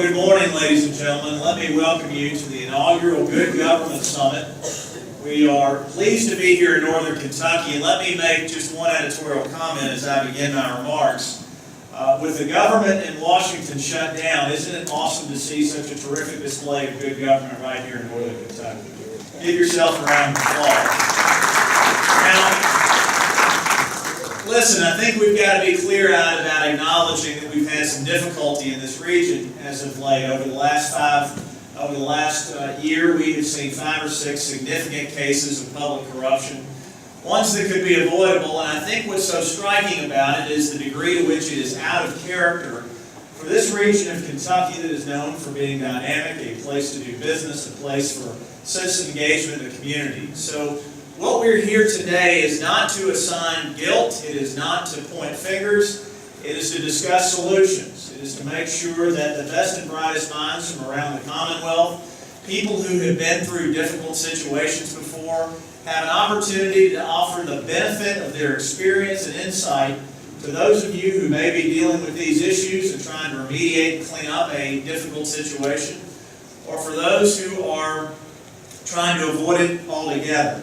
Good morning, ladies and gentlemen. Let me welcome you to the inaugural Good Government Summit. We are pleased to be here in Northern Kentucky, and let me make just one editorial comment as I begin my remarks. With the government in Washington shut down, isn't it awesome to see such a terrific display of good government right here in Northern Kentucky? Give yourself a round of applause. Now, listen, I think we've got to be clear-eyed about acknowledging that we've had some difficulty in this region as of late. Over the last year, we have seen 5 or 6 significant cases of public corruption, ones that could be avoidable, and I think what's so striking about it is the degree to which it is out of character for this region of Kentucky that is known for being dynamic, a place to do business, a place for citizen engagement in the community. So what we're here today is not to assign guilt, it is not to point fingers, it is to discuss solutions. It is to make sure that the best and brightest minds from around the Commonwealth, people who have been through difficult situations before, have an opportunity to offer the benefit of their experience and insight to those of you who may be dealing with these issues and trying to remediate and clean up a difficult situation, or for those who are trying to avoid it altogether.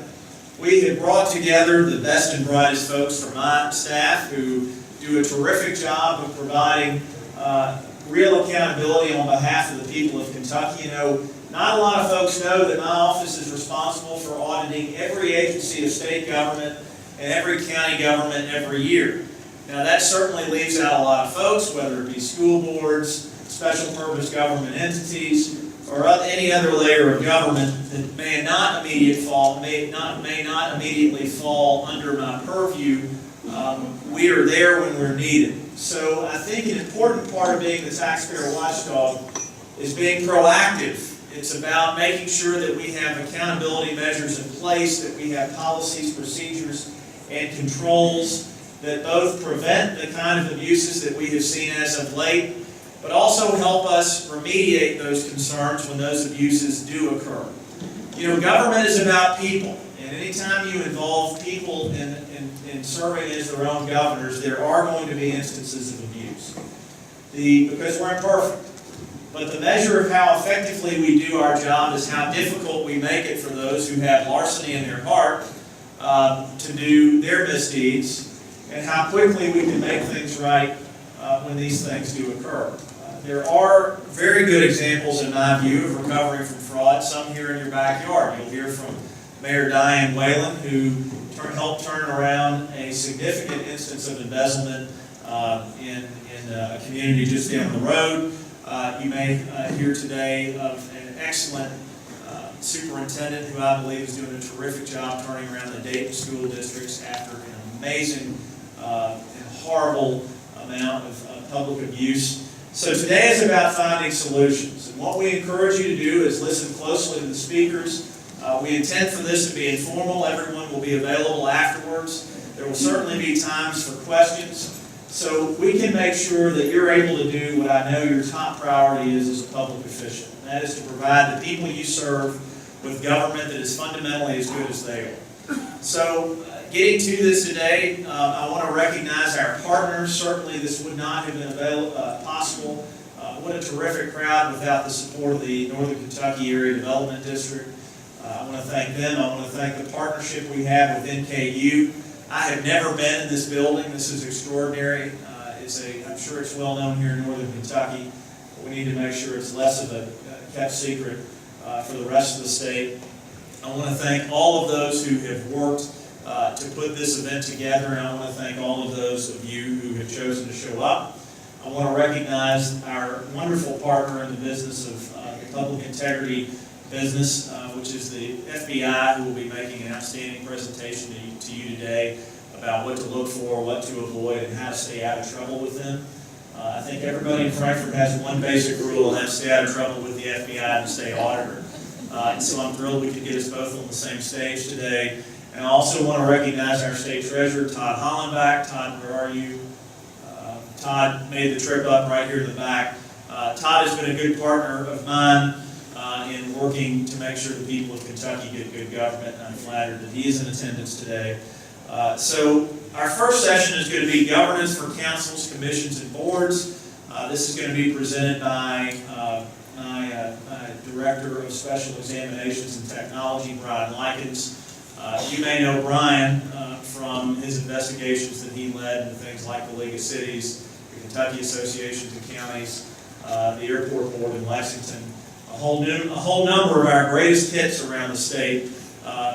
We have brought together the best and brightest folks from my staff who do a terrific job of providing real accountability on behalf of the people of Kentucky. You know, not a lot of folks know that my office is responsible for auditing every agency of state government and every county government every year. Now that certainly leaves out a lot of folks, whether it be school boards, special purpose government entities, or any other layer of government that may not immediately fall under my purview. We are there when we're needed. So I think an important part of being the taxpayer watchdog is being proactive. It's about making sure that we have accountability measures in place, that we have policies, procedures, and controls that both prevent the kind of abuses that we have seen as of late, but also help us remediate those concerns when those abuses do occur. You know, government is about people, and anytime you involve people in serving as their own governors, there are going to be instances of abuse. Because we're imperfect. But the measure of how effectively we do our job is how difficult we make it for those who have larceny in their heart to do their misdeeds, and how quickly we can make things right when these things do occur. There are very good examples, in my view, of recovering from fraud, some here in your backyard. You'll hear from Mayor Diane Whalen, who helped turn around a significant instance of embezzlement in a community just down the road. You may hear today of an excellent superintendent who I believe is doing a terrific job turning around the Dayton school districts after an amazing and horrible amount of public abuse. So today is about finding solutions. And what we encourage you to do is listen closely to the speakers. We intend for this to be informal. Everyone will be available afterwards. There will certainly be times for questions. So we can make sure that you're able to do what I know your top priority is as a public official. And that is to provide the people you serve with government that is fundamentally as good as they are. So getting to this today, I want to recognize our partners. Certainly this would not have been possible. What a terrific crowd without the support of the Northern Kentucky Area Development District. I want to thank them. I want to thank the partnership we have with NKU. I have never been in this building. This is extraordinary. I'm sure it's well known here in Northern Kentucky. But we need to make sure it's less of a kept secret for the rest of the state. I want to thank all of those who have worked to put this event together, and I want to thank all of those of you who have chosen to show up. I want to recognize our wonderful partner in the business of the public integrity business, which is the FBI, who will be making an outstanding presentation to you today about what to look for, what to avoid, and how to stay out of trouble with them. I think everybody in Frankfort has one basic rule, and that's stay out of trouble with the FBI and stay auditor. And so I'm thrilled we could get us both on the same stage today. And I also want to recognize our state treasurer, Todd Hollenbach. Todd, where are you? Todd made the trip up right here in the back. Todd has been a good partner of mine in working to make sure the people of Kentucky get good government, and I'm flattered that he is in attendance today. So our first session is going to be governance for councils, commissions, and boards. This is going to be presented by my Director of Special Examinations and Technology, Brian Likens. You may know Brian from his investigations that he led into things like the League of Cities, the Kentucky Associations of Counties, the Airport Board in Lexington, a whole number of our greatest hits around the state.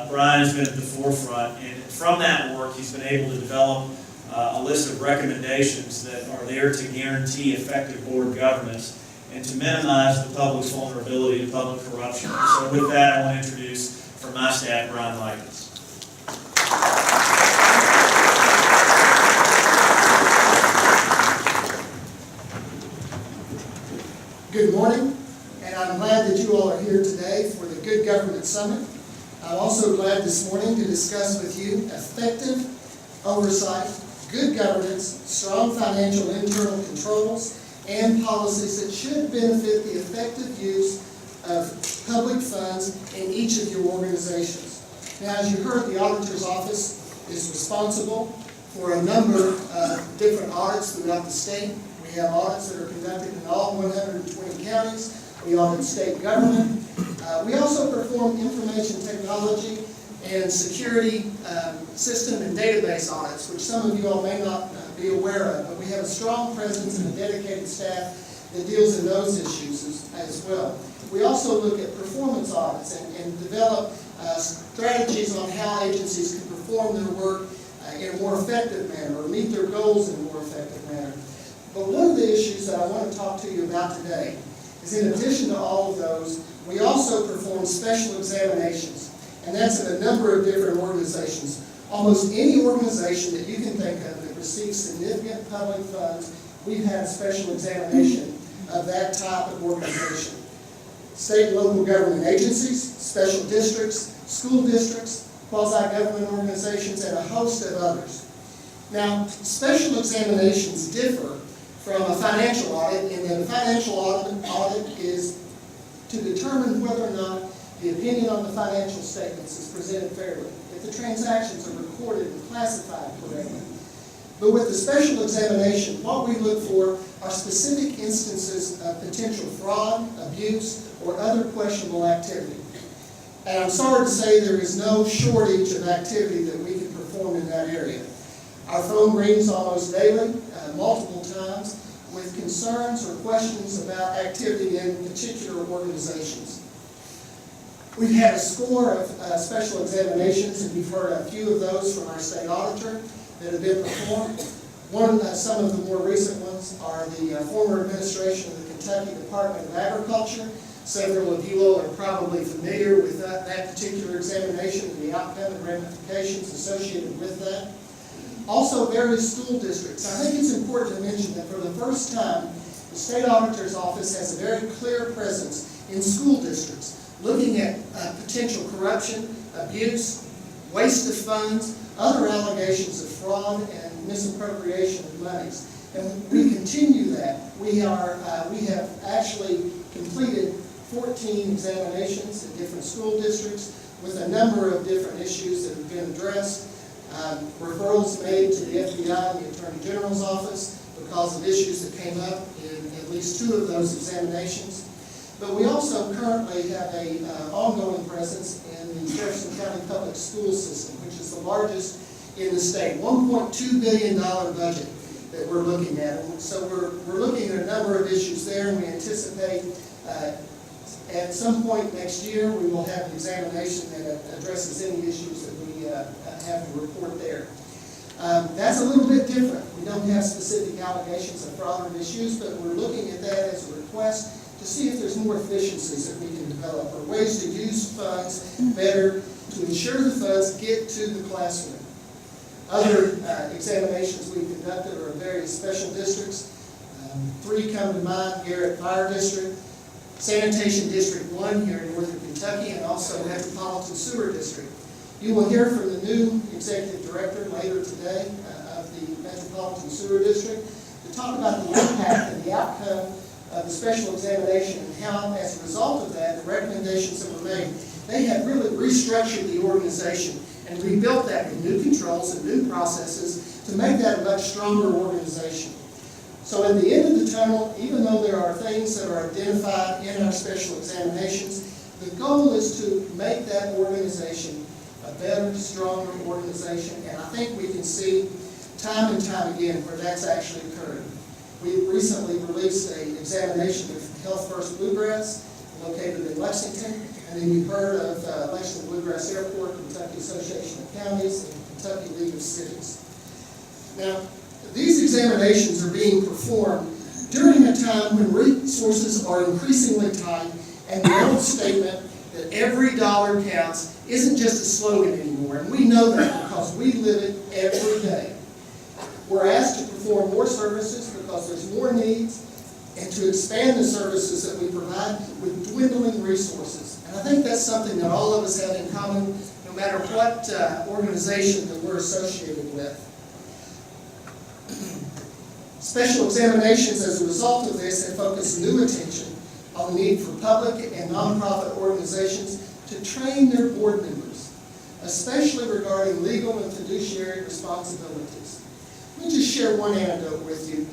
Brian has been at the forefront, and from that work he's been able to develop a list of recommendations that are there to guarantee effective board governance and to minimize the public's vulnerability to public corruption. So with that, I want to introduce from my staff, Brian Likens. Good morning, and I'm glad that you all are here today for the Good Government Summit. I'm also glad this morning to discuss with you effective oversight, good governance, strong financial internal controls, and policies that should benefit the effective use of public funds in each of your organizations. Now, as you heard, the Auditor's Office is responsible for a number of different audits throughout the state. We have audits that are conducted in all 120 counties. We audit state government. We also perform information technology and security system and database audits, which some of you all may not be aware of, but we have a strong presence and a dedicated staff that deals in those issues as well. We also look at performance audits and develop strategies on how agencies can perform their work in a more effective manner or meet their goals in a more effective manner. But one of the issues that I want to talk to you about today is, in addition to all of those, we also perform special examinations. And that's in a number of different organizations. Almost any organization that you can think of that receives significant public funds, we've had a special examination of that type of organization. State and local government agencies, special districts, school districts, quasi-government organizations, and a host of others. Now, special examinations differ from a financial audit in that a financial audit is to determine whether or not the opinion on the financial statements is presented fairly, if the transactions are recorded and classified correctly. But with the special examination, what we look for are specific instances of potential fraud, abuse, or other questionable activity. And I'm sorry to say there is no shortage of activity that we can perform in that area. Our phone rings almost daily, multiple times, with concerns or questions about activity in particular organizations. We've had a score of special examinations, and you've heard a few of those from our state auditor that have been performed. Some of the more recent ones are the former administration of the Kentucky Department of Agriculture. Several of you all are probably familiar with that particular examination and the outcome and ramifications associated with that. Also, various school districts. I think it's important to mention that for the first time, the State Auditor's Office has a very clear presence in school districts, looking at potential corruption, abuse, waste of funds, other allegations of fraud and misappropriation of monies. And we continue that. We have actually completed 14 examinations in different school districts with a number of different issues that have been addressed. Referrals made to the FBI and the Attorney General's office because of issues that came up in at least 2 of those examinations. But we also currently have an ongoing presence in the Jefferson County Public School System, which is the largest in the state. $1.2 billion budget that we're looking at. And so we're looking at a number of issues there, and we anticipate at some point next year we will have an examination that addresses any issues that we have to report there. That's a little bit different. We don't have specific allegations of fraud or issues, but we're looking at that as a request to see if there's more efficiencies that we can develop or ways to use funds better to ensure the funds get to the classroom. Other examinations we've conducted are in various special districts. 3 come to mind: Garrett Fire District, Sanitation District 1 here in northern Kentucky, and also Metropolitan Sewer District. You will hear from the new executive director later today of the Metropolitan Sewer District to talk about the impact and the outcome of the special examination and how, as a result of that, the recommendations that were made, they have really restructured the organization and rebuilt that with new controls and new processes to make that a much stronger organization. So at the end of the tunnel, even though there are things that are identified in our special examinations, the goal is to make that organization a better, stronger organization, and I think we can see time and time again where that's actually occurred. We recently released an examination of Health First Bluegrass, located in Lexington, and then you heard of Lexington Bluegrass Airport, Kentucky Association of Counties, and Kentucky League of Cities. Now, these examinations are being performed during a time when resources are increasingly tight, and the old statement that every dollar counts isn't just a slogan anymore, and we know that because we live it every day. We're asked to perform more services because there's more needs, and to expand the services that we provide with dwindling resources. And I think that's something that all of us have in common, no matter what organization that we're associated with. Special examinations, as a result of this, have focused new attention on the need for public and nonprofit organizations to train their board members, especially regarding legal and fiduciary responsibilities. Let me just share one anecdote with you.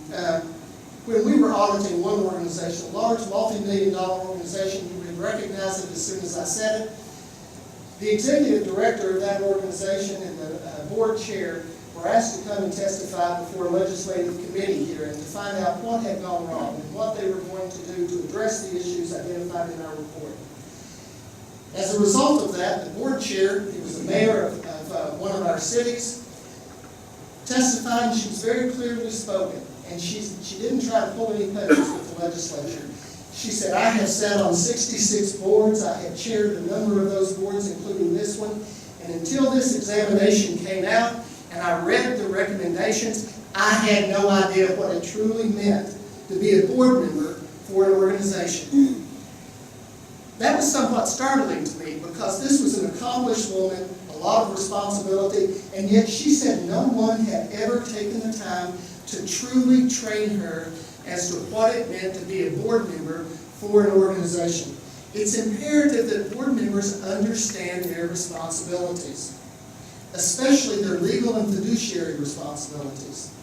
When we were auditing one organization, a large multi-million-dollar organization, you would recognize it as soon as I said it. The executive director of that organization and the board chair were asked to come and testify before a legislative committee hearing to find out what had gone wrong and what they were going to do to address the issues identified in our report. As a result of that, the board chair, who was the mayor of one of our cities, testified, and she was very clearly spoken. And she didn't try to pull any punches with the legislature. She said, I have sat on 66 boards. I have chaired a number of those boards, including this one. And until this examination came out and I read the recommendations, I had no idea what it truly meant to be a board member for an organization. That was somewhat startling to me because this was an accomplished woman, a lot of responsibility, and yet she said no one had ever taken the time to truly train her as to what it meant to be a board member for an organization. It's imperative that board members understand their responsibilities, especially their legal and fiduciary responsibilities.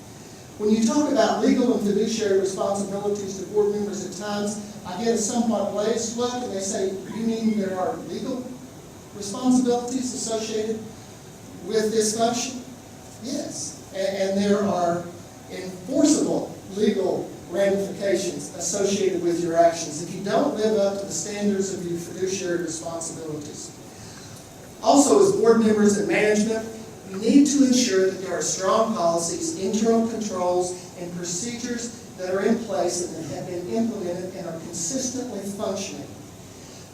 When you talk about legal and fiduciary responsibilities to board members at times, I get a somewhat glazed look, and they say, you mean there are legal responsibilities associated with this function? Yes, and there are enforceable legal ramifications associated with your actions if you don't live up to the standards of your fiduciary responsibilities. Also, as board members and management, you need to ensure that there are strong policies, internal controls, and procedures that are in place and that have been implemented and are consistently functioning.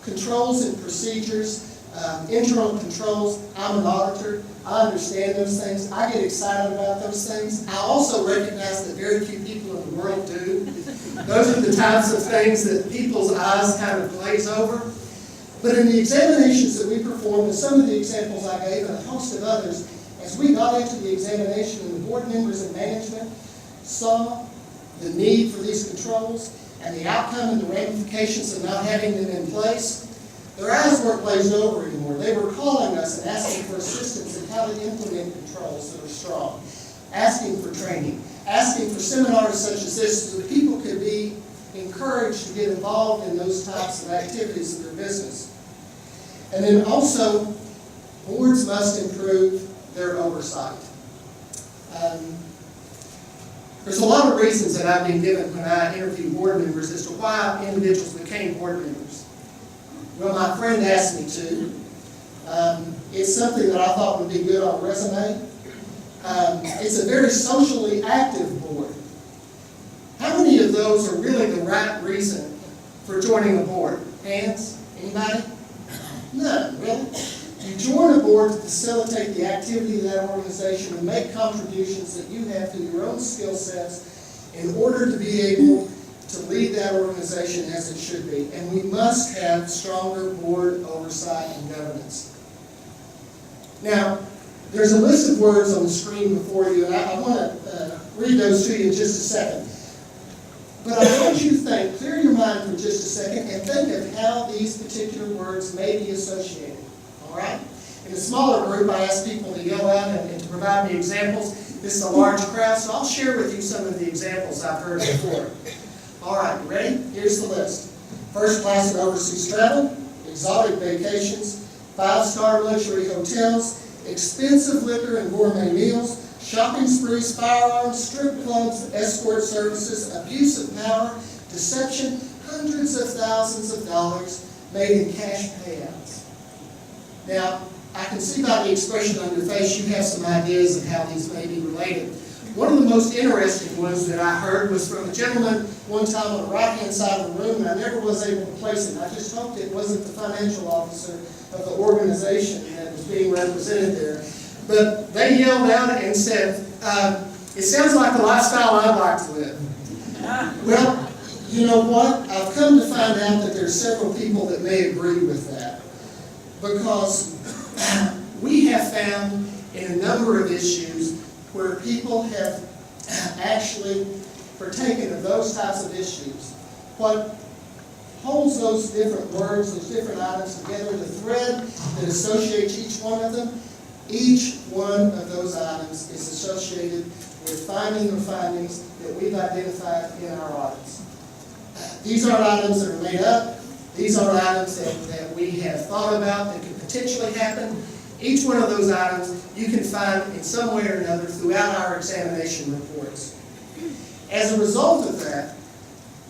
Controls and procedures, internal controls, I'm an auditor, I understand those things, I get excited about those things. I also recognize that very few people in the world do. Those are the types of things that people's eyes kind of glaze over. But in the examinations that we performed, and some of the examples I gave, and a host of others, as we got into the examination and the board members and management saw the need for these controls and the outcome and the ramifications of not having them in place, their eyes weren't glazed over anymore. They were calling us and asking for assistance in how to implement controls that are strong, asking for training, asking for seminars such as this so that people could be encouraged to get involved in those types of activities in their business. And then also, boards must improve their oversight. There's a lot of reasons that I've been given when I interview board members as to why individuals became board members. Well, my friend asked me to. It's something that I thought would be good on a resume. It's a very socially active board. How many of those are really the right reason for joining a board? Hands? Anybody? None, really. You join a board to facilitate the activity of that organization and make contributions that you have through your own skill sets in order to be able to lead that organization as it should be. And we must have stronger board oversight and governance. Now, there's a list of words on the screen before you, and I want to read those to you in just a second. But I want you to think, clear your mind for just a second, and think of how these particular words may be associated. All right? In a smaller group, I ask people to yell out and to provide me examples. This is a large crowd, so I'll share with you some of the examples I've heard before. All right, you ready? Here's the list. First class and overseas travel, exotic vacations, 5-star luxury hotels, expensive liquor and gourmet meals, shopping sprees, firearms, strip clubs, escort services, abuse of power, deception, hundreds of thousands of dollars made in cash payouts. Now, I can see by the expression on your face you have some ideas of how these may be related. One of the most interesting ones that I heard was from a gentleman one time on the right-hand side of the room, and I never was able to place it. I just hoped it wasn't the financial officer of the organization that was being represented there. But they yelled out and said, it sounds like the lifestyle I'd like to live. Well, you know what? I've come to find out that there's several people that may agree with that. Because we have found in a number of issues where people have actually partaken of those types of issues. What holds those different words, those different items together, the thread that associates each one of them, each one of those items is associated with findings that we've identified in our audits. These aren't items that are made up. These aren't items that we have thought about that could potentially happen. Each one of those items you can find in some way or another throughout our examination reports. As a result of that,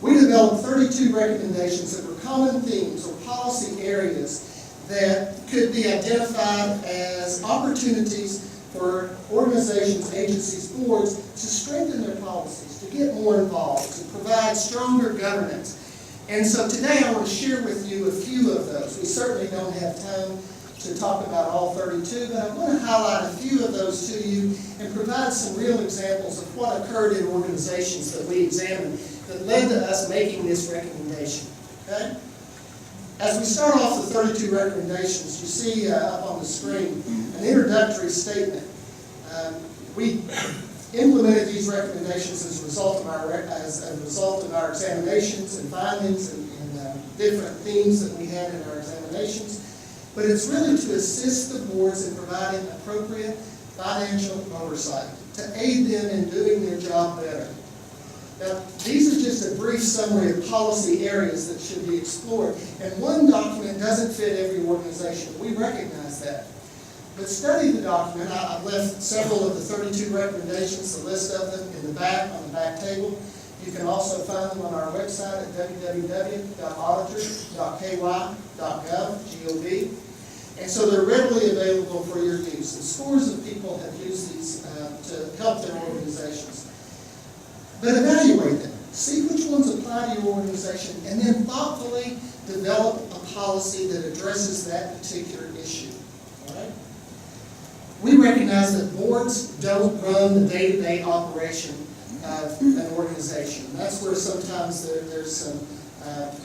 we developed 32 recommendations that were common themes or policy areas that could be identified as opportunities for organizations, agencies, boards to strengthen their policies, to get more involved, to provide stronger governance. And so today I want to share with you a few of those. We certainly don't have time to talk about all 32, but I want to highlight a few of those to you and provide some real examples of what occurred in organizations that we examined that led to us making this recommendation. Okay? As we start off the 32 recommendations, you see up on the screen an introductory statement. We implemented these recommendations as a result of our examinations and findings and different themes that we had in our examinations. But it's really to assist the boards in providing appropriate financial oversight, to aid them in doing their job better. Now, these are just a brief summary of policy areas that should be explored. And one document doesn't fit every organization. We recognize that. But study the document. I've left several of the 32 recommendations, the list of them, in the back, on the back table. You can also find them on our website at www.auditor.ky.gov. And so they're readily available for your use. And scores of people have used these to help their organizations. But evaluate them. See which ones apply to your organization, and then thoughtfully develop a policy that addresses that particular issue. All right? We recognize that boards don't run the day-to-day operation of an organization. And that's where sometimes there's some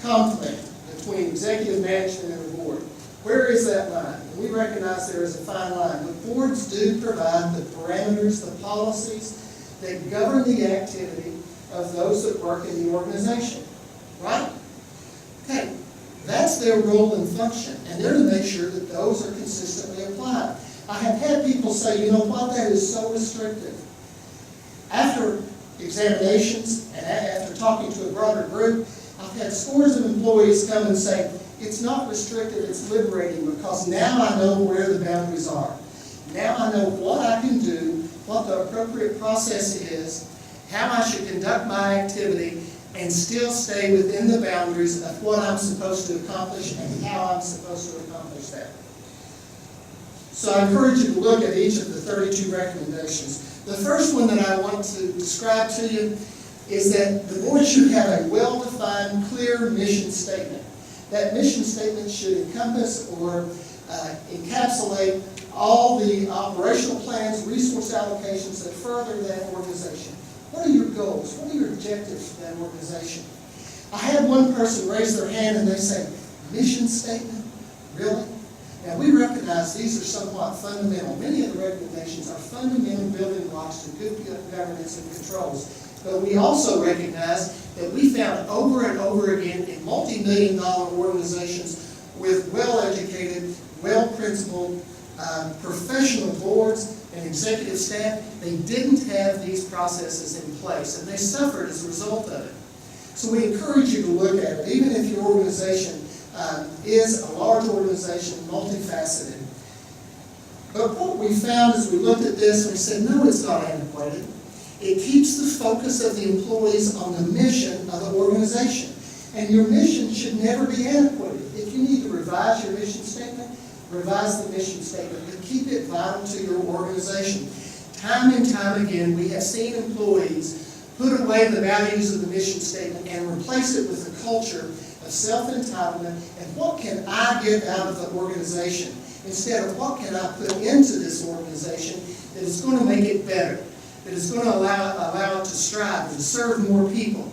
conflict between executive management and the board. Where is that line? And we recognize there is a fine line. But boards do provide the parameters, the policies that govern the activity of those that work in the organization. Right? Okay. That's their role and function. And they're to make sure that those are consistently applied. I have had people say, you know what, that is so restrictive. After examinations and after talking to a broader group, I've had scores of employees come and say, it's not restrictive, it's liberating, because now I know where the boundaries are. Now I know what I can do, what the appropriate process is, how I should conduct my activity, and still stay within the boundaries of what I'm supposed to accomplish and how I'm supposed to accomplish that. So I encourage you to look at each of the 32 recommendations. The first one that I want to describe to you is that the board should have a well-defined, clear mission statement. That mission statement should encompass or encapsulate all the operational plans, resource allocations that further that organization. What are your goals? What are your objectives for that organization? I had one person raise their hand and they say, mission statement? Really? Now we recognize these are somewhat fundamental. Many of the recommendations are fundamental building blocks to good governance and controls. But we also recognize that we found over and over again in multi-million-dollar organizations with well-educated, well-principled, professional boards and executive staff, they didn't have these processes in place, and they suffered as a result of it. So we encourage you to look at it, even if your organization is a large organization, multifaceted. But what we found as we looked at this, we said, no, it's not antiquated. It keeps the focus of the employees on the mission of the organization. And your mission should never be antiquated. If you need to revise your mission statement, revise the mission statement, but keep it vital to your organization. Time and time again, we have seen employees put away the values of the mission statement and replace it with a culture of self-entitlement and what can I get out of the organization, instead of what can I put into this organization that is going to make it better, that is going to allow it to strive and to serve more people.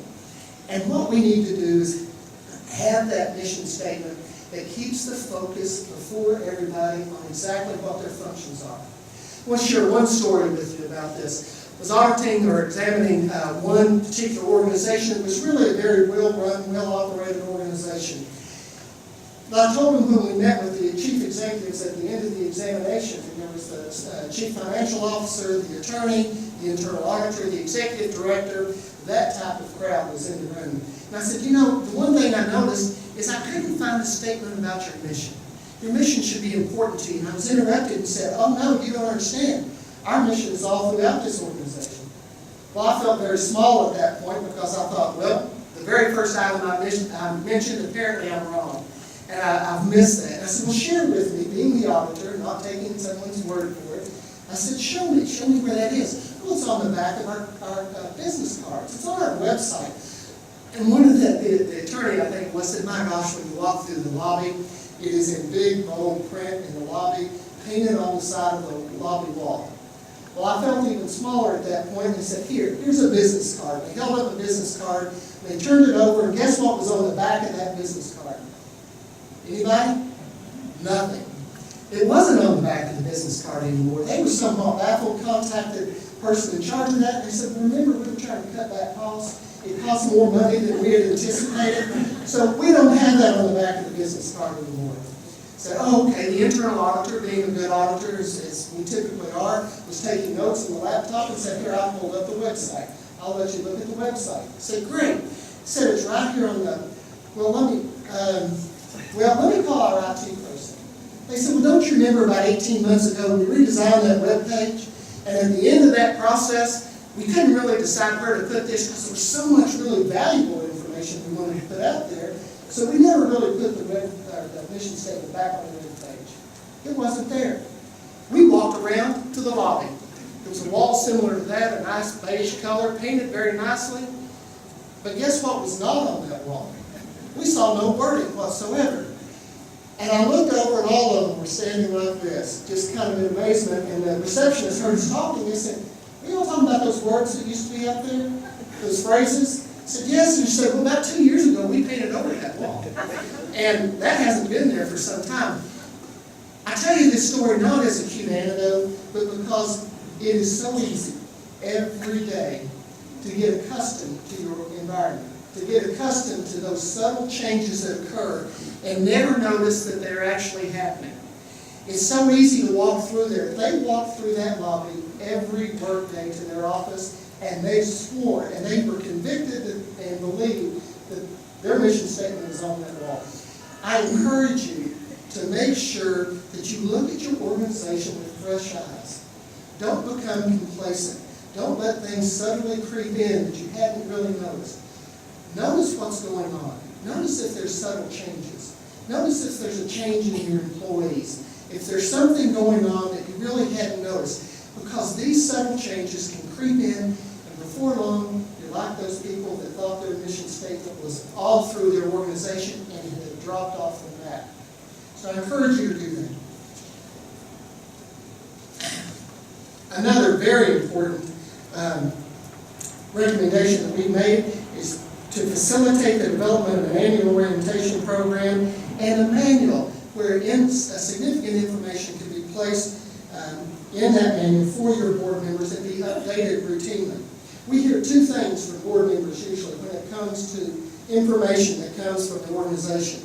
And what we need to do is have that mission statement that keeps the focus before everybody on exactly what their functions are. I want to share one story with you about this. I was auditing or examining one particular organization. It was really a very well-run, well-operated organization. But I told them when we met with the chief executives at the end of the examination, and there was the chief financial officer, the attorney, the internal auditor, the executive director, that type of crowd was in the room. And I said, you know, the one thing I noticed is I couldn't find a statement about your mission. Your mission should be important to you. And I was interrupted and said, oh no, you don't understand. Our mission is all throughout this organization. Well, I felt very small at that point because I thought, well, the very first item I mentioned, apparently I'm wrong. And I've missed that. And I said, well, share with me, being the auditor, not taking someone's word for it. I said, show me where that is. Well, it's on the back of our business cards. It's on our website. And one of the attorney, I think, said, my gosh, when you walk through the lobby, it is in big, bold print in the lobby, painted on the side of the lobby wall. Well, I felt even smaller at that point, and they said, here's a business card. They held up a business card, and they turned it over, and guess what was on the back of that business card? Anybody? Nothing. It wasn't on the back of the business card anymore. They were somewhat baffled, contacted the person in charge of that, and they said, remember, we were trying to cut back costs. It cost more money than we had anticipated. So we don't have that on the back of the business card anymore. Said, oh, okay, the internal auditor, being a good auditor, as we typically are, was taking notes on the laptop and said, here, I pulled up the website. I'll let you look at the website. I said, great. He said, it's right here on the, let me call our IT person. They said, well, don't you remember about 18 months ago we redesigned that web page? And at the end of that process, we couldn't really decide where to put this because there was so much really valuable information we wanted to put out there. So we never really put the mission statement back on the web page. It wasn't there. We walked around to the lobby. There was a wall similar to that, a nice beige color, painted very nicely. But guess what was not on that wall? We saw no wording whatsoever. And I looked over and all of them were standing like this, just kind of in amazement. And the receptionist heard us talking. They said, are you all talking about those words that used to be up there? Those phrases? I said, yes. And she said, well, about 2 years ago, we painted over that wall. And that hasn't been there for some time. I tell you this story not as a cute anecdote, but because it is so easy every day to get accustomed to your environment, to get accustomed to those subtle changes that occur and never notice that they're actually happening. It's so easy to walk through there. They walked through that lobby every workday to their office, and they swore, and they were convicted and believed that their mission statement is on that wall. I encourage you to make sure that you look at your organization with fresh eyes. Don't become complacent. Don't let things suddenly creep in that you hadn't really noticed. Notice what's going on. Notice if there's subtle changes. Notice if there's a change in your employees. If there's something going on that you really hadn't noticed. Because these subtle changes can creep in, and before long, you're like those people that thought their mission statement was all through their organization and it had dropped off from that. So I encourage you to do that. Another very important recommendation that we made is to facilitate the development of an annual orientation program and a manual where significant information can be placed in that manual for your board members and be updated routinely. We hear two things from board members usually when it comes to information that comes from the organization.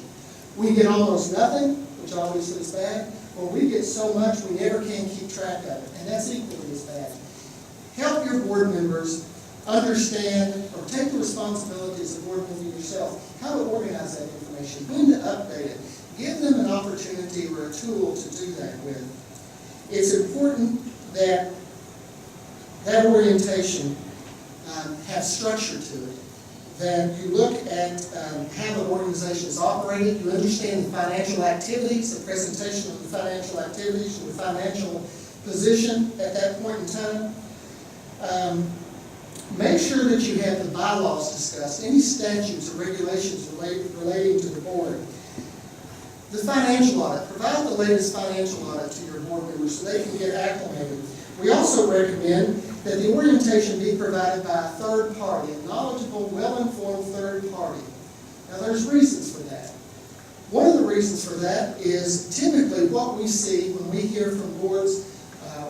We get almost nothing, which obviously is bad, where we get so much we never can keep track of it, and that's equally as bad. Help your board members understand or take the responsibility as a board member yourself, how to organize that information, when to update it. Give them an opportunity or a tool to do that with. It's important that that orientation have structure to it, that you look at how the organization is operated, you understand the financial activities, the presentation of the financial activities, your financial position at that point in time. Make sure that you have the bylaws discussed, any statutes or regulations relating to the board. The financial audit, provide the latest financial audit to your board members so they can get acclimated. We also recommend that the orientation be provided by a third party, a knowledgeable, well-informed third party. Now there's reasons for that. One of the reasons for that is typically what we see when we hear from boards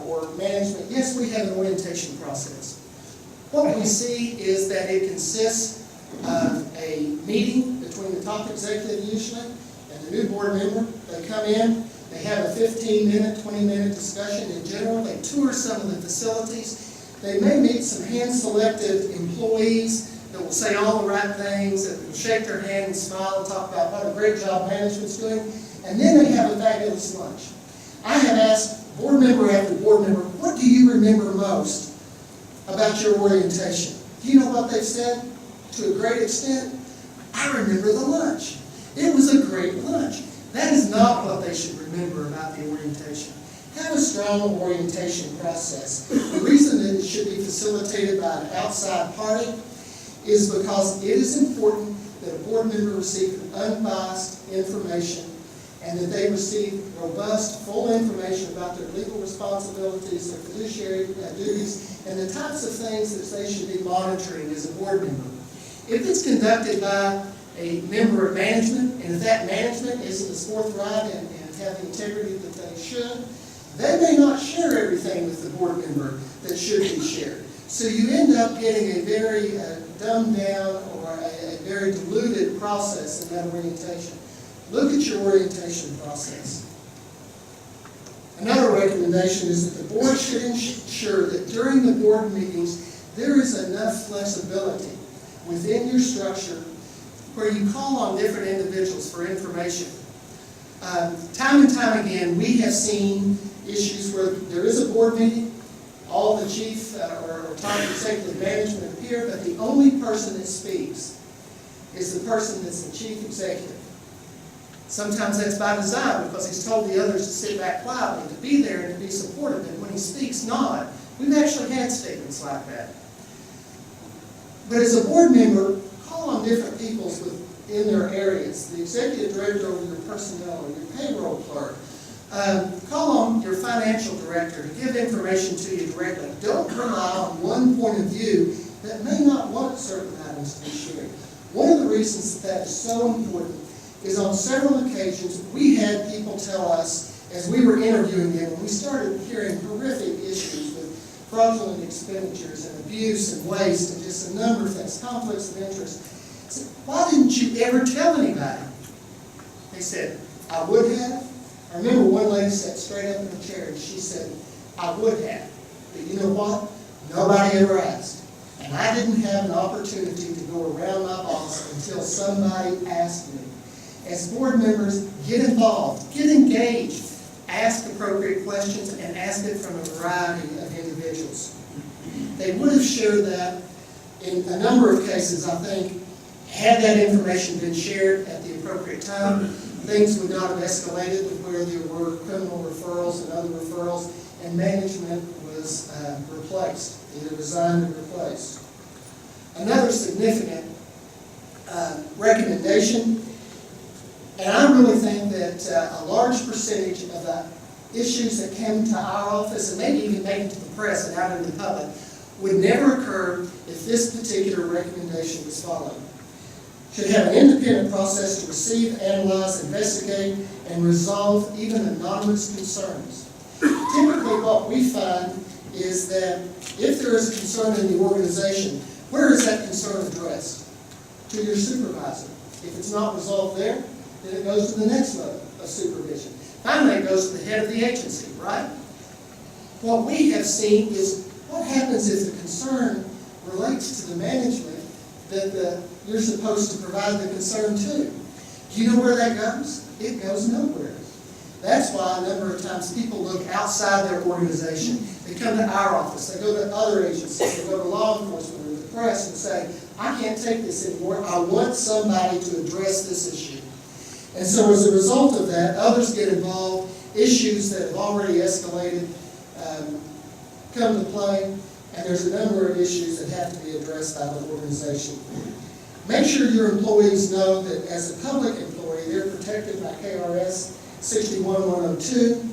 or management. Yes, we have an orientation process. What we see is that it consists of a meeting between the top executive usually and the new board member. They come in, they have a 15-minute, 20-minute discussion in general. They tour some of the facilities. They may meet some hand-selected employees that will say all the right things, that will shake their hand and smile and talk about what a great job management's doing. And then they have a fabulous lunch. I have asked board member after board member, what do you remember most about your orientation? Do you know what they've said? To a great extent, I remember the lunch. It was a great lunch. That is not what they should remember about the orientation. Have a strong orientation process. The reason that it should be facilitated by an outside party is because it is important that a board member receive unbiased information and that they receive robust, full information about their legal responsibilities, their fiduciary duties, and the types of things that they should be monitoring as a board member. If it's conducted by a member of management, and if that management isn't as forthright and have the integrity that they should, they may not share everything with the board member that should be shared. So you end up getting a very dumbed down or a very diluted process in that orientation. Look at your orientation process. Another recommendation is that the board should ensure that during the board meetings there is enough flexibility within your structure where you call on different individuals for information. Time and time again, we have seen issues where there is a board meeting, all the chief or top executive management appear, but the only person that speaks is the person that's the chief executive. Sometimes that's by design because he's told the others to sit back quietly, to be there and to be supportive, and when he speaks, nod. We've actually had statements like that. But as a board member, call on different people within their areas, the executive director over your personnel or your payroll clerk. Call on your financial director to give information to you directly. Don't rely on one point of view that may not want certain items to be shared. One of the reasons that is so important is on several occasions we had people tell us as we were interviewing them, when we started hearing horrific issues with fraudulent expenditures and abuse and waste and just a number of things, conflicts of interest. I said, why didn't you ever tell anybody? They said, I would have. I remember one lady sat straight up in her chair and she said, I would have. But you know what? Nobody ever asked. And I didn't have an opportunity to go around my boss until somebody asked me. As board members, get involved, get engaged, ask appropriate questions, and ask it from a variety of individuals. They would have shared that in a number of cases, I think. Had that information been shared at the appropriate time, things would not have escalated to where there were criminal referrals and other referrals, and management was replaced, either resigned or replaced. Another significant recommendation, and I really think that a large percentage of the issues that came to our office, and maybe even made it to the press and out into the public, would never occur if this particular recommendation was followed. Should have an independent process to receive, analyze, investigate, and resolve even anonymous concerns. Typically what we find is that if there is a concern in the organization, where is that concern addressed? To your supervisor. If it's not resolved there, then it goes to the next level of supervision. Finally, it goes to the head of the agency, right? What we have seen is what happens if the concern relates to the management that you're supposed to provide the concern to. Do you know where that goes? It goes nowhere. That's why a number of times people look outside their organization. They come to our office, they go to other agencies, they go to law enforcement or the press and say, I can't take this anymore, I want somebody to address this issue. And so as a result of that, others get involved, issues that have already escalated come to play, and there's a number of issues that have to be addressed by the organization. Make sure your employees know that as a public employee, they're protected by KRS 61102,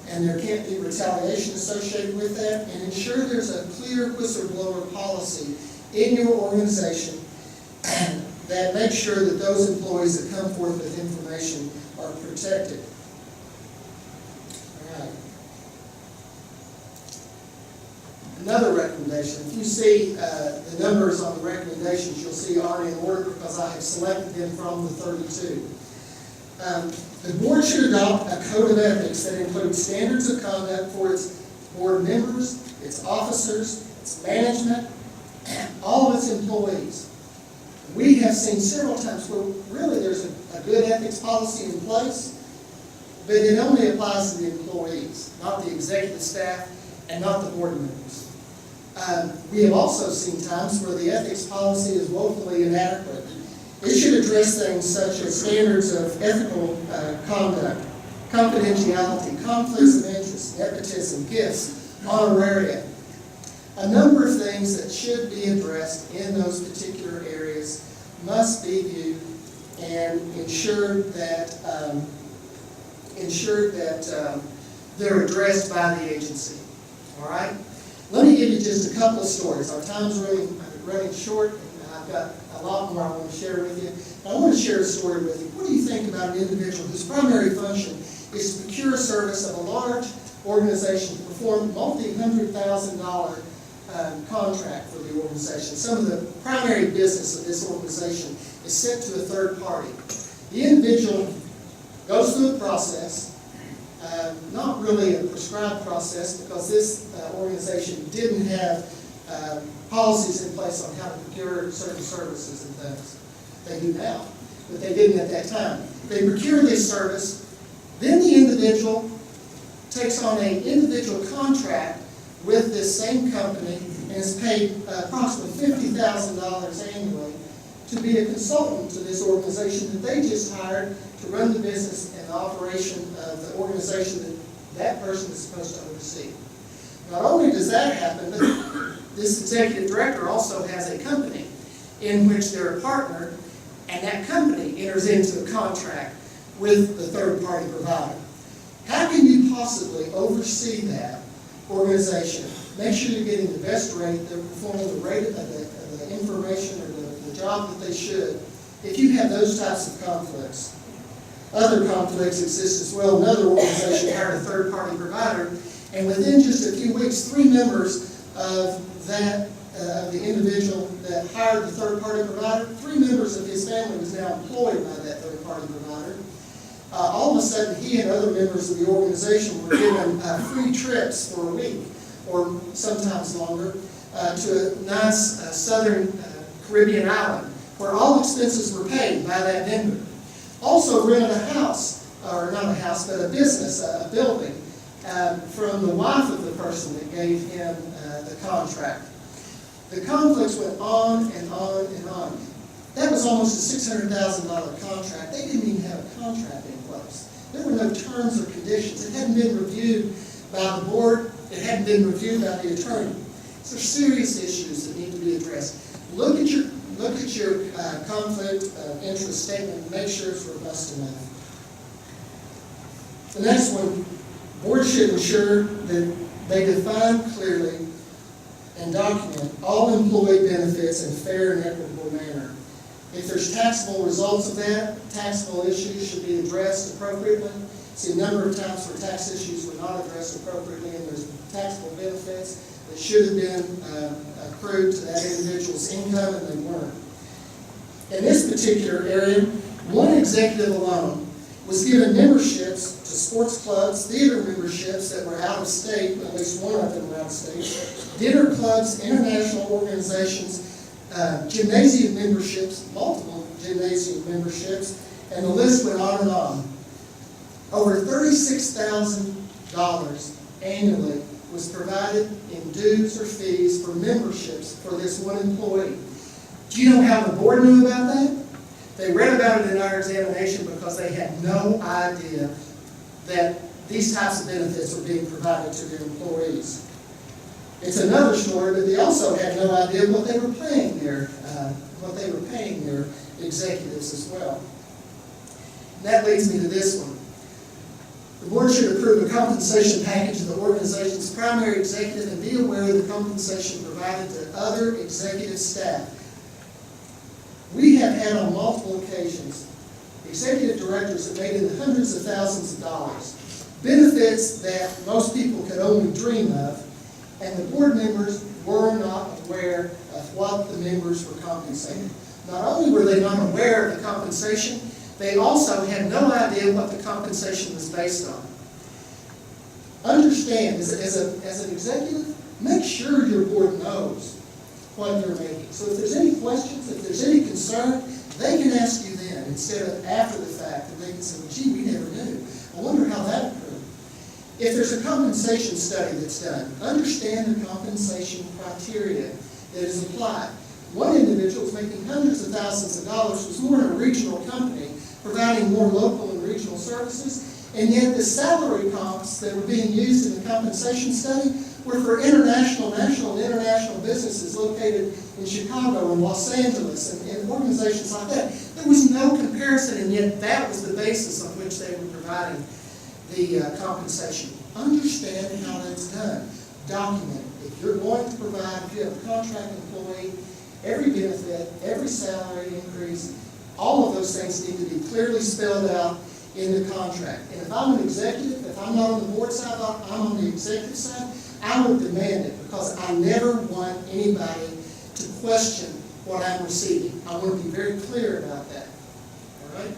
and there can't be retaliation associated with that, and ensure there's a clear whistleblower policy in your organization that makes sure that those employees that come forth with information are protected. All right. Another recommendation. If you see the numbers on the recommendations, you'll see aren't in order because I have selected them from the 32. The board should adopt a code of ethics that includes standards of conduct for its board members, its officers, its management, and all of its employees. We have seen several times where really there's a good ethics policy in place, but it only applies to the employees, not the executive staff and not the board members. We have also seen times where the ethics policy is woefully inadequate. It should address things such as standards of ethical conduct, confidentiality, conflicts of interest, nepotism, gifts, honoraria. A number of things that should be addressed in those particular areas must be viewed and ensured that they're addressed by the agency. All right? Let me give you just a couple of stories. Our time's running short, and I've got a lot more I want to share with you. I want to share a story with you. What do you think about an individual whose primary function is to procure a service of a large organization to perform multi-$100,000 contract for the organization? Some of the primary business of this organization is sent to a third party. The individual goes through a process, not really a prescribed process because this organization didn't have policies in place on how to procure certain services and things. They do now, but they didn't at that time. They procure this service, then the individual takes on an individual contract with this same company and is paid approximately $50,000 annually to be a consultant to this organization that they just hired to run the business and the operation of the organization that that person is supposed to oversee. Not only does that happen, but this executive director also has a company in which they're a partner, and that company enters into a contract with the third-party provider. How can you possibly oversee that organization? Make sure you're getting the best rate, they're performing the rate of the information or the job that they should, if you have those types of conflicts. Other conflicts exist as well. Another organization hired a third-party provider, and within just a few weeks, 3 members of the individual that hired the third-party provider, 3 members of his family was now employed by that third-party provider. All of a sudden, he and other members of the organization were given free trips for a week, or sometimes longer, to a nice southern Caribbean island, where all expenses were paid by that vendor. Also rented a house, or not a house, but a business, a building, from the wife of the person that gave him the contract. The conflicts went on and on and on. That was almost a $600,000 contract. They didn't even have a contract in place. There were no terms or conditions. It hadn't been reviewed by the board. It hadn't been reviewed by the attorney. So serious issues that need to be addressed. Look at your conflict of interest statement and make sure it's robust enough. The next one, board should ensure that they define clearly and document all employee benefits in a fair and equitable manner. If there's taxable results of that, taxable issues should be addressed appropriately. See a number of times where tax issues were not addressed appropriately, and there's taxable benefits that should have been accrued to that individual's income, and they weren't. In this particular area, one executive alone was given memberships to sports clubs, theater memberships that were out of state, at least one of them were out of state, dinner clubs, international organizations, gymnasium memberships, multiple gymnasium memberships, and the list went on and on. Over $36,000 annually was provided in dues or fees for memberships for this one employee. Do you know how the board knew about that? They read about it in our examination because they had no idea that these types of benefits were being provided to their employees. It's another story, but they also had no idea what they were paying their executives as well. And that leads me to this one. The board should approve a compensation package of the organization's primary executive and be aware of the compensation provided to other executive staff. We have had on multiple occasions executive directors that made in the hundreds of thousands of dollars, benefits that most people could only dream of, and the board members were not aware of what the members were compensated. Not only were they not aware of the compensation, they also had no idea what the compensation was based on. Understand, as an executive, make sure your board knows what you're making. So if there's any questions, if there's any concern, they can ask you then, instead of after the fact, and they can say, well, gee, we never knew. I wonder how that occurred. If there's a compensation study that's done, understand the compensation criteria that is applied. One individual was making hundreds of thousands of dollars, was more in a regional company, providing more local and regional services, and yet the salary comps that were being used in the compensation study were for national and international businesses located in Chicago and Los Angeles and organizations like that. There was no comparison, and yet that was the basis on which they were providing the compensation. Understand how that's done. Document it. If you're going to provide, if you have a contract employee, every benefit, every salary increase, all of those things need to be clearly spelled out in the contract. And if I'm an executive, if I'm not on the board side, I'm on the executive side, I would demand it, because I never want anybody to question what I'm receiving. I want to be very clear about that. All right?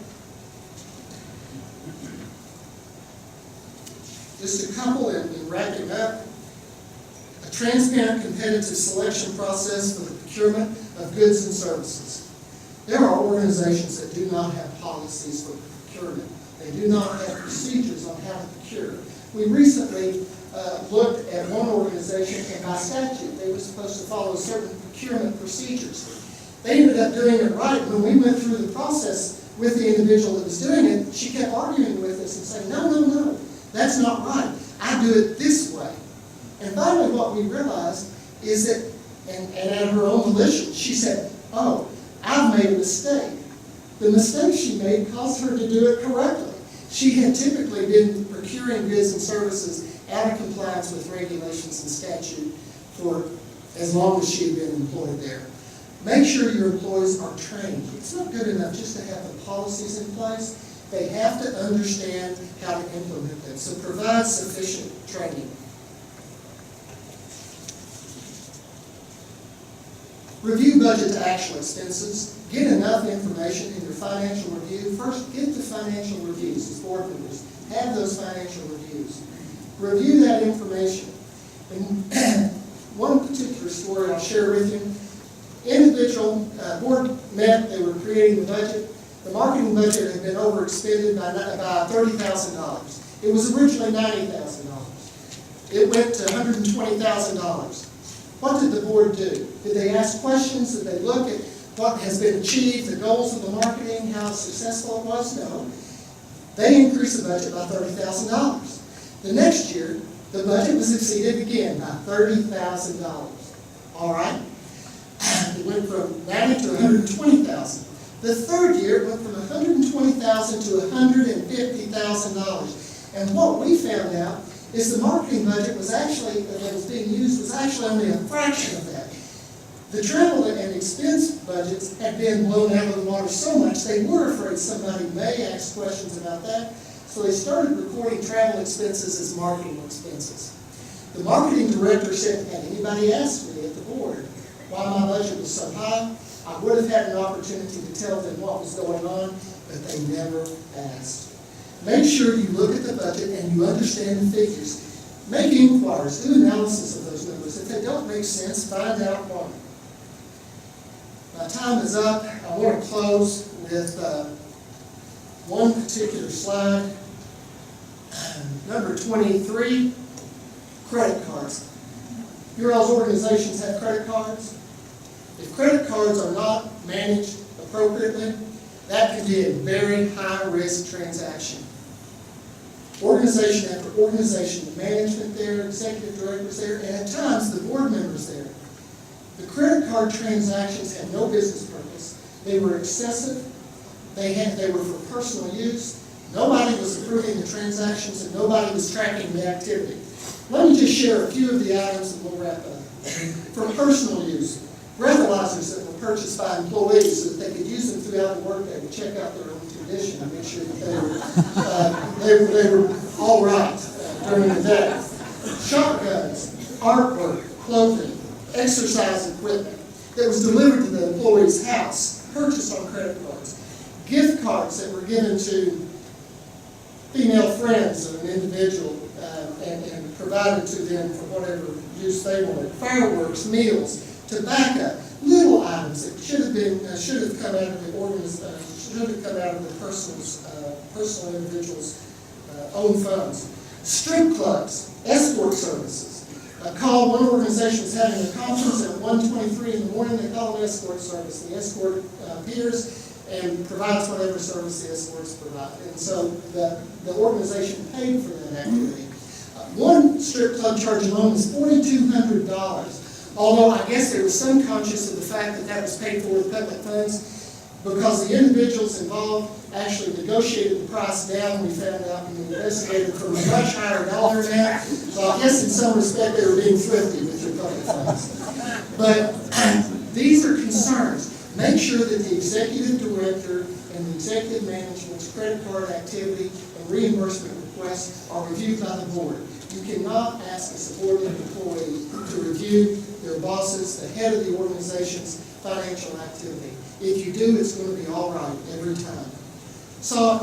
Just a couple in wrapping up. A transparent, competitive selection process for the procurement of goods and services. There are organizations that do not have policies for procurement. They do not have procedures on how to procure. We recently looked at one organization, and by statute, they were supposed to follow certain procurement procedures. They ended up doing it right. When we went through the process with the individual that was doing it, she kept arguing with us and saying, no, that's not right. I do it this way. And finally, what we realized is that, and at her own volition, she said, oh, I've made a mistake. The mistake she made caused her to do it correctly. She had typically been procuring goods and services out of compliance with regulations and statute for as long as she had been employed there. Make sure your employees are trained. It's not good enough just to have the policies in place. They have to understand how to implement them. So provide sufficient training. Review budget to actual expenses. Get enough information in your financial review. First, get the financial reviews as board members. Have those financial reviews. Review that information. And one particular story I'll share with you. Individual board met, they were creating the budget. The marketing budget had been overexpended by $30,000. It was originally $90,000. It went to $120,000. What did the board do? Did they ask questions? Did they look at what has been achieved, the goals of the marketing, how successful it was? No. They increased the budget by $30,000. The next year, the budget was exceeded again by $30,000. All right? It went from $90,000 to $120,000. The third year, it went from $120,000 to $150,000. And what we found out is the marketing budget was actually, that was being used, was actually only a fraction of that. The travel and expense budgets had been blown out of the water so much they were afraid somebody may ask questions about that. So they started recording travel expenses as marketing expenses. The marketing director said, had anybody asked me at the board why my budget was so high, I would have had an opportunity to tell them what was going on, but they never asked. make sure you look at the budget and you understand the figures. Make inquiries, do analysis of those numbers. If they don't make sense, find out why. My time is up. I want to close with one particular slide. Number 23, credit cards. Your all's organizations have credit cards. If credit cards are not managed appropriately, that can be a very high-risk transaction. Organization after organization, the management there, executive directors there, and at times the board members there. The credit card transactions had no business purpose. They were excessive. They were for personal use. Nobody was approving the transactions and nobody was tracking the activity. Let me just share a few of the items and we'll wrap up. For personal use, breathalyzers that were purchased by employees so that they could use them throughout the workday to check out their own condition and make sure that they were all right during the day. Shotguns, artwork, clothing, exercise equipment that was delivered to the employee's house, purchased on credit cards. Gift cards that were given to female friends of an individual and provided to them for whatever use they wanted. Fireworks, meals, tobacco, little items that should have come out of the personal individual's own funds. Strip clubs, escort services. Call one organization was having a conference at 1:23 in the morning. They call an escort service. The escort appears and provides whatever service the escorts provide. And so the organization paid for that activity. One strip club charge alone was $4,200. Although I guess they were some conscious of the fact that that was paid for with public funds, because the individuals involved actually negotiated the price down, we found out, and we investigated from a much higher dollar amount. So I guess in some respect they were being thrifty with their public funds. But these are concerns. Make sure that the executive director and the executive management's credit card activity and reimbursement requests are reviewed by the board. You cannot ask a subordinate employee to review their bosses, the head of the organization's financial activity. If you do, it's going to be all right every time. Saw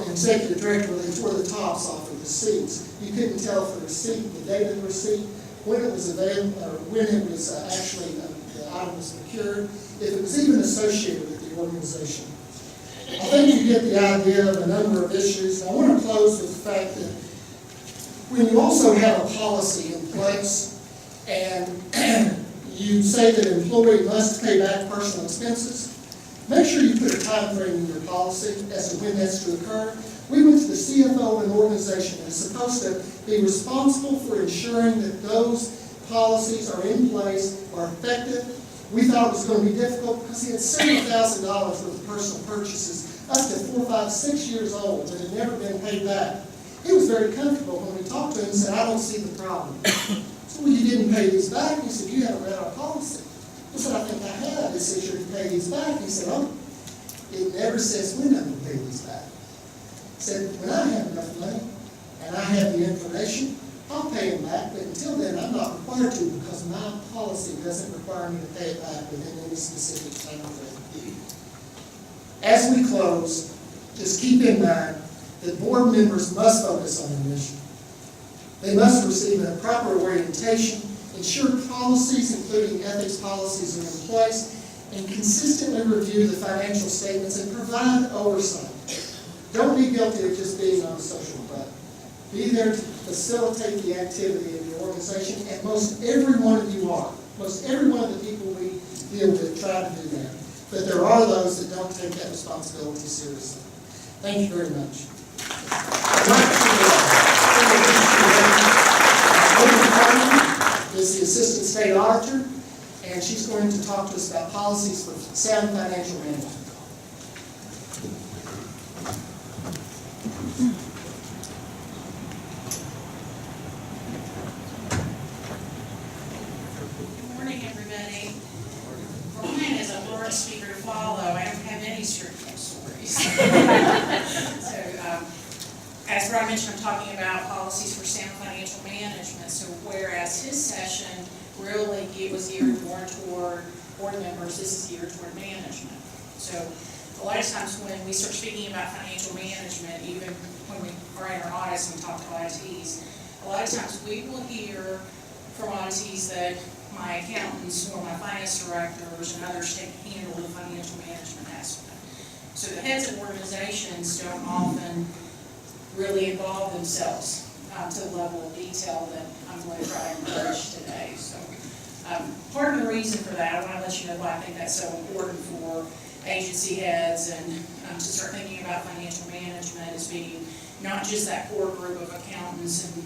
executive director where they tore the tops off of the receipts. You couldn't tell for the receipt, the date of the receipt, when it was available, or when it was actually the item was procured, if it was even associated with the organization. I think you get the idea of a number of issues. I want to close with the fact that when you also have a policy in place and you say that an employee must pay back personal expenses, make sure you put a time frame in your policy as to when that's to occur. We went to the CFO of an organization that's supposed to be responsible for ensuring that those policies are in place, are effective. We thought it was going to be difficult because he had several $1,000s worth of personal purchases up to 4, 5, 6 years old that had never been paid back. He was very comfortable when we talked to him and said, I don't see the problem. So, well, you didn't pay these back? He said, you haven't read our policy. I said, I think I have. It says you're to pay these back. He said, oh, it never says when I'm going to pay these back. He said, when I have enough money and I have the information, I'll pay them back, but until then, I'm not required to because my policy doesn't require me to pay it back within any specific time frame. As we close, just keep in mind that board members must focus on their mission. They must receive a proper orientation, ensure policies, including ethics policies, are in place, and consistently review the financial statements and provide oversight. Don't be guilty of just being on the social club. Be there to facilitate the activity of your organization, and most every one of you are. Most every one of the people we deal with try to do that. But there are those that don't take that responsibility seriously. Thank you very much. Is the Assistant State Auditor, and she's going to talk to us about policies for sound financial management. Good morning, everybody. Brian is a hard speaker to follow. I don't have any circular stories. So, as Brian mentioned, I'm talking about policies for sound financial management. So whereas his session really was geared more toward board members, this is geared toward management. So a lot of times when we start speaking about financial management, even when we are in our audits and we talk to ITs, a lot of times we will hear from ITs that my accountants or my finance directors and others handle the financial management aspect. So the heads of organizations don't often really involve themselves to the level of detail that I'm going to try to encourage today. So part of the reason for that, I want to let you know why I think that's so important for agency heads and to start thinking about financial management as being not just that core group of accountants and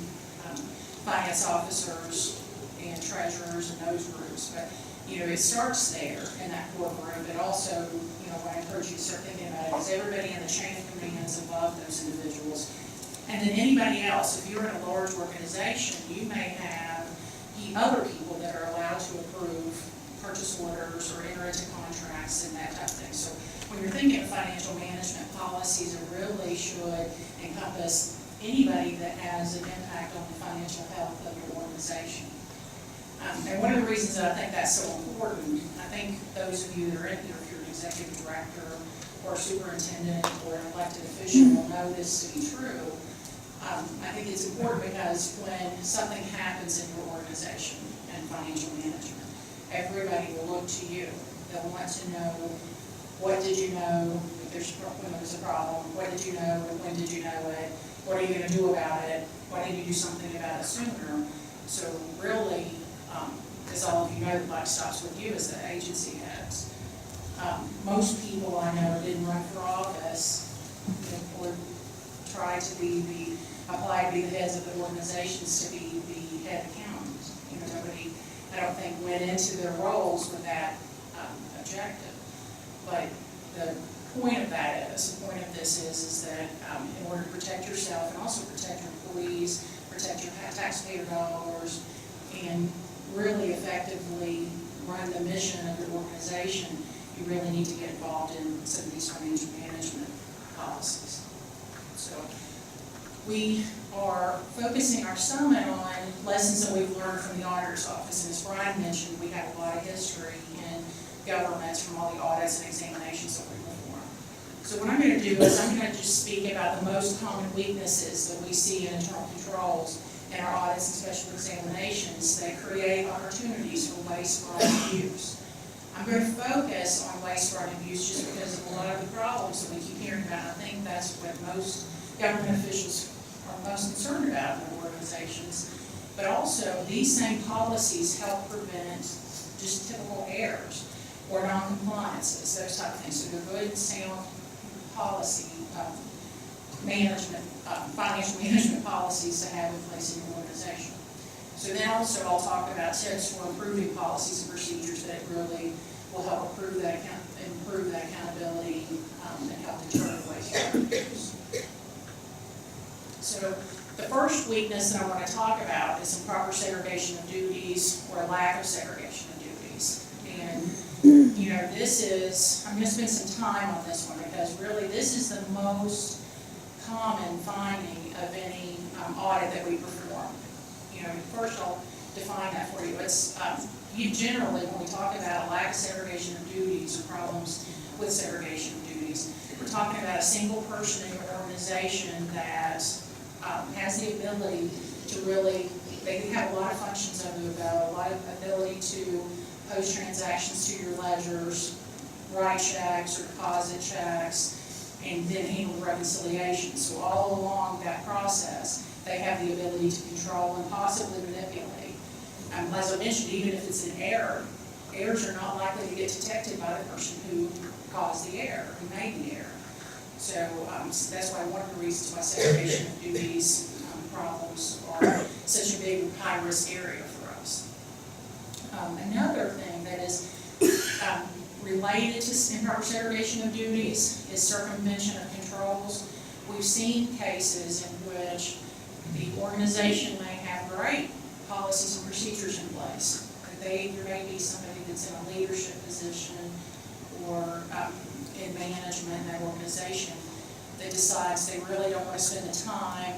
finance officers and treasurers and those groups, but it starts there in that core group. But also, what I encourage you to start thinking about it is everybody in the chain of commands above those individuals. And then anybody else, if you're in a large organization, you may have other people that are allowed to approve purchase orders or enter into contracts and that type of thing. So when you're thinking of financial management policies, it really should encompass anybody that has an impact on the financial health of your organization. And one of the reasons that I think that's so important, I think those of you that are in here, if you're an executive director or superintendent or an elected official will know this to be true. I think it's important because when something happens in your organization and financial management, everybody will look to you. They'll want to know, what did you know when there's a problem? What did you know and when did you know it? What are you going to do about it? Why didn't you do something about it sooner? So really, as all of you know, the buck stops with you as the agency heads. Most people I know didn't run for office or try to apply to be the heads of the organizations to be the head accountant. Nobody, I don't think, went into their roles with that objective. But the point of this is that in order to protect yourself and also protect your employees, protect your taxpayer dollars, and really effectively run the mission of your organization, you really need to get involved in some of these financial management policies. So we are focusing our summit on lessons that we've learned from the auditor's office. And as Brian mentioned, we have a lot of history in governments from all the audits and examinations that we perform. So what I'm going to do is I'm going to just speak about the most common weaknesses that we see in internal controls in our audits and special examinations that create opportunities for waste, fraud, and abuse. I'm going to focus on waste, fraud, and abuse just because of a lot of the problems that we keep hearing about. I think that's what most government officials are most concerned about in their organizations. But also, these same policies help prevent just typical errors or non-compliances, those type of things. So they're good, sound policy management, financial management policies to have in place in your organization. So then also I'll talk about tips for improving policies and procedures that really will help improve that accountability and help deter waste and abuse. So the first weakness that I want to talk about is improper segregation of duties or a lack of segregation of duties. And I'm going to spend some time on this one because really this is the most common finding of any audit that we perform. First I'll define that for you. It's generally, when we talk about a lack of segregation of duties or problems with segregation of duties, we're talking about a single person in your organization that has the ability to really, they can have a lot of functions under the belt, a lot of ability to post transactions to your ledgers, write checks or deposit checks, and then handle reconciliation. So all along that process, they have the ability to control and possibly manipulate. As I mentioned, even if it's an error, errors are not likely to get detected by the person who caused the error, who made the error. So that's why one of the reasons why segregation of duties problems are such a big high-risk area for us. Another thing that is related to improper segregation of duties is circumvention of controls. We've seen cases in which the organization may have great policies and procedures in place. There may be somebody that's in a leadership position or in management in that organization that decides they really don't want to spend the time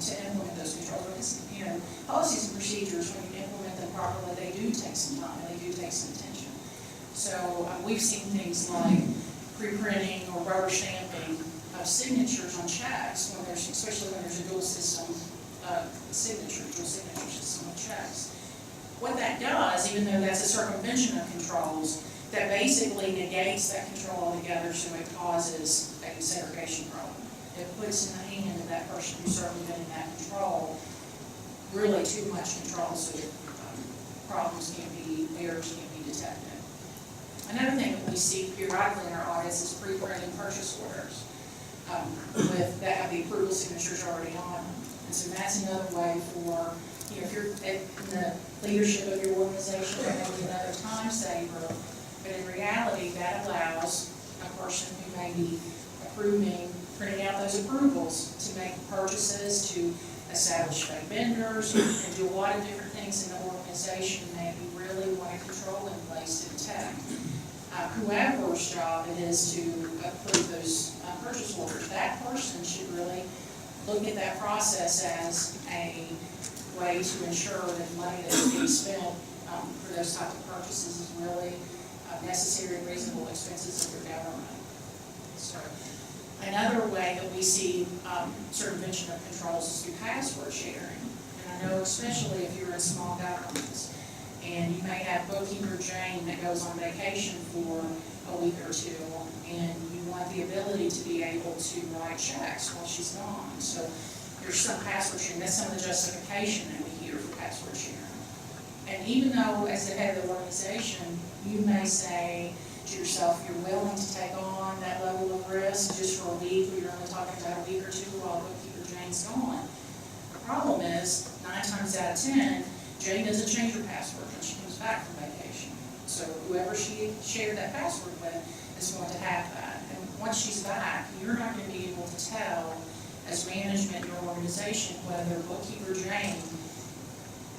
to implement those controls. Policies and procedures, when you implement them properly, they do take some time, they do take some attention. So we've seen things like pre-printing or rubber stamping of signatures on checks, when there's, especially when there's a dual system dual signature system of checks. What that does, even though that's a circumvention of controls, that basically negates that control altogether, so it causes a segregation problem. It puts in the hand of that person who's circumventing that control really too much control, so that problems can't be, errors can't be detected. Another thing that we see periodically in our audits is pre-printed purchase orders that have the approval signatures already on them. And so that's another way for, if you're in the leadership of your organization, that may be another time saver, but in reality, that allows a person who may be printing out those approvals to make purchases, to establish fake vendors, and do a lot of different things in the organization that you really want a control in place to detect. Whoever's job it is to approve those purchase orders, that person should really look at that process as a way to ensure that money that is being spent for those types of purchases is really necessary and reasonable expenses of your government. So another way that we see circumvention of controls is through password sharing. And I know especially if you're in small governments and you may have bookkeeper Jane that goes on vacation for a week or two, and you want the ability to be able to write checks while she's gone. So there's some password sharing. That's some of the justification that we hear for password sharing. And even though as the head of the organization, you may say to yourself, you're willing to take on that level of risk just for a week, or you're only talking about a week or two while bookkeeper Jane's gone. The problem is, 9 times out of 10, Jane doesn't change her password when she comes back from vacation. So whoever she shared that password with is going to have that. And once she's back, you're not going to be able to tell, as management in your organization, whether bookkeeper Jane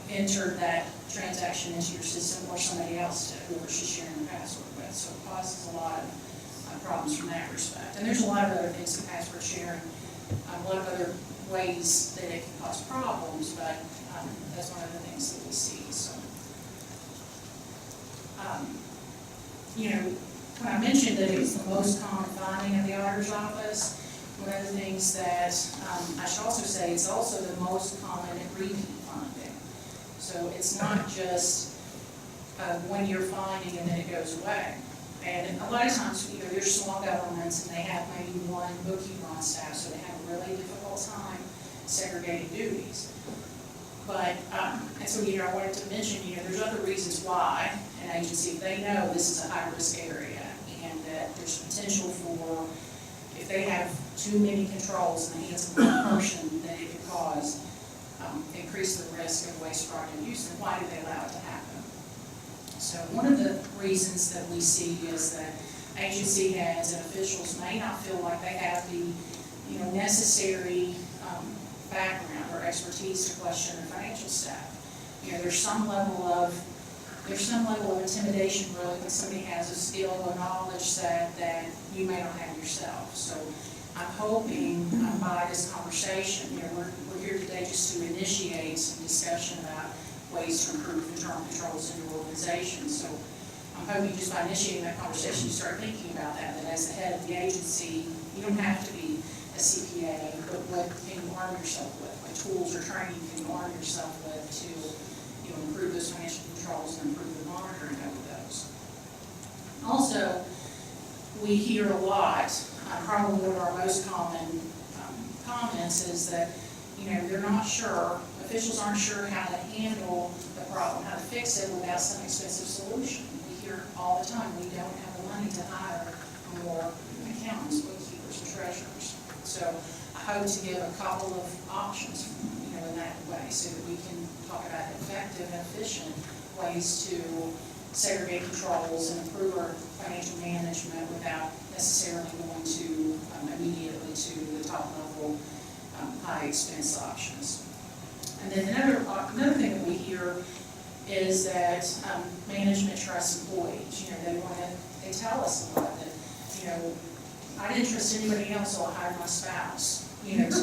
entered that transaction into your system or somebody else did, whoever she's sharing the password with. So it causes a lot of problems from that respect. And there's a lot of other things in password sharing, a lot of other ways that it can cause problems, but that's one of the things that we see. So, when I mentioned that it was the most common finding of the auditor's office, one of the things that I should also say, it's also the most common repeat finding. So it's not just a one-year finding and then it goes away. And a lot of times, there's small governments and they have maybe one bookkeeper on staff, so they have a really difficult time segregating duties. But, and so, I wanted to mention, there's other reasons why an agency, if they know this is a high-risk area and that there's potential for, if they have too many controls in the hands of one person, that it could cause, increase the risk of waste, fraud, and abuse, and why do they allow it to happen? So one of the reasons that we see is that agency heads and officials may not feel like they have the, necessary background or expertise to question their financial staff. There's some level of intimidation really when somebody has a skill or knowledge that you may not have yourself. So I'm hoping by this conversation, we're here today just to initiate some discussion about ways to improve internal controls in your organization. So I'm hoping just by initiating that conversation, you start thinking about that as the head of the agency, you don't have to be a CPA, but what can you arm yourself with? What tools or training can you arm yourself with to improve those financial controls and improve the monitoring of those? Also, we hear a lot, probably one of our most common comments is that they're not sure, officials aren't sure how to handle the problem, how to fix it without some expensive solution. We hear all the time, we don't have the money to hire more accountants, bookkeepers, and treasurers. So I hope to give a couple of options, in that way, so that we can talk about effective and efficient ways to segregate controls and improve our financial management without necessarily going to immediately to the top level high expense options. And then another thing that we hear is that management trusts employees. They tell us a lot that, I didn't trust anybody else, so I hired my spouse. This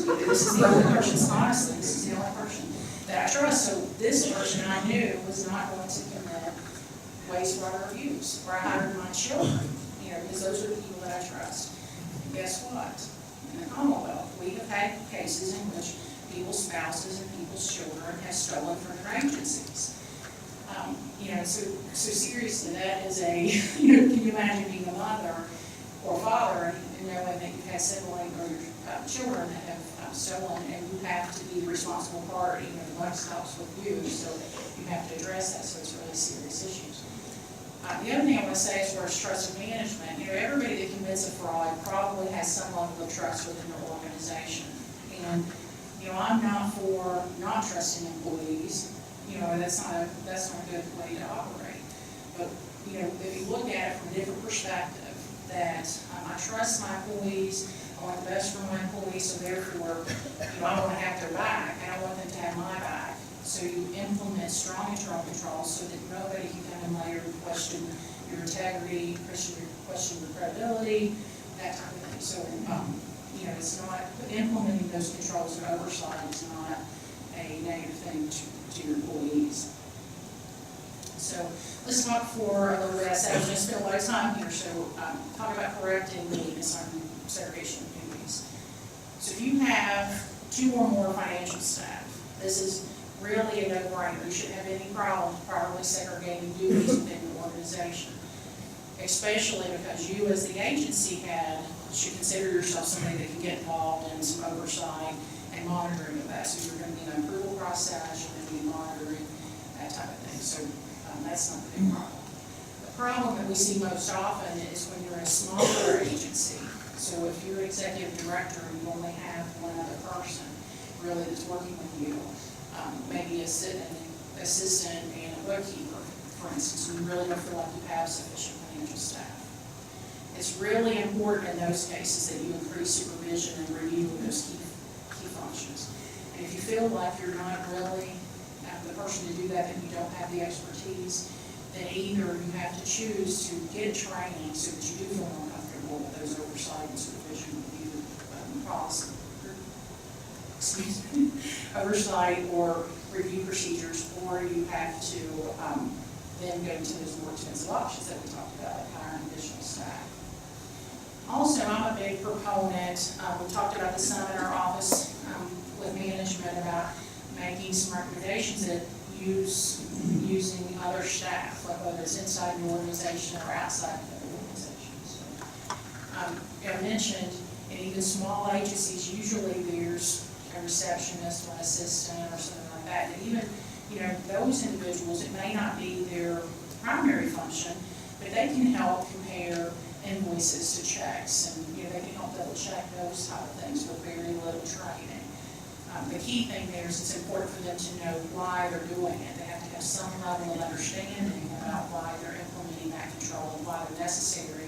is the only person, honestly, this is the only person that I trust. So this person I knew was not going to commit waste, fraud, or abuse. Or I hired my children. because those are the people that I trust. And guess what? In the Commonwealth, we have had cases in which people's spouses and people's children have stolen from their agencies. So seriously, that is a, can you imagine being a mother or father and knowing that you've had siblings or your children that have stolen, and you have to be the responsible party, the buck stops with you, so you have to address that, so it's really serious issues. The other thing I want to say as far as trust and management, everybody that commits a fraud probably has some level of trust within their organization. And, I'm not for not trusting employees. That's not a good way to operate. But, if you look at it from a different perspective, that I trust my employees, I want the best for my employees, so therefore, I want to have their back, and I want them to have my back. So you implement strong internal controls so that nobody can come in later and question your integrity, question your credibility, that type of thing. So, it's not, implementing those controls and oversight is not a negative thing to your employees. So let's talk for a little bit. I said I was going to spend a lot of time here, so talk about correcting the assignment segregation of duties. So if you have 2 or more financial staff, this is really a no-brainer. You shouldn't have any problem properly segregating duties within your organization, especially because you as the agency head should consider yourself somebody that can get involved in some oversight and monitoring of that. So you're going to be in an approval process, you're going to be monitoring, that type of thing. So that's not the big problem. The problem that we see most often is when you're in a smaller agency. So if you're executive director and you only have one other person really that's working with you, maybe an assistant and a bookkeeper, for instance, and you really don't feel like you have sufficient financial staff. It's really important in those cases that you increase supervision and review of those key functions. And if you feel like you're not really the person to do that, and you don't have the expertise, then either you have to choose to get training so that you do feel more comfortable with those oversight and supervision review policy. Oversight or review procedures, or you have to then go to those more expensive options that we talked about, like hiring additional staff. Also, I'm a big proponent, we talked about this some in our office with management about making some recommendations that using other staff, like whether it's inside the organization or outside of the organization. So, I mentioned in even small agencies, usually there's a receptionist or an assistant or something like that. And even, those individuals, it may not be their primary function, but they can help compare invoices to checks, and they can help double check those type of things with very little training. The key thing there is it's important for them to know why they're doing it. They have to have some level of understanding about why they're implementing that control and why they're necessary,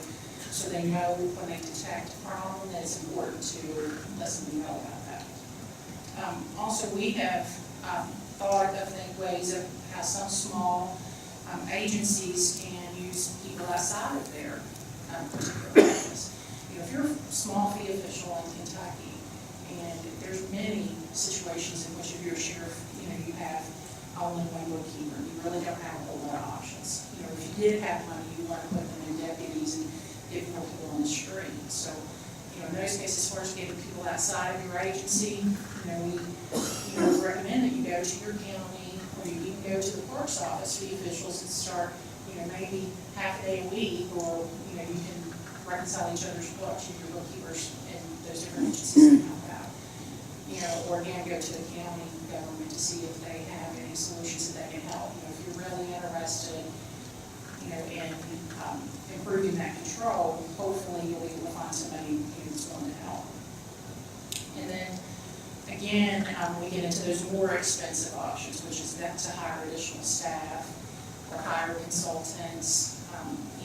so they know when they detect a problem that it's important to let somebody know about that. Also, we have thought of ways of how some small agencies can use people outside of their particular office. If you're a small fee official in Kentucky, and there's many situations in which if you're a sheriff, you have only one bookkeeper. You really don't have a whole lot of options. If you did have money, you want to put them in deputies and get more people on the street. So, in those cases, as far as getting people outside of your agency, we recommend that you go to your county, or you can go to the clerk's office, fee officials, and start, maybe half a day a week, or, you can reconcile each other's books, your bookkeepers in those different agencies can help out. Or again, go to the county government to see if they have any solutions that they can help. If you're really interested, in improving that control, hopefully you'll be able to find somebody who's willing to help. And then, again, we get into those more expensive options, which is that to hire additional staff or hire consultants,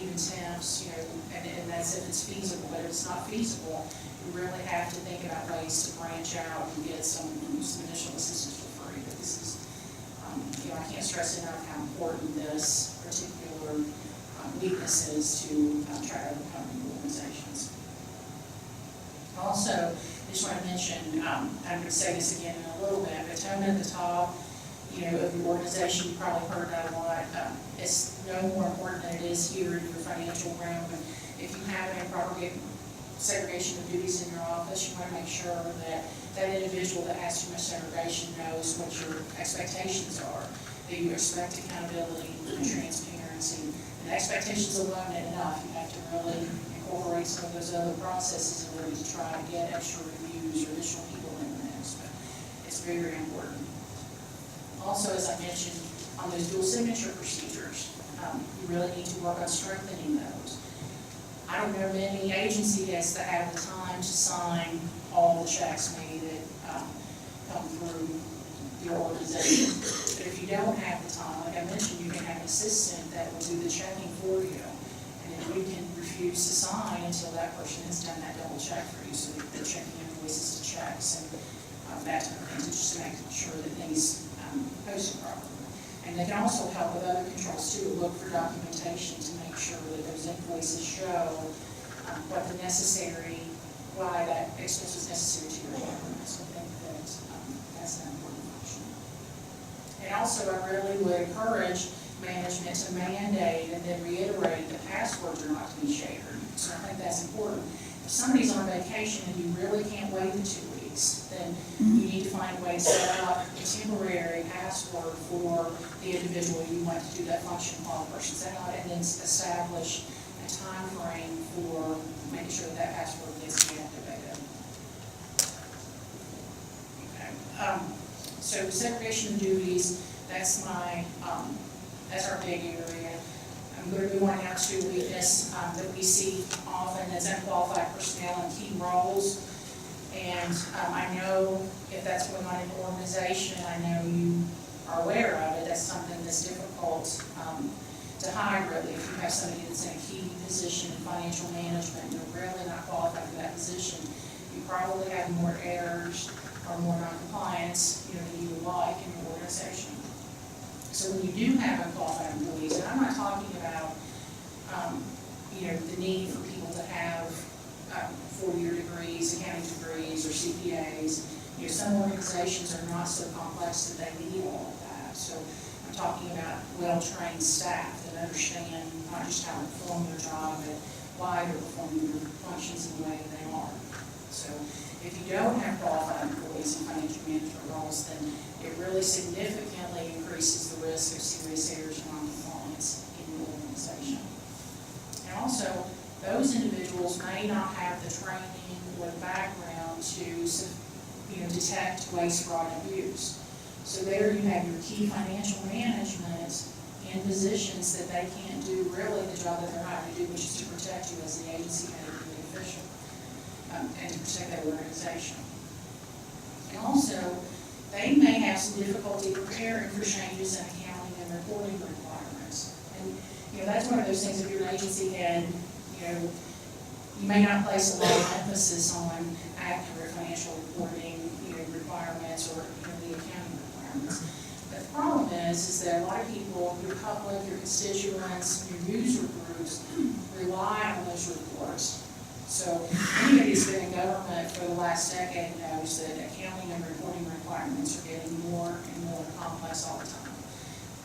even temps, and that's if it's feasible. But if it's not feasible, you really have to think about ways to branch out and get some additional assistance for free. But this is, I can't stress enough how important this particular weakness is to try to overcome in organizations. Also, I just want to mention, I'm going to say this again in a little bit, but tone at the top, of your organization, you probably heard that a lot. It's no more important than it is here in your financial realm, but if you have an improper segregation of duties in your office, you want to make sure that that individual that has too much segregation knows what your expectations are, that you expect accountability and transparency. And expectations alone ain't enough. You have to really incorporate some of those other processes in order to try to get extra reviews or additional people in the mix. But it's very, very important. Also, as I mentioned, on those dual signature procedures, you really need to work on strengthening those. I don't know many agency heads that have the time to sign all the checks maybe that come through your organization. But if you don't have the time, like I mentioned, you can have an assistant that will do the checking for you. And then you can refuse to sign until that person has done that double check for you. So they're checking invoices to checks and that type of thing, just to make sure that things posted properly. And they can also help with other controls too, look for documentation to make sure that those invoices show what the necessary, why that expense is necessary to your government. So I think that that's an important function. And also, I really would encourage management to mandate and then reiterate that passwords are not to be shared. So I think that's important. If somebody's on vacation and you really can't wait the 2 weeks, then you need to find a way to set up a temporary password for the individual you want to do that function while the person's out, and then establish a time frame for making sure that that password gets deactivated. Okay. So segregation of duties, that's our big area. I'm going to be pointing out to a weakness that we see often as unqualified personnel in key roles. And I know if that's going on in an organization, I know you are aware of it, that's something that's difficult to hide really. If you have somebody that's in a key position in financial management, and they're really not qualified for that position, you probably have more errors or more non-compliance, than you would like in your organization. So when you do have unqualified employees, and I'm not talking about, the need for people to have 4-year degrees, accounting degrees, or CPAs. Some organizations are not so complex that they need all of that. So I'm talking about well-trained staff that understand not just how to perform their job, but why they're performing their functions in the way they are. So if you don't have qualified employees in financial management roles, then it really significantly increases the risk of serious errors and non-compliance in the organization. And also, those individuals may not have the training or the background to detect waste, fraud, and abuse. So there you have your key financial management in positions that they can't do really the job that they're hired to do, which is to protect you as the agency head or the official, and to protect that organization. And also, they may have some difficulty preparing for changes in accounting and reporting requirements. And that's one of those things, if you're an agency head, you may not place a lot of emphasis on accurate financial reporting, requirements or the accounting requirements. But the problem is that a lot of people, your public, your constituents, your user groups rely on those reports. So anybody who's been in government for the last decade knows that accounting and reporting requirements are getting more and more complex all the time.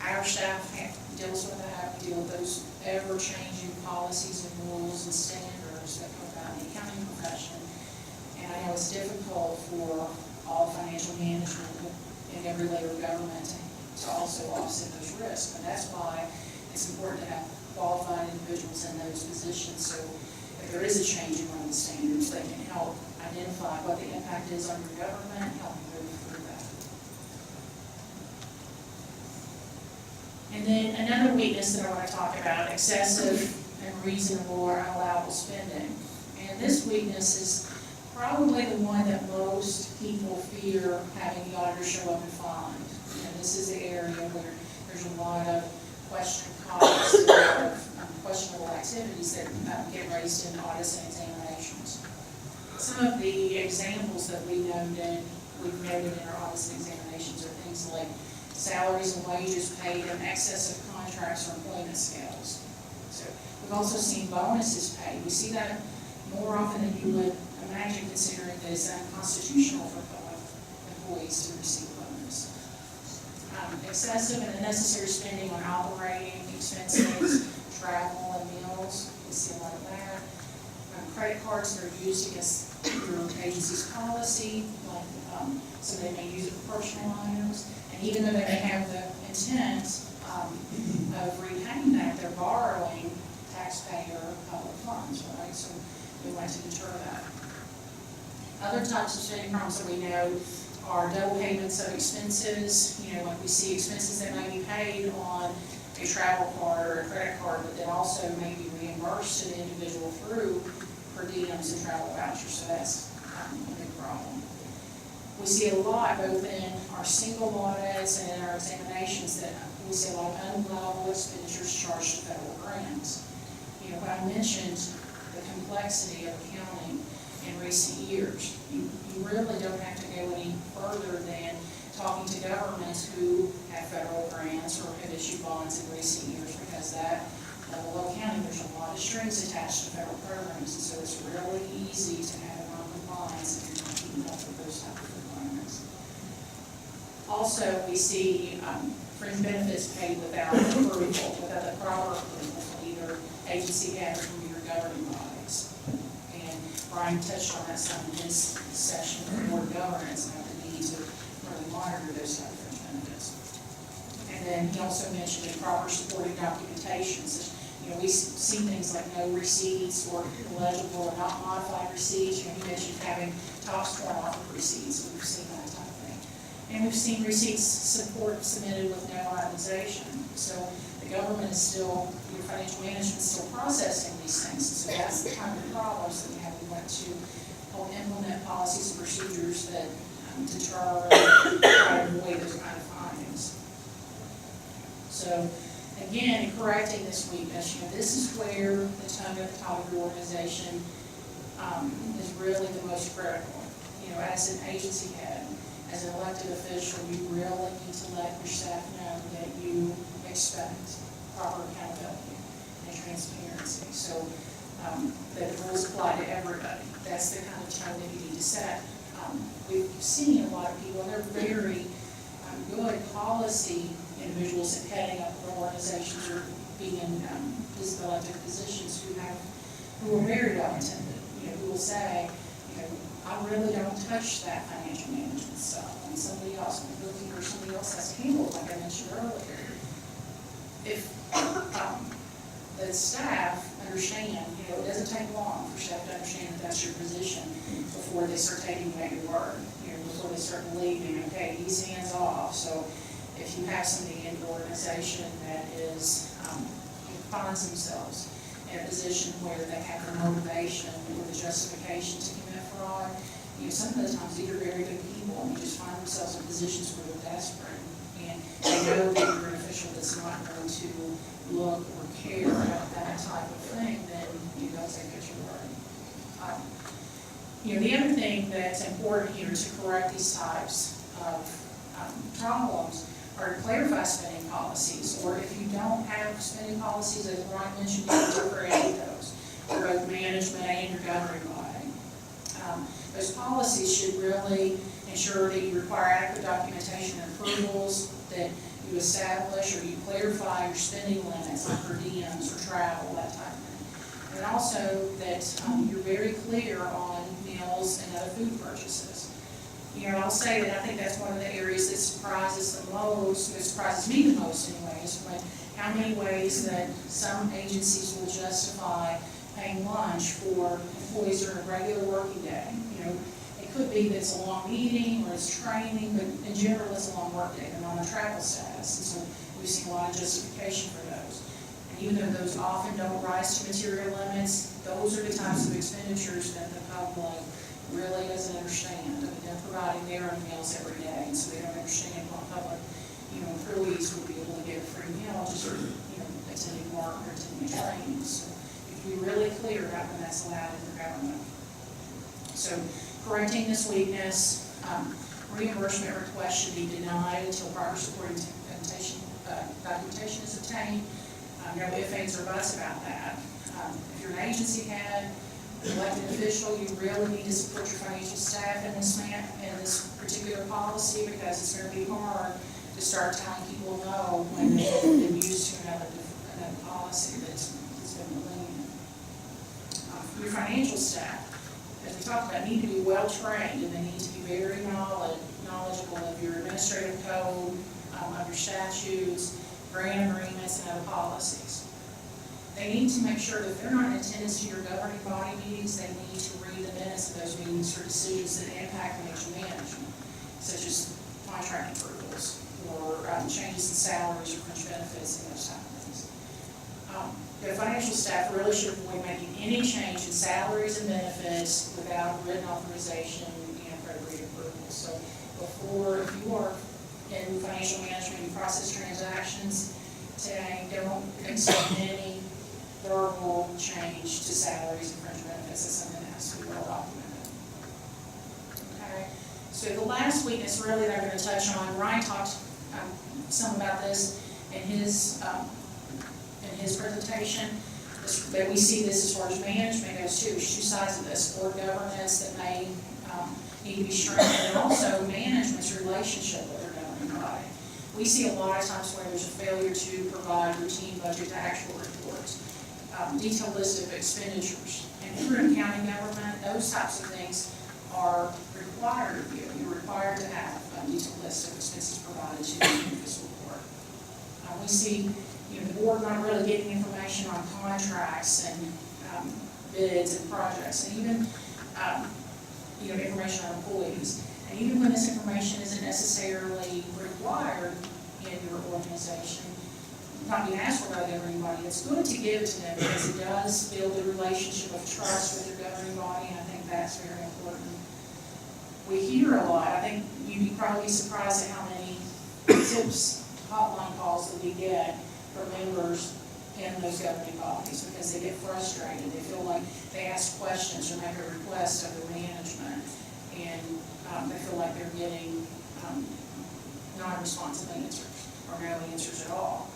Our staff deals with that. We deal with those ever-changing policies and rules and standards that come about in the accounting profession. And I know it's difficult for all financial management in every layer of government to also offset those risks. And that's why it's important to have qualified individuals in those positions, so if there is a change in one of the standards, they can help identify what the impact is on your government and help you move through that. And then another weakness that I want to talk about, excessive and reasonable or unallowable spending. And this weakness is probably the one that most people fear having the auditor show up and find. And this is the area where there's a lot of questionable costs, a lot of questionable activities that get raised in audits and examinations. Some of the examples that we've noted in our audits and examinations are things like salaries and wages paid in excess of contracts or employment scales. So we've also seen bonuses paid. We see that more often than you would imagine, considering that it's unconstitutional for public employees to receive a bonus. Excessive and unnecessary spending on operating expenses, travel and meals, we see a lot of that. credit cards that are used against your agency's policy, like so they may use it for personal items, and even though they may have the intent of repaying that, they're borrowing taxpayer public funds, right? So we want to deter that. Other types of spending problems that we know are double payments of expenses. You know, like we see expenses that may be paid on a travel card or a credit card, but then also may be reimbursed to the individual through per diems and travel vouchers. So that's a big problem. We see a lot, both in our single audits and in our examinations, that we see a lot of unallowable expenditures charged to federal grants. You know, when I mentioned the complexity of accounting in recent years, you really don't have to go any further than talking to governments who have federal grants or have issued bonds in recent years, because that level of accounting, there's a lot of strings attached to federal programs, and so it's really easy to have non-compliance if you're not keeping up with those type of requirements. Also, we see fringe benefits paid without approval, without the proper approval from either agency head or from your governing bodies. And Brian touched on that some in his session of board governance, and the need to really monitor those type of fringe benefits. And then he also mentioned improper supporting documentations. You know, we see things like no receipts or illegible or not modified receipts. You know, he mentioned having tops torn off of receipts. We've seen that type of thing. And we've seen receipts submitted with no itemization. So the government is still, your financial management is still processing these things. So that's the kind of problems that we have. We want to help implement policies and procedures that deter and try to avoid those kind of findings. So again, in correcting this weakness, you know, this is where the tone at the top of your organization is really the most critical. You know, as an agency head, as an elected official, you really need to let your staff know that you expect proper accountability and transparency. So that the rules apply to everybody. That's the kind of tone that you need to set. We've seen a lot of people, and they're very good policy individuals at heading up their organizations or being in elected positions who are very well intended. You know, who will say, you know, I really don't touch that financial management stuff, and somebody else, my bookkeeper, somebody else has to handle it, like I mentioned earlier. If the staff understand, you know, it doesn't take long for staff to understand that that's your position before they start taking you at your word. You know, before they start believing, okay, he's hands off. So if you have somebody in the organization that is finds themselves in a position where they have the motivation or the justification to commit fraud, you know, some of the times these are very good people, and you just find themselves in positions where they're desperate, and they know that you're an official that's not going to look or care about that type of thing, then you don't take it your word. You know, the other thing that's important here to correct these types of problems are to clarify spending policies, or if you don't have spending policies, as Brian mentioned, you need to create those for both management and your governing body. Those policies should really ensure that you require adequate documentation and approvals, that you establish or you clarify your spending limits on per diems or travel, that type of thing. And also that you're very clear on meals and other food purchases. You know, I'll say that I think that's one of the areas that surprises the most, that surprises me the most anyways, but how many ways that some agencies will justify paying lunch for employees during a regular working day. You know, it could be that it's a long meeting or it's training, but in general it's a long work day. They're not on travel status, and so we've seen a lot of justification for those. And even though those often don't rise to material limits, those are the types of expenditures that the public really doesn't understand. I mean, they're providing their own meals every day, and so they don't understand why public, you know, employees would be able to get a free meal just for, you know, attending work or attending training. So you have to be really clear about when that's allowed in your government. So correcting this weakness, reimbursement requests should be denied until proper supporting documentation is obtained. No ifs, ands, or buts about that. If you're an agency head, elected official, you really need to support your financial staff in this particular policy, because it's going to be hard to start telling people no when they've been used to another policy that's been lenient. Your financial staff, as we talked about, need to be well-trained, and they need to be very knowledgeable of your administrative code, of your statutes, grant agreements, and other policies. They need to make sure that if they're not in attendance to your governing body meetings, they need to read the minutes of those meetings for decisions that impact financial management, such as contract approvals, or changes in salaries or fringe benefits and those type of things. The financial staff really should avoid making any change in salaries and benefits without written authorization and appropriate approval. So if you are in financial management, you process transactions today, don't accept any verbal change to salaries and fringe benefits. It's something that has to be well documented. Okay, so the last weakness really that I'm going to touch on, Ryan talked some about this in his presentation, that we see this as far as management goes too. There's two sides of this: board governance that may need to be strengthened, and also management's relationship with their governing body. We see a lot of times where there's a failure to provide routine budget to actual reports, detailed list of expenditures. And if you're in county government, those types of things are required of you. You're required to have a detailed list of expenses provided to you in this report. We see the board not really getting information on contracts and bids and projects, and even information on employees. And even when this information isn't necessarily required in your organization, not being asked for by the governing body, it's good to give it to them because it does build a relationship of trust with your governing body, and I think that's very important. We hear a lot. I think you'd probably be surprised at how many tips, hotline calls that we get from members in those governing bodies because they get frustrated. They feel like they ask questions or make a request of the management, and they feel like they're getting non-responsive answers or no answers at all.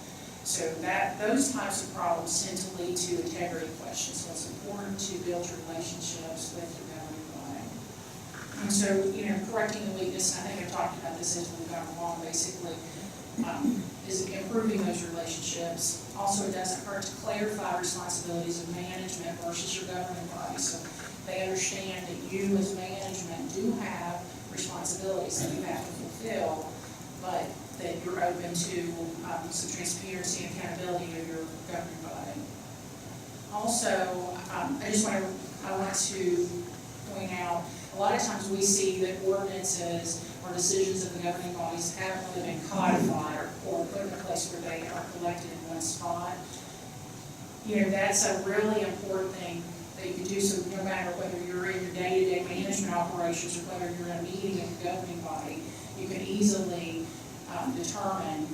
So those types of problems tend to lead to integrity questions. So it's important to build your relationships with your governing body. And so, correcting the weakness, and I think I've talked about this as we've gone along, basically, is improving those relationships. Also, it doesn't hurt to clarify responsibilities of management versus your governing body. So they understand that you as management do have responsibilities that you have to fulfill, but that you're open to some transparency and accountability of your governing body. Also, I want to point out, a lot of times we see that ordinances or decisions of the governing bodies haven't really been codified or put in a place where they are collected in one spot. That's a really important thing that you can do, so no matter whether you're in your day-to-day management operations or whether you're in a meeting of the governing body, you can easily determine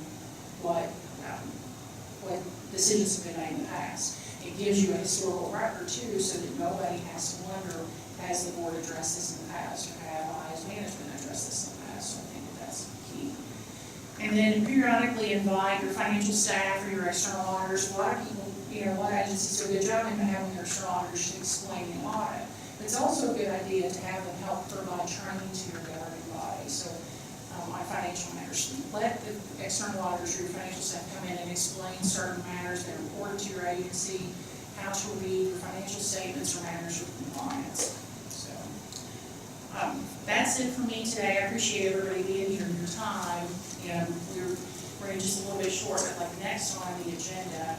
what decisions have been made in the past. It gives you a historical record too, so that nobody has to wonder, has the board addressed this in the past, or have I as management addressed this in the past? So I think that's key. And then periodically invite your financial staff or your external auditors. A lot of people, a lot of agencies do a good job in having their external auditors to explain the audit. But it's also a good idea to have them help provide training to your governing body. So on financial matters, let the external auditors or your financial staff come in and explain certain matters that are important to your agency, how to read your financial statements or matters of compliance. So that's it for me today. I appreciate everybody being here and your time. We're running just a little bit short, but like next on the agenda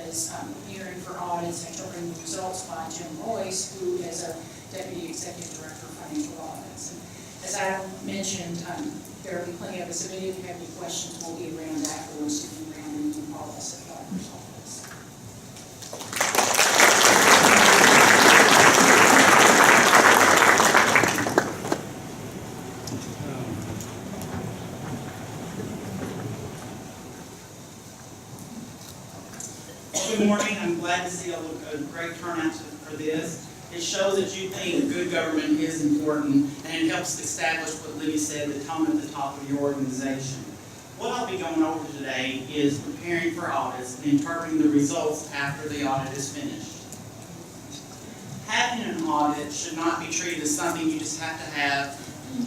is hearing for audits and interpreting the results by Jim Royce, who is our Deputy Executive Director of Financial Audits. And as I mentioned, there will be plenty of us. If any of you have any questions, we'll be around afterwards to be around and you can call us at the doctor's office. Good morning. I'm glad to see a great turnout for this. It shows that you think good government is important, and it helps establish what Libby said, the tone at the top of your organization. What I'll be going over today is preparing for audits and interpreting the results after the audit is finished. Having an audit should not be treated as something you just have to have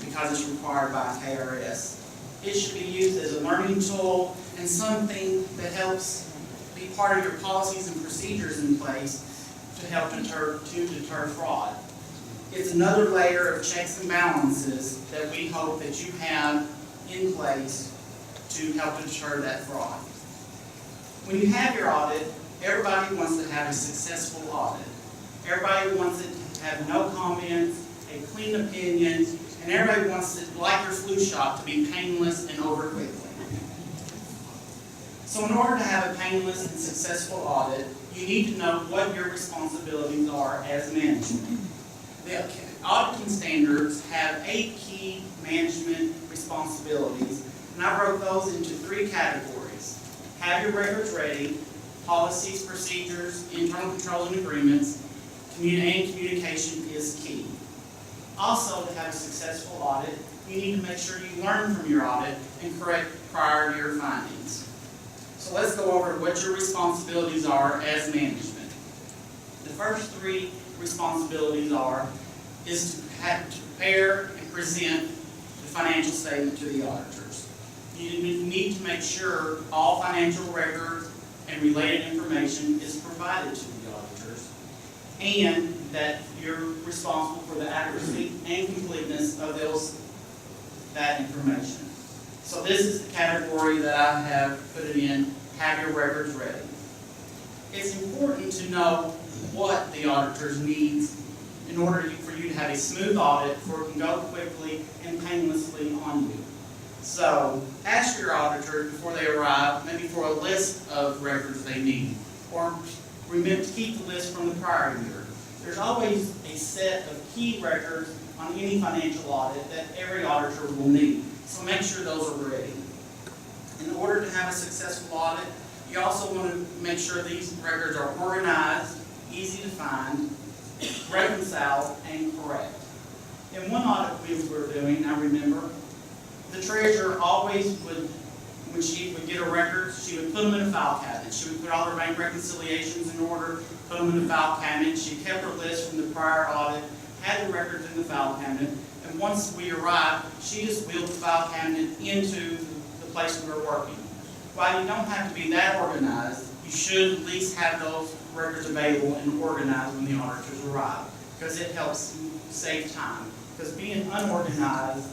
because it's required by KRS. It should be used as a learning tool and something that helps be part of your policies and procedures in place to help deter fraud. It's another layer of checks and balances that we hope that you have in place to help deter that fraud. When you have your audit, everybody wants to have a successful audit. Everybody wants it to have no comments, a clean opinion, and everybody wants it, like your flu shot, to be painless and over quickly. So in order to have a painless and successful audit, you need to know what your responsibilities are as management. The auditing standards have 8 key management responsibilities, and I broke those into 3 categories. Have your records ready, policies, procedures, internal controls and agreements, and communication is key. Also, to have a successful audit, you need to make sure you learn from your audit and correct prior to your findings. So let's go over what your responsibilities are as management. The first 3 responsibilities is to prepare and present the financial statement to the auditors. You need to make sure all financial records and related information is provided to the auditors, and that you're responsible for the accuracy and completeness of that information. So this is the category that I have put it in, have your records ready. It's important to know what the auditors needs in order for you to have a smooth audit, for it can go quickly and painlessly on you. So ask your auditor before they arrive, maybe for a list of records they need, or remember to keep the list from the prior year. There's always a set of key records on any financial audit that every auditor will need. So make sure those are ready. In order to have a successful audit, you also want to make sure these records are organized, easy to find, reconciled, and correct. In one audit we were doing, I remember, the treasurer always would, when she would get her records, she would put them in a file cabinet. She would put all her bank reconciliations in order, put them in the file cabinet. She kept her list from the prior audit, had the records in the file cabinet, and once we arrived, she just wheeled the file cabinet into the place we were working. While you don't have to be that organized, you should at least have those records available and organized when the auditors arrive, because it helps save time. Because being unorganized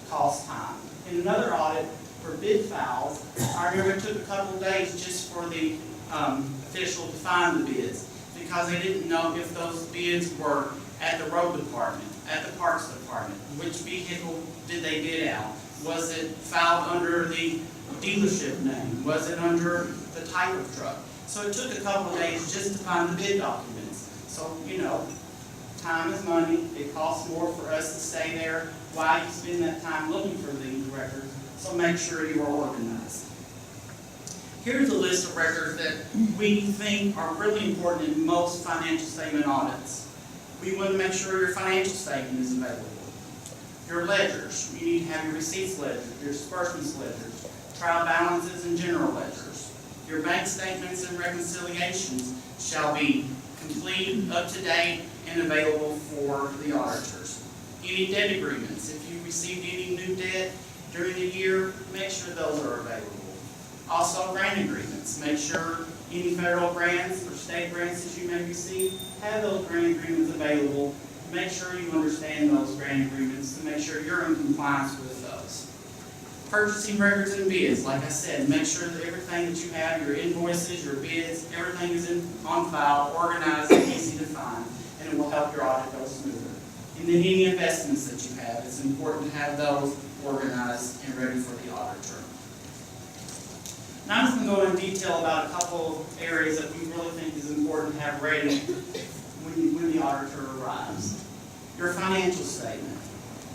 costs time. In another audit for bid files, I remember it took a couple of days just for the official to find the bids, because they didn't know if those bids were at the road department, at the parks department, which vehicle did they bid out? Was it filed under the dealership name? Was it under the type of truck? So it took a couple of days just to find the bid documents. So, time is money. It costs more for us to stay there while you spend that time looking for these records. So make sure you are organized. Here's a list of records that we think are really important in most financial statement audits. We want to make sure your financial statement is available. Your ledgers, you need to have your receipts ledger, your disbursements ledgers, trial balances and general ledgers. Your bank statements and reconciliations shall be complete, up to date, and available for the auditors. Any debt agreements, if you received any new debt during the year, make sure those are available. Also, grant agreements, make sure any federal grants or state grants that you may receive, have those grant agreements available. Make sure you understand those grant agreements to make sure you're in compliance with those. Purchasing records and bids, like I said, make sure that everything that you have, your invoices, your bids, everything is on file, organized, and easy to find, and it will help your audit go smoother. And then any investments that you have, it's important to have those organized and ready for the auditor. Now I'm just going to go in detail about a couple areas that we really think is important to have ready when the auditor arrives. Your financial statement.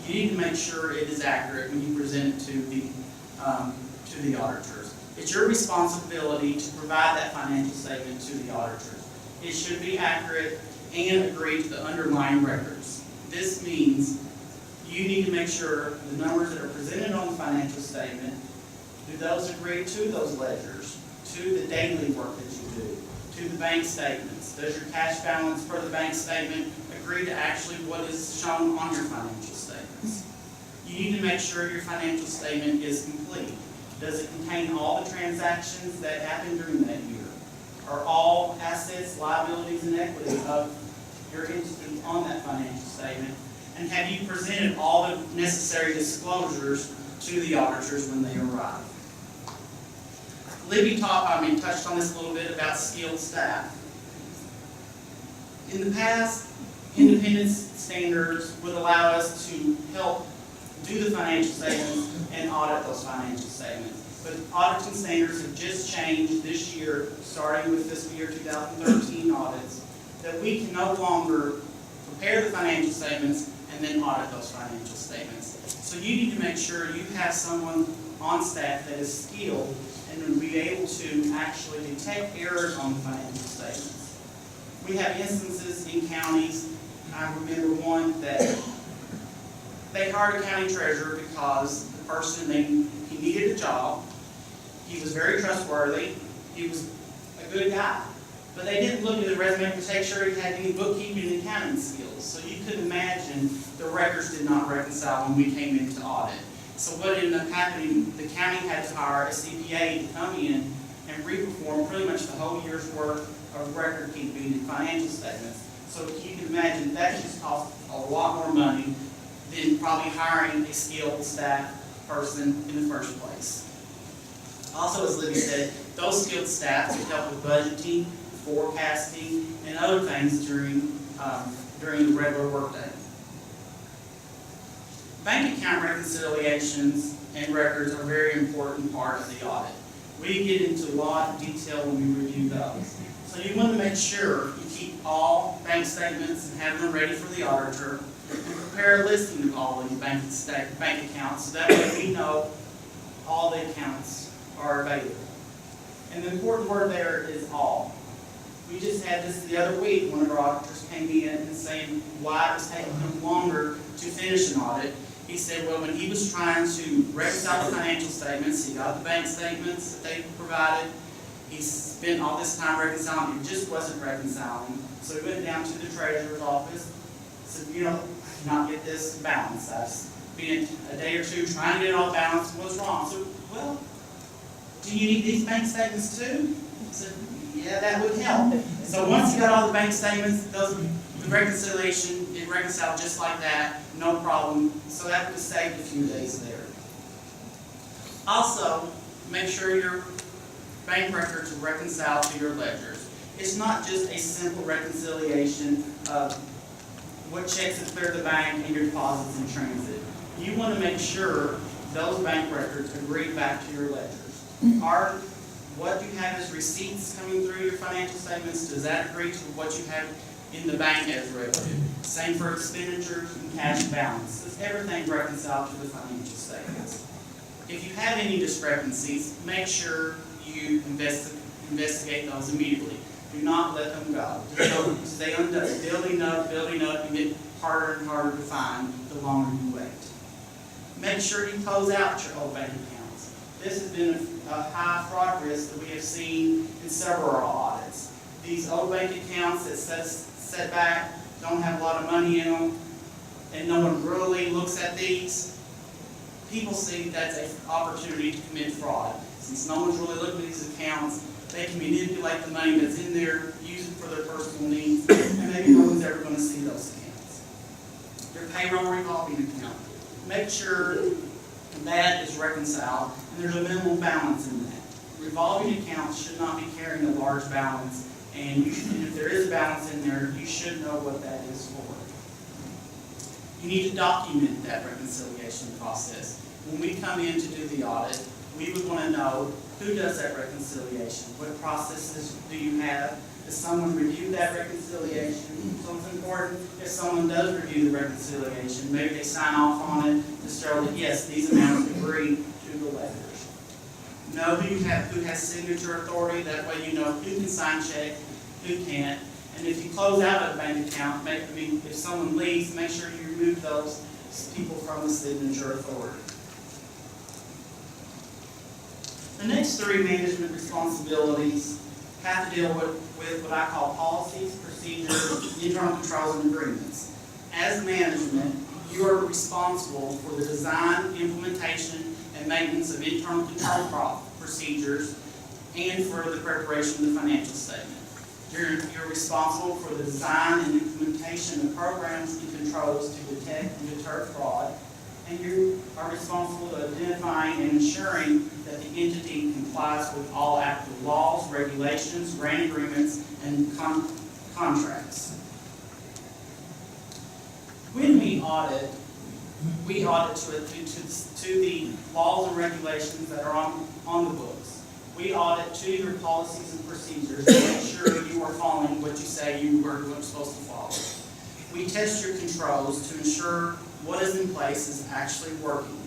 You need to make sure it is accurate when you present it to the auditors. It's your responsibility to provide that financial statement to the auditors. It should be accurate and agree to the underlying records. This means you need to make sure the numbers that are presented on the financial statement, do those agree to those ledgers, to the daily work that you do, to the bank statements? Does your cash balance for the bank statement agree to actually what is shown on your financial statements? You need to make sure your financial statement is complete. Does it contain all the transactions that happened during that year? are all assets, liabilities, and equity of your entity on that financial statement? And have you presented all the necessary disclosures to the auditors when they arrive? Libby touched on this a little bit about skilled staff. In the past, independence standards would allow us to help do the financial statements and audit those financial statements. But auditing standards have just changed this year, starting with fiscal year 2013 audits, that we can no longer prepare the financial statements and then audit those financial statements. So you need to make sure you have someone on staff that is skilled and will be able to actually detect errors on the financial statements. We have instances in counties. I remember one that they hired a county treasurer because the person, he needed a job. He was very trustworthy. He was a good guy. But they didn't look at the resume to make sure he had any bookkeeping and accounting skills. So you could imagine the records did not reconcile when we came into audit. So what ended up happening, the county had to hire a CPA to come in and re-perform pretty much the whole year's worth of record keeping and financial statements. So you can imagine that just cost a lot more money than probably hiring a skilled staff person in the first place. Also, as Libby said, those skilled staff can help with budgeting, forecasting, and other things during the regular workday. Bank account reconciliations and records are a very important part of the audit. We get into a lot of detail when we review those. So you want to make sure you keep all bank statements and have them ready for the auditor, and prepare a listing of all these bank accounts, so that way we know all the accounts are available. And the important word there is all. We just had this the other week. One of our auditors came in and saying why it was taking him longer to finish an audit. He said, well, when he was trying to reconcile the financial statements, he got the bank statements that they provided. He spent all this time reconciling. It just wasn't reconciling. So he went down to the treasurer's office, said, I cannot get this balanced. I've spent a day or two trying to get it all balanced. What's wrong? So, well, do you need these bank statements too? I said, yeah, that would help. So once you got all the bank statements, the reconciliation, it reconciled just like that, no problem. So that would have saved a few days there. Also, make sure your bank records are reconciled to your ledgers. It's not just a simple reconciliation of what checks have cleared the bank and your deposits in transit. You want to make sure those bank records agree back to your ledgers. What you have as receipts coming through your financial statements, does that agree to what you have in the bank as revenue? Same for expenditures and cash balances. Everything reconciled to the financial statements. If you have any discrepancies, make sure you investigate those immediately. Do not let them go. Just stay building up, and get harder and harder to find the longer you wait. Make sure you close out your old bank accounts. This has been a high fraud risk that we have seen in several of our audits. These old bank accounts that set back, don't have a lot of money in them, and no one really looks at these. People see that's an opportunity to commit fraud. Since no one's really looking at these accounts, they can manipulate the money that's in there, use it for their personal needs, and maybe no one's ever going to see those accounts. Your payroll revolving account. Make sure that is reconciled, and there's a minimum balance in that. Revolving accounts should not be carrying a large balance, and if there is a balance in there, you should know what that is for. You need to document that reconciliation process. When we come in to do the audit, we would want to know who does that reconciliation, what processes do you have, does someone review that reconciliation? So it's important if someone does review the reconciliation, maybe they sign off on it to show that yes, these amounts agree to the ledgers. Know who has signature authority, that way you know who can sign check, who can't. And if you close out a bank account, if someone leaves, make sure you remove those people from the signature authority. The next three management responsibilities have to deal with what I call policies, procedures, internal controls, and agreements. As management, you are responsible for the design, implementation, and maintenance of internal control procedures and for the preparation of the financial statement. You're responsible for the design and implementation of programs and controls to detect and deter fraud, and you are responsible for identifying and ensuring that the entity complies with all applicable laws, regulations, grant agreements, and contracts. When we audit to the laws and regulations that are on the books. We audit to your policies and procedures to make sure you are following what you say you are supposed to follow. We test your controls to ensure what is in place is actually working.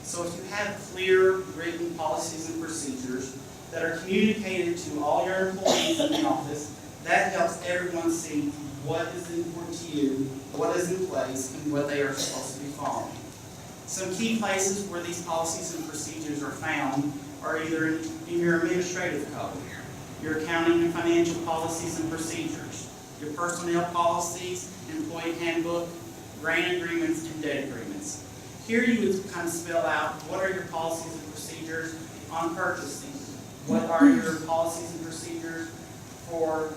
So if you have clear written policies and procedures that are communicated to all your employees in the office, that helps everyone see what is important to you, what is in place, and what they are supposed to be following. Some key places where these policies and procedures are found are either in your administrative code, your accounting and financial policies and procedures, your personnel policies, employee handbook, grant agreements, and debt agreements. Here you would kind of spell out what are your policies and procedures on purchasing, what are your policies and procedures for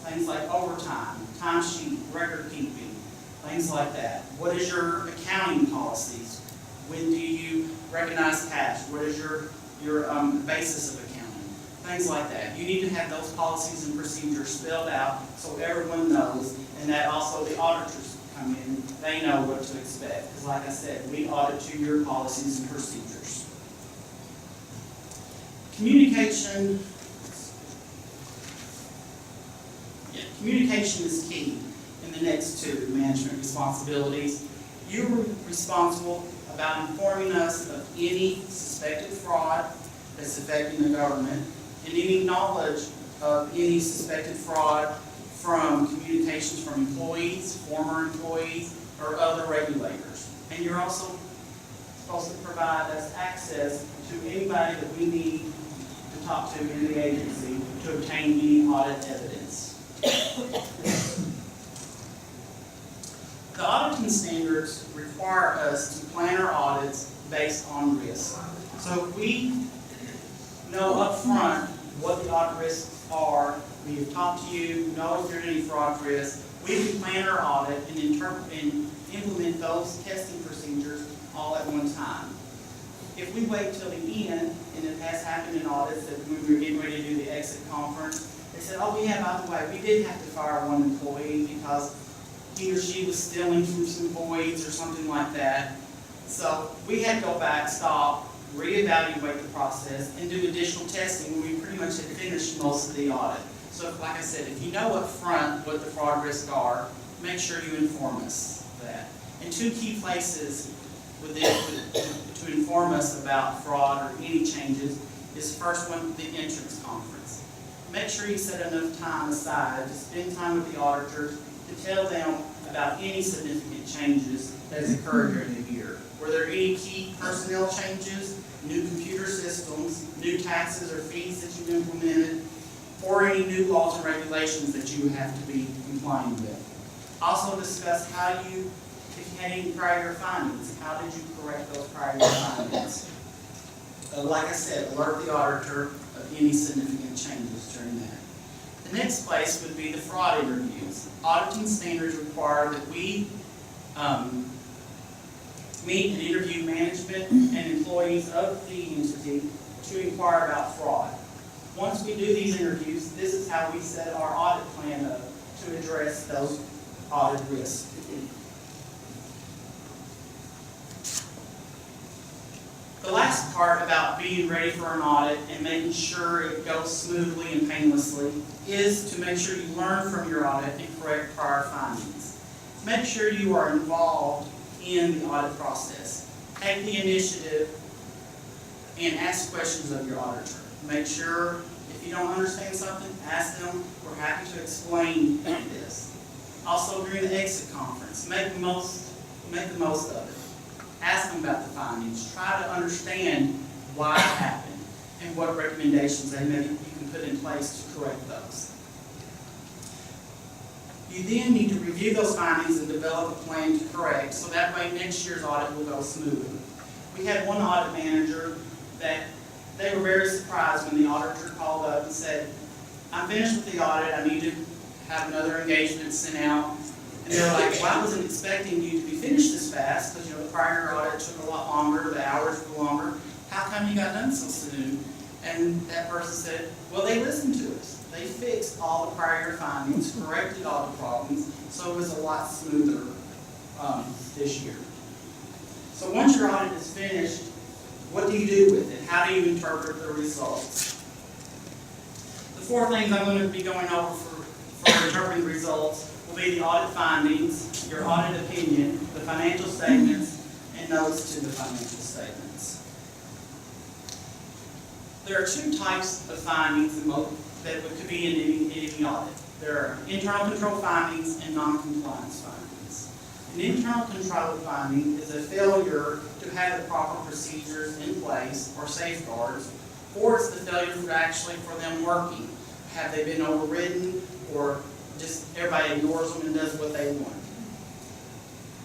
things like overtime, timesheet, record keeping, things like that. What is your accounting policies? When do you recognize cash? What is your basis of accounting? Things like that. You need to have those policies and procedures spelled out so everyone knows, and that also the auditors come in, they know what to expect. Because like I said, we audit to your policies and procedures. Communication is key in the next two management responsibilities. You're responsible about informing us of any suspected fraud that's affecting the government and any knowledge of any suspected fraud from communications from employees, former employees, or other regulators. And you're also supposed to provide us access to anybody that we need to talk to in the agency to obtain any audit evidence. The auditing standards require us to plan our audits based on risk. So if we know up front what the audit risks are, we have talked to you, know if there's any fraud risk, we can plan our audit and implement those testing procedures all at one time. If we wait till the end, and it has happened in audits that when we were getting ready to do the exit conference, they said, oh yeah, by the way, we did have to fire one employee because he or she was stealing from some voids or something like that. So we had to go back, stop, reevaluate the process, and do additional testing when we pretty much had finished most of the audit. So like I said, if you know up front what the fraud risks are, make sure you inform us of that. And two key places to inform us about fraud or any changes is first one, the entrance conference. Make sure you set enough time aside to spend time with the auditors to tell them about any significant changes that has occurred during the year. Were there any key personnel changes, new computer systems, new taxes or fees that you implemented, or any new laws and regulations that you have to be complying with? Also discuss if you had any prior findings, how did you correct those prior findings? Like I said, alert the auditor of any significant changes during that. The next place would be the fraud interviews. Auditing standards require that we meet and interview management and employees of the entity to inquire about fraud. Once we do these interviews, this is how we set our audit plan up to address those audit risks. The last part about being ready for an audit and making sure it goes smoothly and painlessly is to make sure you learn from your audit and correct prior findings. Make sure you are involved in the audit process. Take the initiative and ask questions of your auditor. Make sure if you don't understand something, ask them. We're happy to explain this. Also during the exit conference, make the most of it. Ask them about the findings. Try to understand why it happened and what recommendations you can put in place to correct those. You then need to review those findings and develop a plan to correct, so that way next year's audit will go smoothly. We had one audit manager that they were very surprised when the auditor called up and said, I'm finished with the audit, I need to have another engagement sent out. And they were like, well, I wasn't expecting you to be finished this fast, because the prior audit took a lot longer, the hours were longer. How come you got done so soon? And that person said, well, they listened to us. They fixed all the prior year findings, corrected all the problems, so it was a lot smoother this year. So once your audit is finished, what do you do with it? How do you interpret the results? The four things I'm going to be going over for interpreting the results will be the audit findings, your audit opinion, the financial statements, and notes to the financial statements. There are two types of findings that could be in any audit. There are internal control findings and non-compliance findings. An internal control finding is a failure to have the proper procedures in place or safeguards, or it's the failure for them working. Have they been overridden, or just everybody ignores them and does what they want?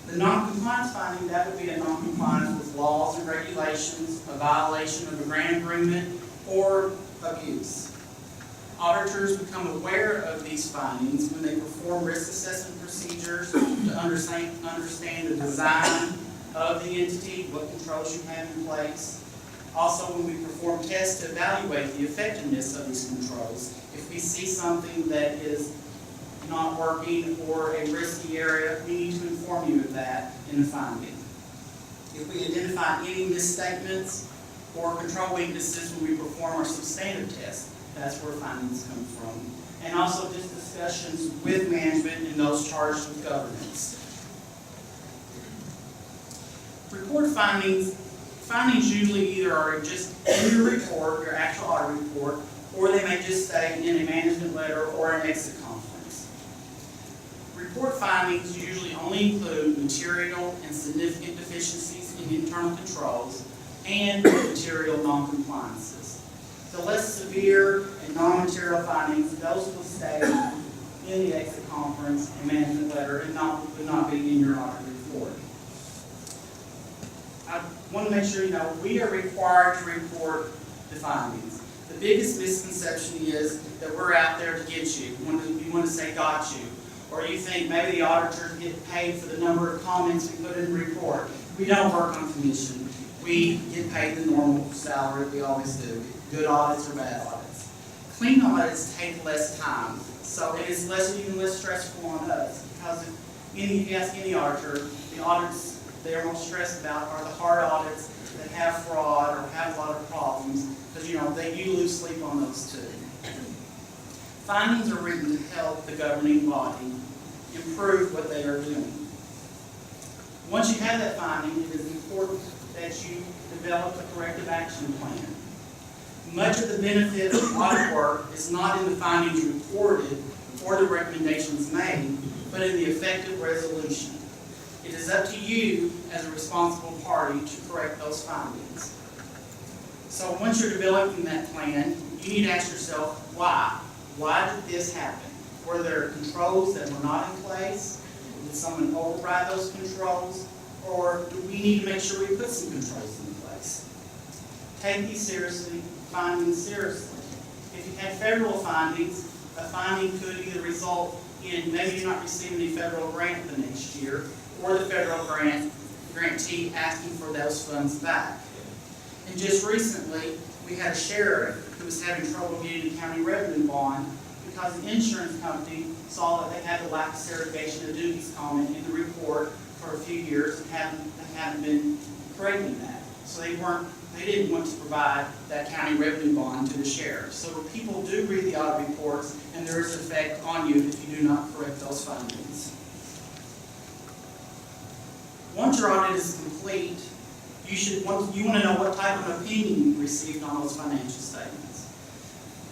The non-compliance finding, that would be a non-compliance with laws and regulations, a violation of a grant agreement, or abuse. Auditors become aware of these findings when they perform risk assessment procedures to understand the design of the entity, what controls you have in place. Also, when we perform tests to evaluate the effectiveness of these controls, if we see something that is not working or a risky area, we need to inform you of that in the finding. If we identify any misstatements or control weaknesses when we perform our substantive tests, that's where findings come from. And also just discussions with management and those charged with governance. Report findings. Findings usually either are just in your report, your actual audit report, or they may just stay in a management letter or an exit conference. Report findings usually only include material and significant deficiencies in internal controls and material non-compliances. The less severe and non-material findings, those will stay in the exit conference and management letter and would not be in your audit report. I want to make sure you know we are required to report the findings. The biggest misconception is that we're out there to get you. You want to say got you. Or you think maybe the auditors get paid for the number of comments we put in the report. We don't work on commission. We get paid the normal salary we always do. Good audits or bad audits. Clean audits take less time, so it is even less stressful on us. Because if you ask any auditor, the audits they're most stressed about are the hard audits that have fraud or have a lot of problems, because you lose sleep on those too. Findings are written to help the governing body improve what they are doing. Once you have that finding, it is important that you develop a corrective action plan. Much of the benefit of audit work is not in the findings reported or the recommendations made, but in the effective resolution. It is up to you as a responsible party to correct those findings. So once you're developing that plan, you need to ask yourself, why? Why did this happen? Were there controls that were not in place? Did someone override those controls? Or do we need to make sure we put some controls in place? Take these seriously, findings seriously. If you have federal findings, a finding could either result in maybe you're not receiving any federal grant the next year, or the federal grantee asking for those funds back. And just recently, we had a sheriff who was having trouble getting a county revenue bond because the insurance company saw that they had the lack of segregation of duties comment in the report for a few years and haven't been correcting that. So they didn't want to provide that county revenue bond to the sheriff. So people do read the audit reports, and there is an effect on you if you do not correct those findings. Once your audit is complete, you want to know what type of opinion you received on those financial statements.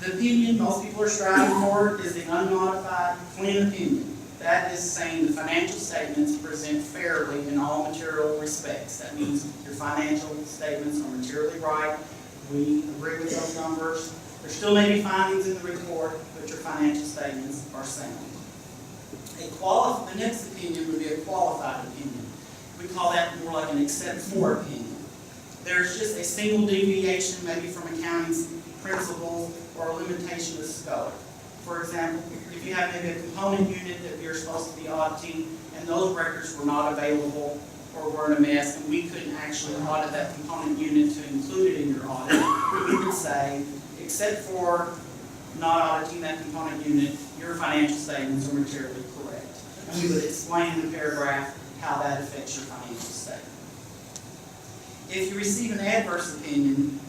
The opinion most people are striving for is the unmodified, clean opinion. That is saying the financial statements present fairly in all material respects. That means your financial statements are materially right. We agree with those numbers. There still may be findings in the report, but your financial statements are sound. The next opinion would be a qualified opinion. We call that more like an except for opinion. there's just a single deviation, maybe from accounting principles or a limitation of scope. For example, if you have maybe a component unit that you're supposed to be auditing and those records were not available or were in a mess and we couldn't actually audit that component unit to include it in your audit, we would say, except for not auditing that component unit, your financial statements are materially correct. And we would explain in the paragraph how that affects your financial statement. If you receive an adverse opinion,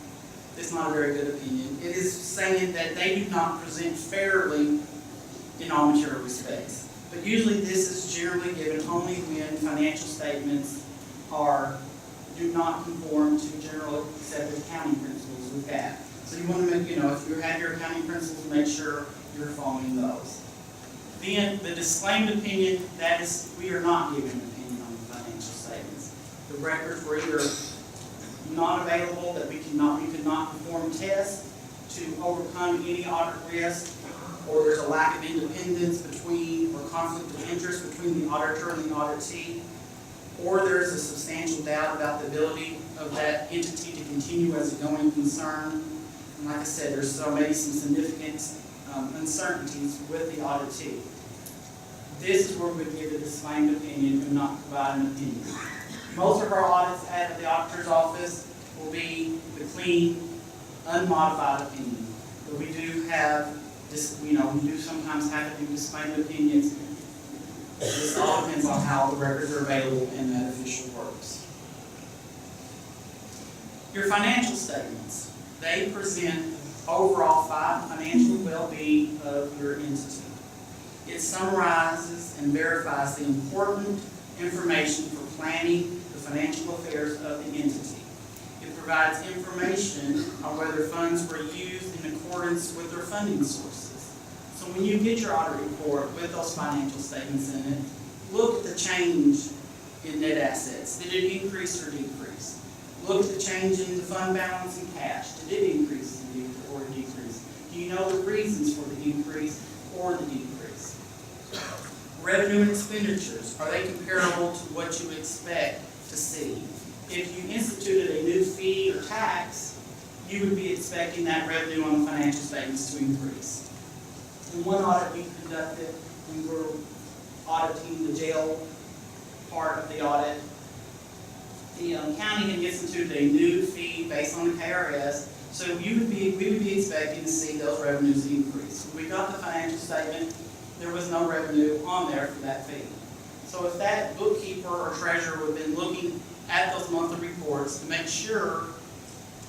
it's not a very good opinion. It is saying that they do not present fairly in all material respects. But usually this is generally given only when financial statements do not conform to general accepted accounting principles with GAAP. So you want to make, if you have your accounting principles, make sure you're following those. Then the disclaimed opinion, that is, we are not giving an opinion on the financial statements. The records were either not available, that we could not perform tests to overcome any audit risk, or there's a lack of independence between, or conflict of interest between the auditor and the auditee, or there's a substantial doubt about the ability of that entity to continue as a going concern. And like I said, there's maybe some significant uncertainties with the auditee. This is where we give a disclaimed opinion and not provide an opinion. Most of our audits at the auditor's office will be the clean, unmodified opinion. But we do have this, we do sometimes have to do disclaimed opinions. This all depends on how the records are available and that official works. Your financial statements, they present overall financial well-being of your entity. It summarizes and verifies the important information for planning the financial affairs of the entity. It provides information on whether funds were used in accordance with their funding sources. So when you get your audit report with those financial statements in it, look at the change in net assets. Did it increase or decrease? Look at the change in the fund balance and cash. Did it increase or decrease? Do you know the reasons for the increase or the decrease? Revenue and expenditures, are they comparable to what you would expect to see? If you instituted a new fee or tax, you would be expecting that revenue on the financial statements to increase. In one audit we conducted, we were auditing the jail part of the audit. The county had instituted a new fee based on the KRS, so we would be expecting to see those revenues increase. When we got the financial statement, there was no revenue on there for that fee. So if that bookkeeper or treasurer would have been looking at those monthly reports to make sure,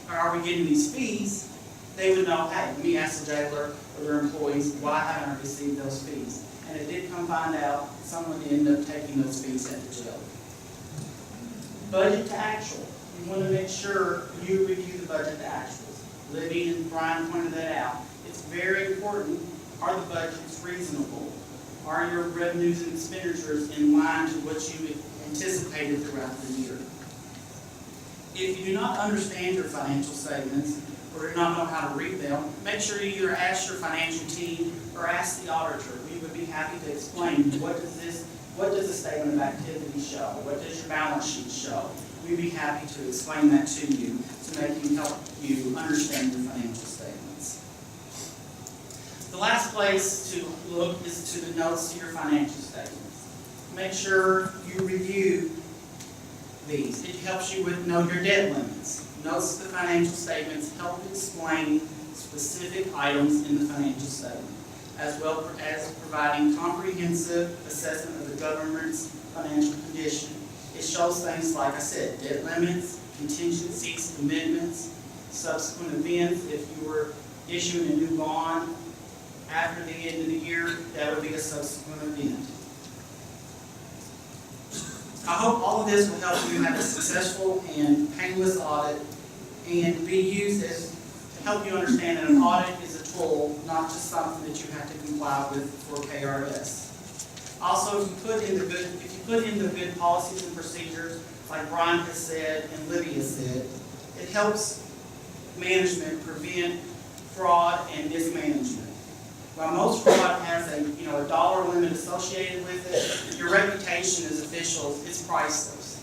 are we getting these fees, they would know, hey, let me ask the jailer or their employees, why haven't I received those fees? And it did come find out someone ended up taking those fees at the jail. Budget to actual. You want to make sure you review the budget to actuals. Libby and Brian pointed that out. It's very important. Are the budgets reasonable? Are your revenues and expenditures in line to what you anticipated throughout the year? If you do not understand your financial statements or do not know how to read them, make sure you either ask your financial team or ask the auditor. We would be happy to explain what does the statement of activity show? What does your balance sheet show? We'd be happy to explain that to you to help you understand your financial statements. The last place to look is to the notes to your financial statements. Make sure you review these. It helps you with know your debt limits. Notes to the financial statements help explain specific items in the financial statement, as well as providing comprehensive assessment of the government's financial condition. It shows things like I said, debt limits, contingencies, commitments, subsequent events. If you were issuing a new bond after the end of the year, that would be a subsequent event. I hope all of this will help you have a successful and painless audit and be used to help you understand that an audit is a tool, not just something that you have to comply with for KRS. Also, if you put in the good policies and procedures, like Brian has said and Libby has said, it helps management prevent fraud and mismanagement. While most fraud has a dollar limit associated with it, your reputation as officials is priceless.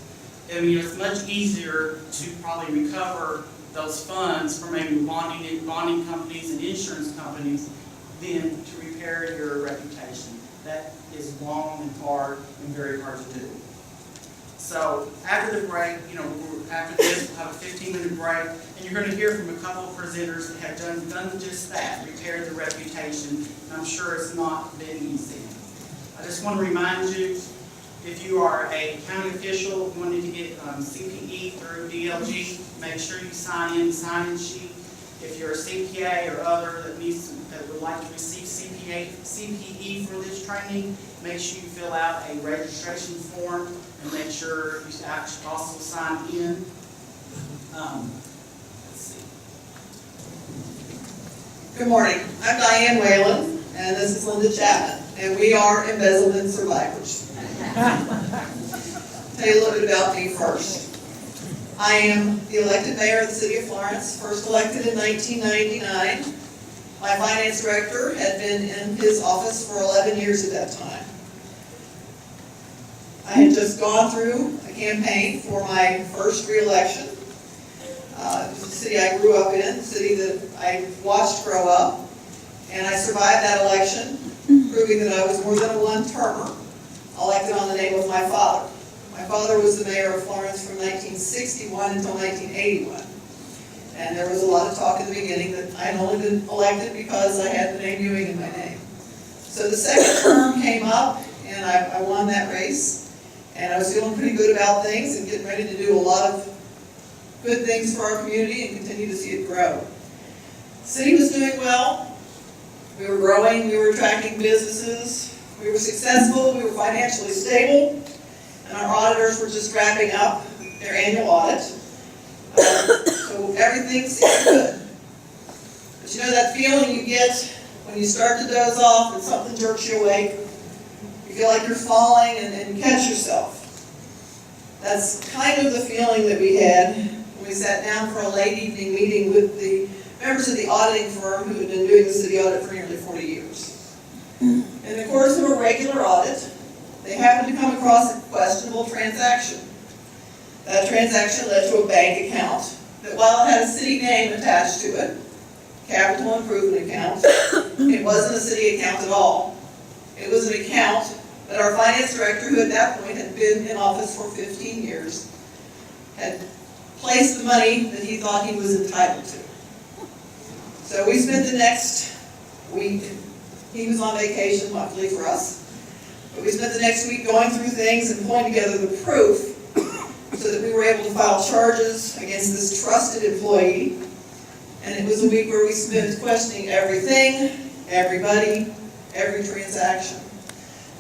I mean, it's much easier to probably recover those funds from maybe bonding companies and insurance companies than to repair your reputation. That is long and hard and very hard to do. So after the break, after this, we'll have a 15-minute break, and you're going to hear from a couple of presenters that have done just that, repaired their reputation, and I'm sure it's not been easy. I just want to remind you, if you are a county official wanting to get CPE through DLG, make sure you sign in the sign-in sheet. If you're a CPA or other that would like to receive CPE for this training, make sure you fill out a registration form and make sure you actually also sign in. Let's see. Good morning. I'm Diane Whalen, and this is Linda Chapman, and we are embezzlement survivors. Tell you a little bit about me first. I am the elected mayor of the city of Florence, first elected in 1999. My finance director had been in his office for 11 years at that time. I had just gone through a campaign for my first re-election. It was the city I grew up in, the city that I watched grow up, and I survived that election, proving that I was more than a one-termer, elected on the name of my father. My father was the mayor of Florence from 1961 until 1981. And there was a lot of talk in the beginning that I had only been elected because I had the name Ewing in my name. So the second term came up, and I won that race. And I was feeling pretty good about things and getting ready to do a lot of good things for our community and continue to see it grow. The city was doing well. We were growing. We were attracting businesses. We were successful. We were financially stable. And our auditors were just wrapping up their annual audit. So everything seemed good. But you know that feeling you get when you start to doze off and something jerks you awake? You feel like you're falling and you catch yourself. That's kind of the feeling that we had when we sat down for a late evening meeting with the members of the auditing firm who had been doing the city audit for nearly 40 years. In the course of a regular audit, they happened to come across a questionable transaction. That transaction led to a bank account that, while it had a city name attached to it, capital improvement account, it wasn't a city account at all. It was an account that our finance director, who at that point had been in office for 15 years, had placed the money that he thought he was entitled to. So we spent the next week, he was on vacation, luckily for us, but we spent the next week going through things and pulling together the proof so that we were able to file charges against this trusted employee. And it was a week where we spent questioning everything, everybody, every transaction.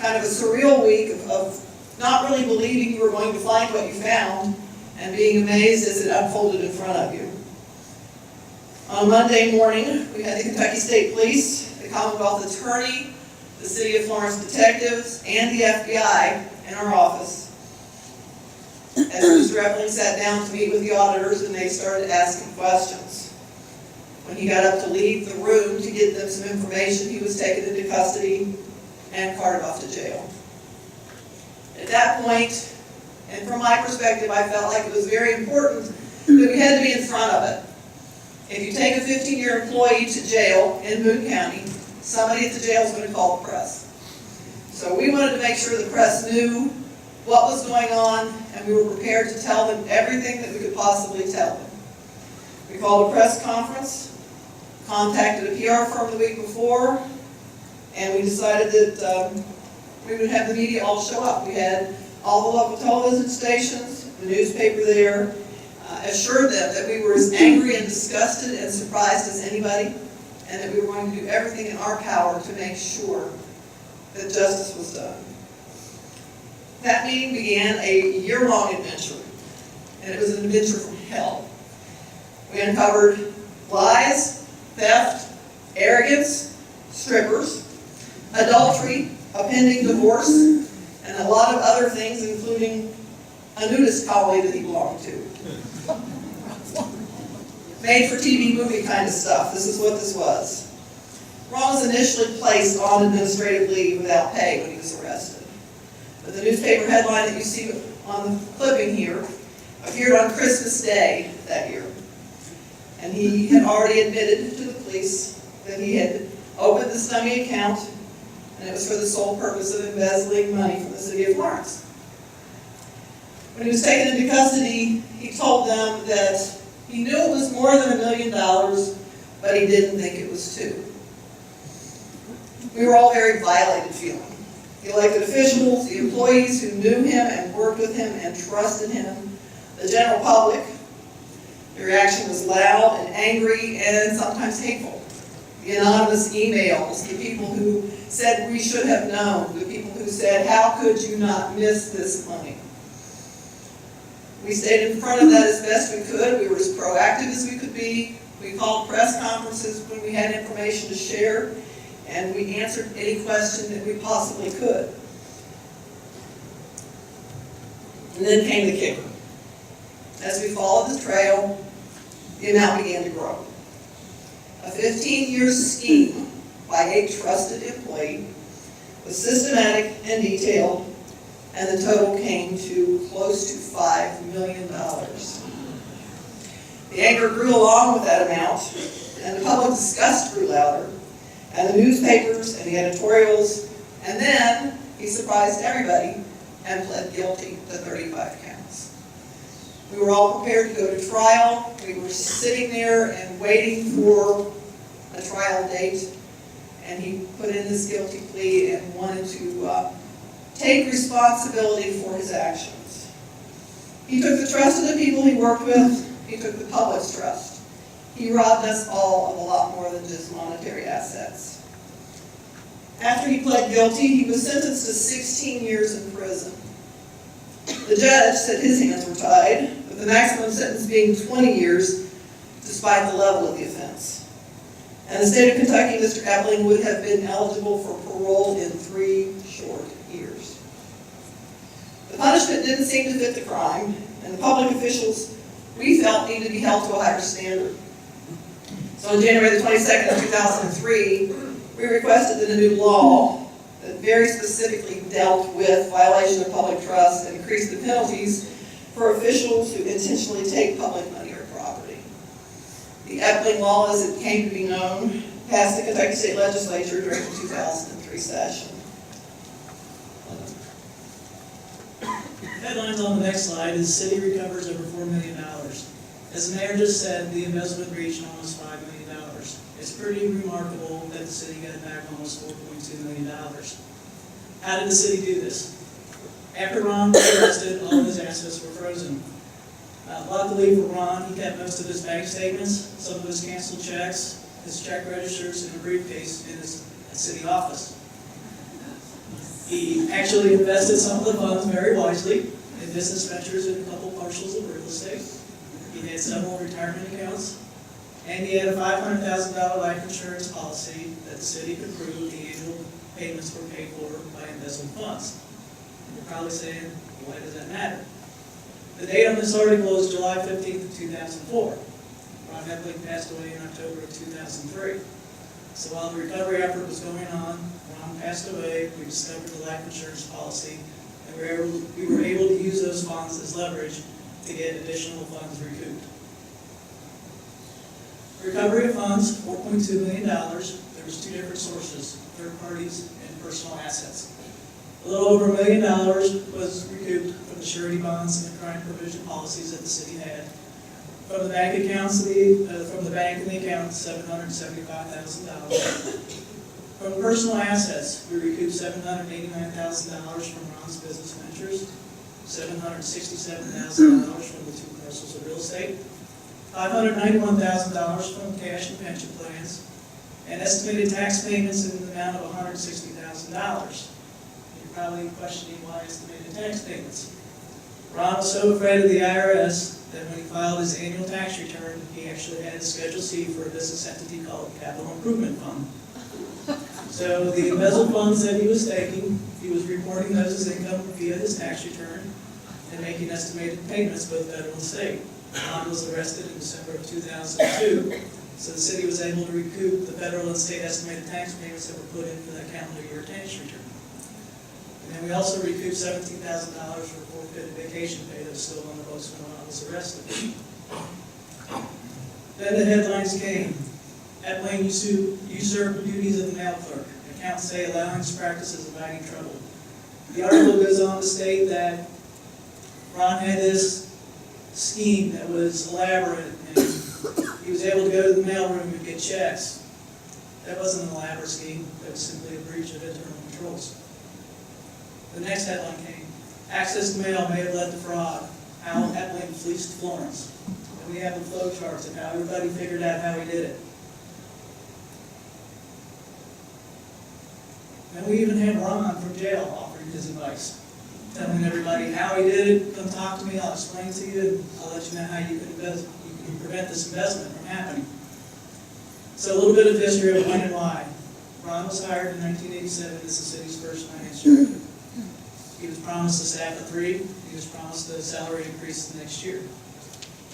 Kind of a surreal week of not really believing you were going to find what you found and being amazed as it unfolded in front of you. On Monday morning, we had the Kentucky State Police, the Commonwealth Attorney, the City of Florence detectives, and the FBI in our office. As Mr. Edelen sat down to meet with the auditors, and they started asking questions. When he got up to leave the room to get them some information, he was taken into custody and carted off to jail. At that point, and from my perspective, I felt like it was very important that we had to be in front of it. If you take a 15-year employee to jail in Boone County, somebody at the jail is going to call the press. So we wanted to make sure the press knew what was going on, and we were prepared to tell them everything that we could possibly tell them. We called a press conference, contacted a PR firm the week before, and we decided that we would have the media all show up. We had all the local television stations, the newspaper there, assured them that we were as angry and disgusted and surprised as anybody, and that we were going to do everything in our power to make sure that justice was done. That meeting began a year-long adventure, and it was an adventure from hell. We uncovered lies, theft, arrogance, strippers, adultery, a pending divorce, and a lot of other things, including a nudist colony that he belonged to. Made-for-TV movie kind of stuff. This is what this was. Ron was initially placed on administrative leave without pay when he was arrested. But the newspaper headline that you see on the clipping here appeared on Christmas Day that year. And he had already admitted to the police that he had opened the Stummy account, and it was for the sole purpose of embezzling money from the city of Florence. When he was taken into custody, he told them that he knew it was more than $1 million, but he didn't think it was $2 million. We were all very violated feeling. The elected officials, the employees who knew him and worked with him and trusted him, the general public. The reaction was loud and angry and sometimes hateful. The anonymous emails, the people who said we should have known, the people who said, how could you not miss this money? We stayed in front of that as best we could. We were as proactive as we could be. We called press conferences when we had information to share, and we answered any question that we possibly could. And then came the kicker. As we followed the trail, the amount began to grow. A 15-year scheme by a trusted employee was systematic and detailed, and the total came to close to $5 million. The anger grew along with that amount, and the public disgust grew louder, and the newspapers and the editorials, and then he surprised everybody and pled guilty to 35 counts. We were all prepared to go to trial. We were sitting there and waiting for a trial date, and he put in his guilty plea and wanted to take responsibility for his actions. He took the trust of the people he worked with. He took the public's trust. He robbed us all of a lot more than just monetary assets. After he pled guilty, he was sentenced to 16 years in prison. The judge said his hands were tied, with the maximum sentence being 20 years, despite the level of the offense. And the state of Kentucky, Mr. Edelen would have been eligible for parole in 3 short years. The punishment didn't seem to fit the crime, and the public officials, we felt, needed to be held to a higher standard. So on January the 22nd of 2003, we requested that a new law that very specifically dealt with violation of public trust and increased the penalties for officials who intentionally take public money or property. The Edelen law, as it came to be known, passed the Kentucky State Legislature during the 2003 session. Headlines on the next slide is city recovers over $4 million. As the mayor just said, the embezzlement reached almost $5 million. It's pretty remarkable that the city got back almost $4.2 million. How did the city do this? After Ron was arrested, all of his assets were frozen. Luckily for Ron, he kept most of his bank statements, some of his canceled checks, his check registers, and a briefcase in his city office. He actually invested some of the funds very wisely in business ventures and a couple parcels of real estate. He had several retirement accounts, and he had a $500,000 life insurance policy that the city could prove the annual payments were paid for by embezzled funds. And you're probably saying, well, why does that matter? The date on this article is July 15th of 2004. Ron Edelen passed away in October of 2003. So while the recovery effort was going on, Ron passed away, we discovered the life insurance policy, and we were able to use those funds as leverage to get additional funds recouped. Recovery of funds, $4.2 million. There was 2 different sources, third parties and personal assets. A little over $1 million was recouped from the surety bonds and the crime provision policies that the city had. From the bank accounts, from the bank and the account, $775,000. From personal assets, we recouped $789,000 from Ron's business ventures, $767,000 from the 2 parcels of real estate, $591,000 from cash and pension plans, and estimated tax payments in the amount of $160,000. You're probably questioning why estimated tax payments. Ron was so afraid of the IRS that when he filed his annual tax return, he actually had a Schedule C for a business entity called Capital Improvement Fund. So the embezzled funds that he was taking, he was reporting those as income via his tax return and making estimated payments both federal and state. Ron was arrested in December of 2002, so the city was able to recoup the federal and state estimated tax payments that were put in for that calendar year tax return. And then we also recouped $17,000 for forfeited vacation pay that was still on the books when I was arrested. Then the headlines came. Edelen usurped duties of the mail clerk. Accounts say allowing his practices inviting trouble. The article goes on to state that Ron had this scheme that was elaborate, and he was able to go to the mailroom and get checks. That wasn't an elaborate scheme. That was simply a breach of internal controls. The next headline came. Access to mail may have led to fraud. How Edelen fleeced Florence. And we have the flow charts of how everybody figured out how he did it. And we even had Ron from jail offering his advice, telling everybody how he did it. Come talk to me, I'll explain to you, and I'll let you know how you can prevent this investment from happening. So a little bit of history of when and why. Ron was hired in 1987 as the city's first finance director. He was promised a staff of 3. He was promised a salary increase the next year.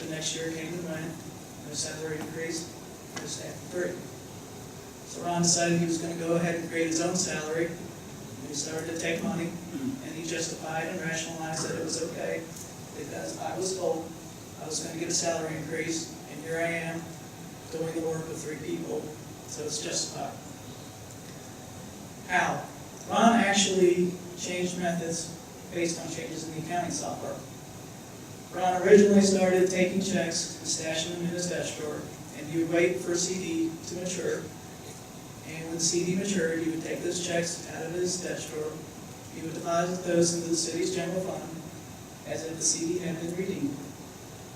The next year came and went, no salary increase, no staff of 3. So Ron decided he was going to go ahead and create his own salary. And he started to take money, and he justified and rationalized that it was okay because I was told I was going to get a salary increase, and here I am doing the work of 3 people, so it's justified. How? Ron actually changed methods based on changes in the accounting software. Ron originally started taking checks and stashing them in his desk drawer, and he would wait for a CD to mature. And when the CD matured, he would take those checks out of his desk drawer. He would deposit those into the city's general fund as if the CD had been redeemed.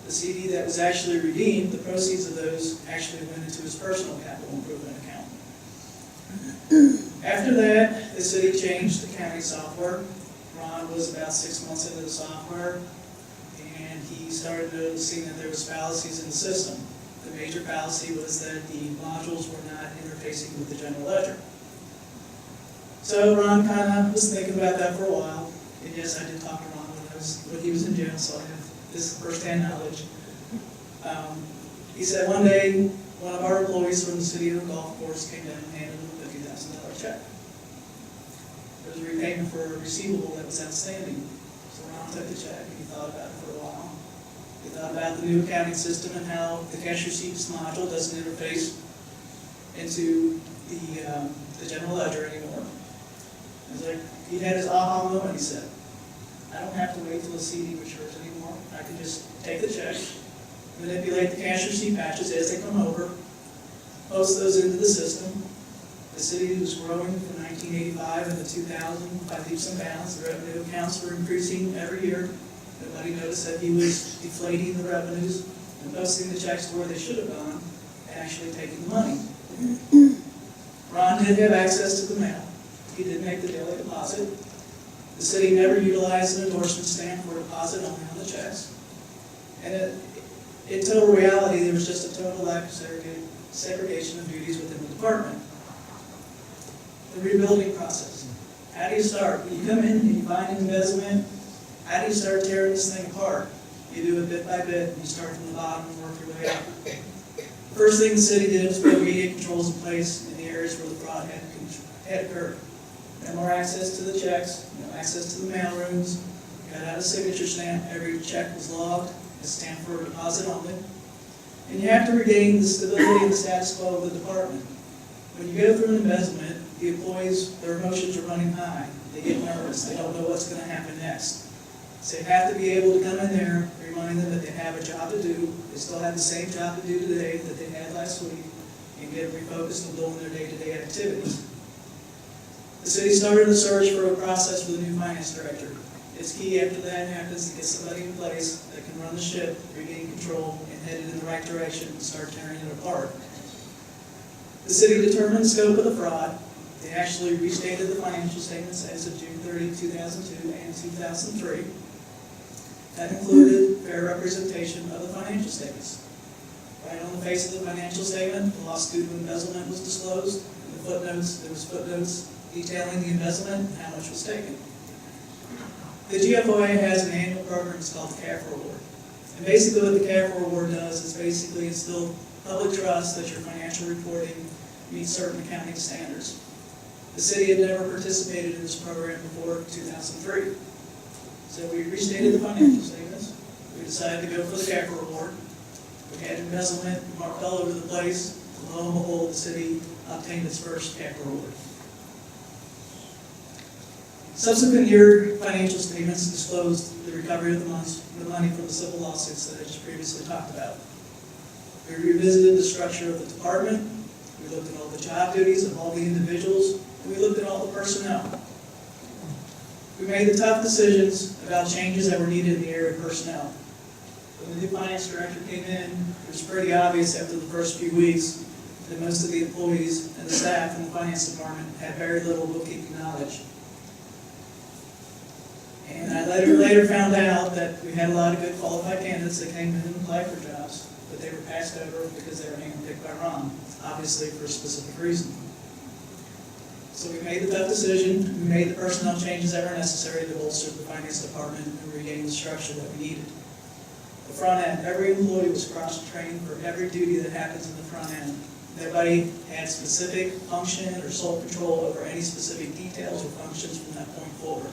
The CD that was actually redeemed, the proceeds of those actually went into his personal capital improvement account. After that, the city changed the accounting software. Ron was about 6 months into the software, and he started noticing that there was fallacies in the system. The major fallacy was that the modules were not interfacing with the general ledger. So Ron kind of was thinking about that for a while. And yes, I did talk to Ron when he was in jail, so I have this first-hand knowledge. He said one day, one of our employees from the city of the golf course came down and handed him a $50,000 check. It was a repayment for a receivable that was outstanding. So Ron took the check and he thought about it for a while. He thought about the new accounting system and how the cash receipts module doesn't interface into the general ledger anymore. It was like, he had his aha moment, he said. I don't have to wait till the CD matures anymore. I can just take the check, manipulate the cash receipt patches as they come over, post those into the system. The city was growing from 1985 into 2000 by leaps and bounds. The revenue accounts were increasing every year. Nobody noticed that he was deflating the revenues and posting the checks where they should have gone and actually taking the money. Ron did have access to the mail. He did make the daily deposit. The city never utilized an endorsement stamp for deposit only on the checks. And in total reality, there was just a total lack of segregation of duties within the department. The rebuilding process. How do you start? When you come in and you find an embezzlement, how do you start tearing this thing apart? You do it bit by bit, and you start from the bottom and work your way up. First thing the city did was put immediate controls in place in the areas where the fraud had occurred. No more access to the checks, no access to the mail rooms, got out a signature stamp, every check was logged, it's stamped for a deposit only. And you have to regain the stability and the status quo of the department. When you go through an embezzlement, the employees, their emotions are running high. They get nervous, they don't know what's going to happen next. So you have to be able to come in there, remind them that they have a job to do, they still have the same job to do today that they had last week, and get refocused on doing their day-to-day activities. The city started a search for a process for the new finance director. It's key after that happens to get somebody in place that can run the ship, regain control, and head it in the right direction and start tearing it apart. The city determined the scope of the fraud. They actually restated the financial statements as of June 30, 2002 and 2003. That included fair representation of the financial statements. Right on the face of the financial statement, the loss due to embezzlement was disclosed. In the footnotes, there was footnotes detailing the embezzlement and how much was taken. The GFOA has an annual program, it's called the CAF Award. And basically what the CAF Award does is basically instill public trust that your financial reporting meets certain accounting standards. The city had never participated in this program before 2003. So we restated the financial statements. We decided to go for the CAPRA reward. We had embezzlement marked all over the place. Lo and behold, the city obtained its first CAPRA reward. Subsequent year financial statements disclosed the recovery of the money from the civil lawsuits that I just previously talked about. We revisited the structure of the department. We looked at all the job duties of all the individuals, and we looked at all the personnel. We made the tough decisions about changes that were needed in the area of personnel. When the new finance director came in, it was pretty obvious after the first few weeks that most of the employees and the staff in the finance department had very little bookkeeping knowledge. And I later found out that we had a lot of good qualified candidates that came in and applied for jobs, but they were passed over because they were handpicked by Ron, obviously for a specific reason. So we made the tough decision, we made the personnel changes that were necessary to bolster the finance department and regain the structure that we needed. The front end, every employee was cross-trained for every duty that happens in the front end. Nobody had specific function or sole control over any specific details or functions from that point forward.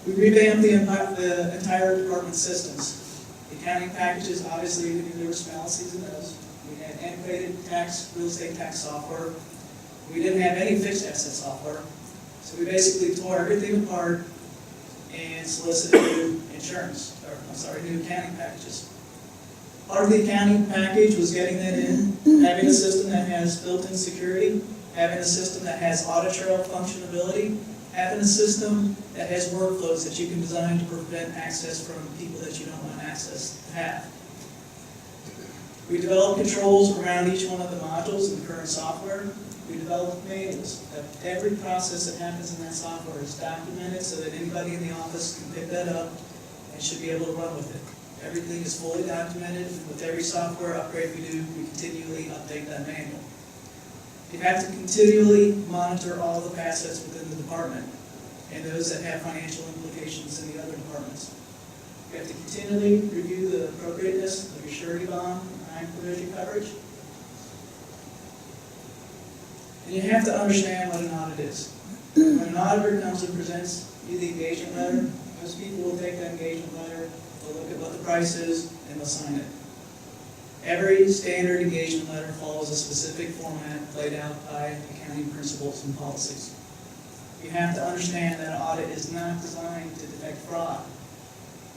We revamped the entire department systems. The accounting packages, obviously, we knew there was fallacies in those. We had antiquated real estate tax software. We didn't have any fixed asset software. So we basically tore everything apart and solicited new new accounting packages. Part of the accounting package was getting that in, having a system that has built-in security, having a system that has audit trail functionality, having a system that has workflows that you can design to prevent access from people that you don't want access to have. We developed controls around each one of the modules in the current software. We developed manuals that every process that happens in that software is documented so that anybody in the office can pick that up and should be able to run with it. Everything is fully documented. With every software upgrade we do, we continually update that manual. You have to continually monitor all the assets within the department and those that have financial implications in the other departments. You have to continually review the appropriateness of your surety bond and crime provision coverage. And you have to understand what an audit is. When an auditor comes and presents you the engagement letter, most people will take that engagement letter, they'll look at what the price is, and they'll sign it. Every standard engagement letter follows a specific format laid out by accounting principles and policies. You have to understand that an audit is not designed to detect fraud.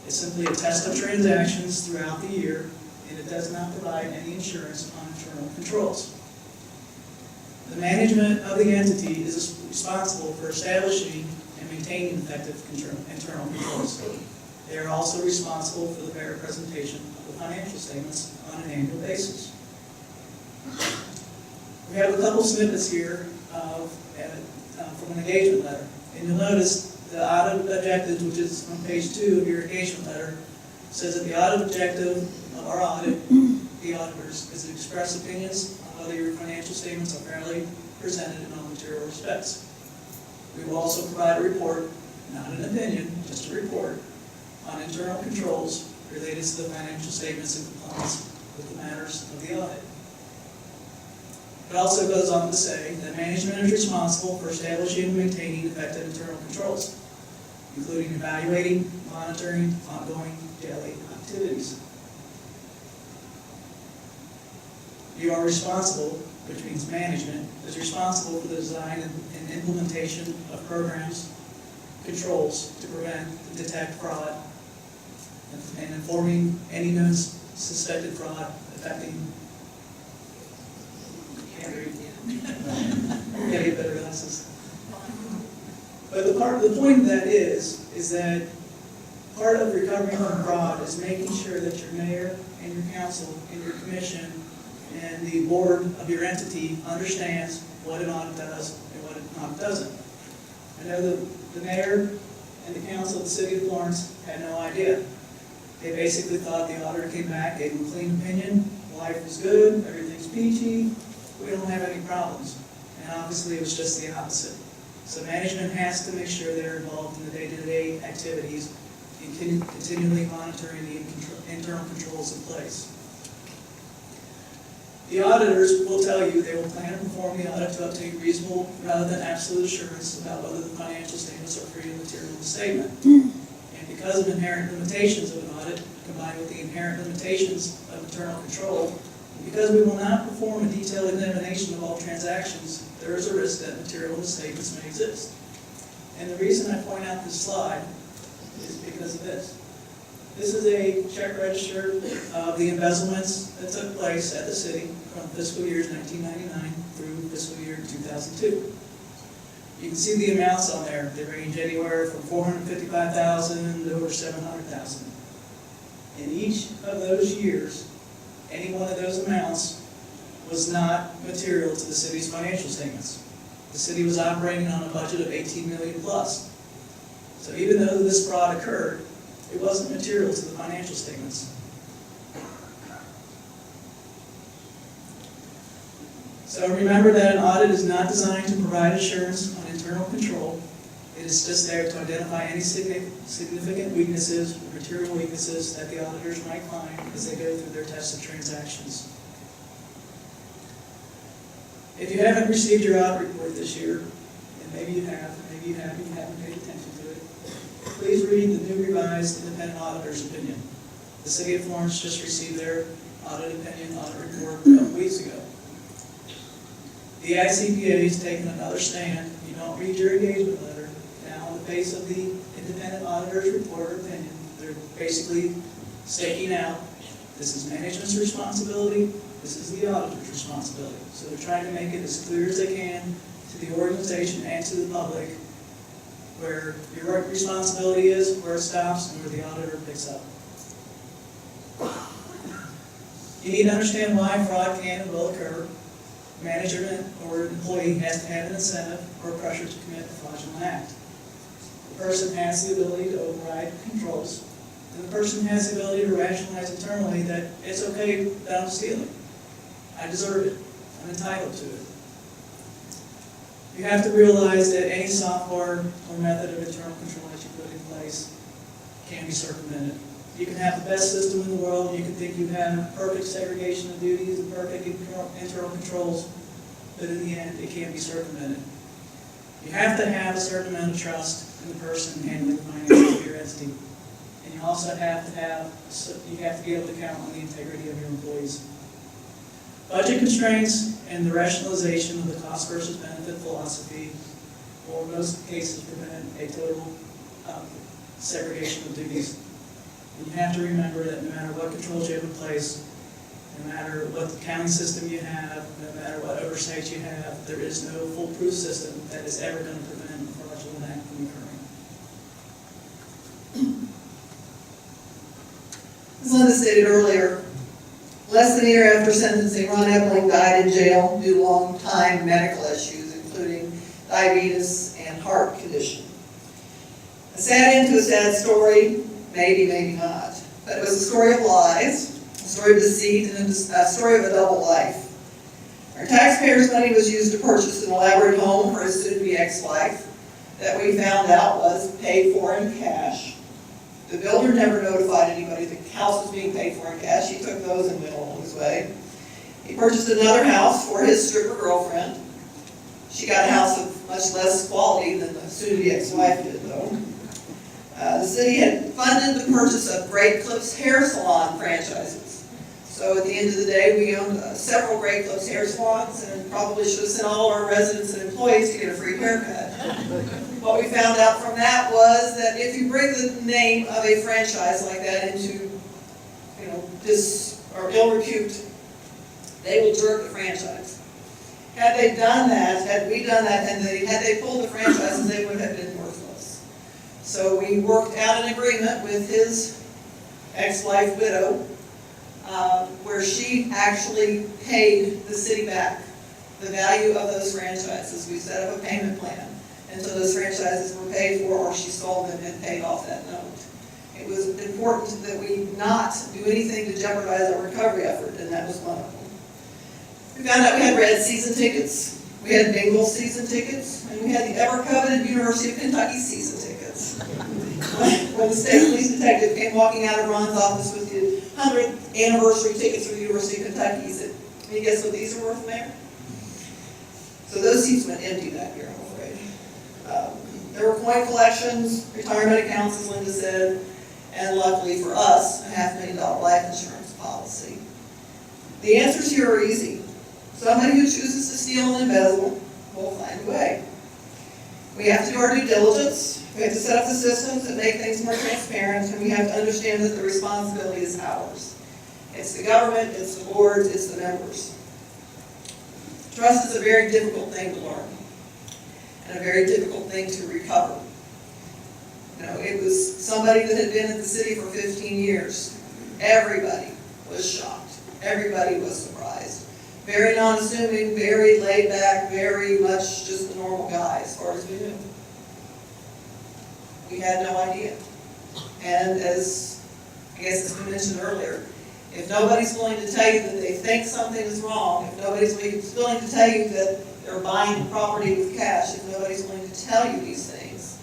It's simply a test of transactions throughout the year, and it does not provide any insurance on internal controls. The management of the entity is responsible for establishing and maintaining effective internal controls. They are also responsible for the fair presentation of the financial statements on an annual basis. We have a couple snippets here from an engagement letter. And you'll notice the audit objectives, which is on page 2 of your engagement letter, says that the audit objective of our audit, the auditors, is to express opinions on whether your financial statements are fairly presented in all material respects. We will also provide a report, not an opinion, just a report, on internal controls related to the financial statements in compliance with the matters of the audit. It also goes on to say that management is responsible for establishing and maintaining effective internal controls, including evaluating, monitoring, ongoing daily activities. You are responsible, which means management, is responsible for the design and implementation of programs, controls to prevent and detect fraud, and informing any known suspected fraud affecting. Gotta get better glasses. But the point of that is that part of recovering from fraud is making sure that your mayor and your council and your commission and the board of your entity understands what an audit does and what an audit doesn't. I know the mayor and the council of the city of Florence had no idea. They basically thought the auditor came back, gave them a clean opinion, life was good, everything's peachy, we don't have any problems. And obviously it was just the opposite. So management has to make sure they're involved in the day-to-day activities and continually monitoring the internal controls in place. The auditors will tell you they will plan to perform the audit to obtain reasonable rather than absolute assurance about whether the financial statements are free of material misstatement. And because of inherent limitations of an audit, combined with the inherent limitations of internal control, and because we will not perform a detailed examination of all transactions, there is a risk that material misstatements may exist. And the reason I point out this slide is because of this. This is a check register of the embezzlements that took place at the city from fiscal years 1999 through fiscal year 2002. You can see the amounts on there. They range anywhere from $455,000 to over $700,000. In each of those years, any one of those amounts was not material to the city's financial statements. The city was operating on a budget of $18 million plus. So even though this fraud occurred, it wasn't material to the financial statements. So remember that an audit is not designed to provide assurance on internal control. It is just there to identify any significant weaknesses or material weaknesses that the auditors might find as they go through their tests of transactions. If you haven't received your audit report this year, and maybe you have, maybe you haven't paid attention to it, please read the new revised independent auditor's opinion. The City of Florence just received their audit opinion, audit report a couple weeks ago. The ICPA has taken another stand. You don't read your engagement letter. Now, in the face of the independent auditor's report or opinion, they're basically staking out, this is management's responsibility, this is the auditor's responsibility. So they're trying to make it as clear as they can to the organization and to the public where your responsibility is, where it stops, and where the auditor picks up. You need to understand why fraud can and will occur. Management or employee has to have an incentive or pressure to commit a fraudulent act. The person has the ability to override controls, and the person has the ability to rationalize internally that it's okay that I'm stealing. I deserve it. I'm entitled to it. You have to realize that any software or method of internal control that you put in place can be circumvented. You can have the best system in the world, you can think you have perfect segregation of duties and perfect internal controls, but in the end, it can't be circumvented. You have to have a certain amount of trust in the person handling the finances of your entity. And you also have to be able to count on the integrity of your employees. Budget constraints and the rationalization of the cost versus benefit philosophy will in most cases prevent a total segregation of duties. And you have to remember that no matter what controls you have in place, no matter what accounting system you have, no matter what oversight you have, there is no foolproof system that is ever going to prevent a fraudulent act from occurring. As Linda stated earlier, less than a year after sentencing, Ron Edelen died in jail due to long-time medical issues, including diabetes and heart condition. A sad end to a sad story, maybe, maybe not. But it was a story of lies, a story of deceit, and a story of a double life. Our taxpayers' money was used to purchase an elaborate home for his soon-to-be ex-wife that we found out was paid for in cash. The builder never notified anybody the house was being paid for in cash. He took those and went on his way. He purchased another house for his stripper girlfriend. She got a house of much less quality than the soon-to-be ex-wife did, though. The city had funded the purchase of Great Clips hair salon franchises. So at the end of the day, we owned several Great Clips hair salons and probably should have sent all our residents and employees to get a free haircut. What we found out from that was that if you bring the name of a franchise like that into, ill repute, they will jerk the franchise. Had they done that, had we done that, and had they pulled the franchises, they would have been worthless. So we worked out an agreement with his ex-wife widow, where she actually paid the city back the value of those franchises. We set up a payment plan until those franchises were paid for or she sold them and paid off that note. It was important that we not do anything to jeopardize our recovery effort, and that was one of them. We found out we had red season tickets, we had bingo season tickets, and we had the ever-coveted University of Kentucky season tickets. When the state police detective came walking out of Ron's office with the 100th anniversary tickets for the University of Kentucky, he said, Can you guess what these are worth, Mayor? So those seats went empty that year, I'm afraid. There were coin collections, retirement accounts, as Linda said, and luckily for us, a $500,000 life insurance policy. The answers here are easy. Somebody who chooses to steal and embezzle will find a way. We have to do our due diligence. We have to set up the systems that make things more transparent, and we have to understand that the responsibility is ours. It's the government, it's the boards, it's the members. Trust is a very difficult thing to learn, and a very difficult thing to recover. You know, it was somebody that had been at the city for 15 years. Everybody was shocked. Everybody was surprised. Very non-assuming, very laid back, very much just the normal guy as far as we knew. We had no idea. And as I guess has been mentioned earlier, if nobody's willing to tell you that they think something is wrong, if nobody's willing to tell you that they're buying property with cash, if nobody's willing to tell you these things,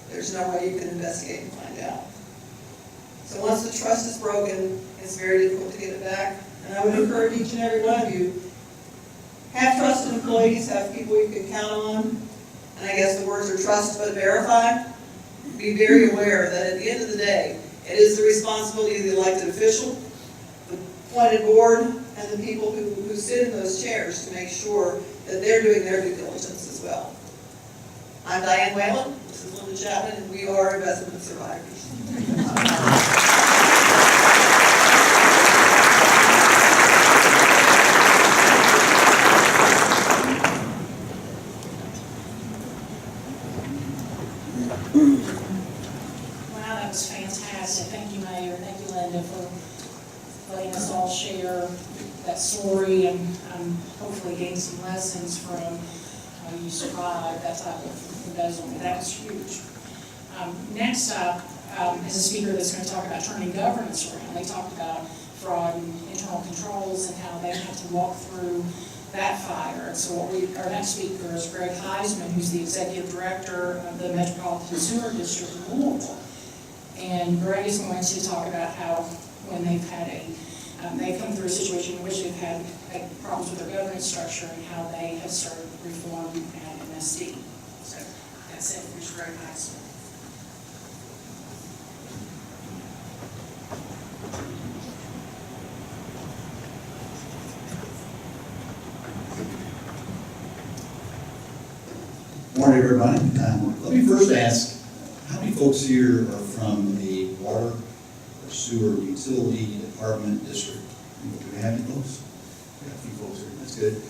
there's no way you can investigate and find out. So once the trust is broken, it's very difficult to get it back. And I would encourage each and every one of you, have trusted employees, have people you can count on. And I guess the words are trust but verify. Be very aware that at the end of the day, it is the responsibility of the elected official, the appointed board, and the people who sit in those chairs to make sure that they're doing their due diligence as well. I'm Diane Whalen, this is Linda Chapman, and we are investment survivors. Wow, that was fantastic. Thank you, Mayor. Thank you, Linda, for letting us all share that story and hopefully gain some lessons from how you survived that type of embezzlement. That was huge. Next up is a speaker that's going to talk about turning governance around. They talked about fraud and internal controls and how they had to walk through that fire. And so our next speaker is Greg Heisman, who's the Executive Director of the Metropolitan Sewer District of Louisville. And Greg is going to talk about how when they've had they've come through a situation in which they've had problems with their governance structure and how they have started reform at MSD. So that's it. Here's Greg Heisman. Morning, everybody. Let me first ask, how many folks here are from the water or sewer utility department district? Do we have any folks? We got a few folks here. That's good.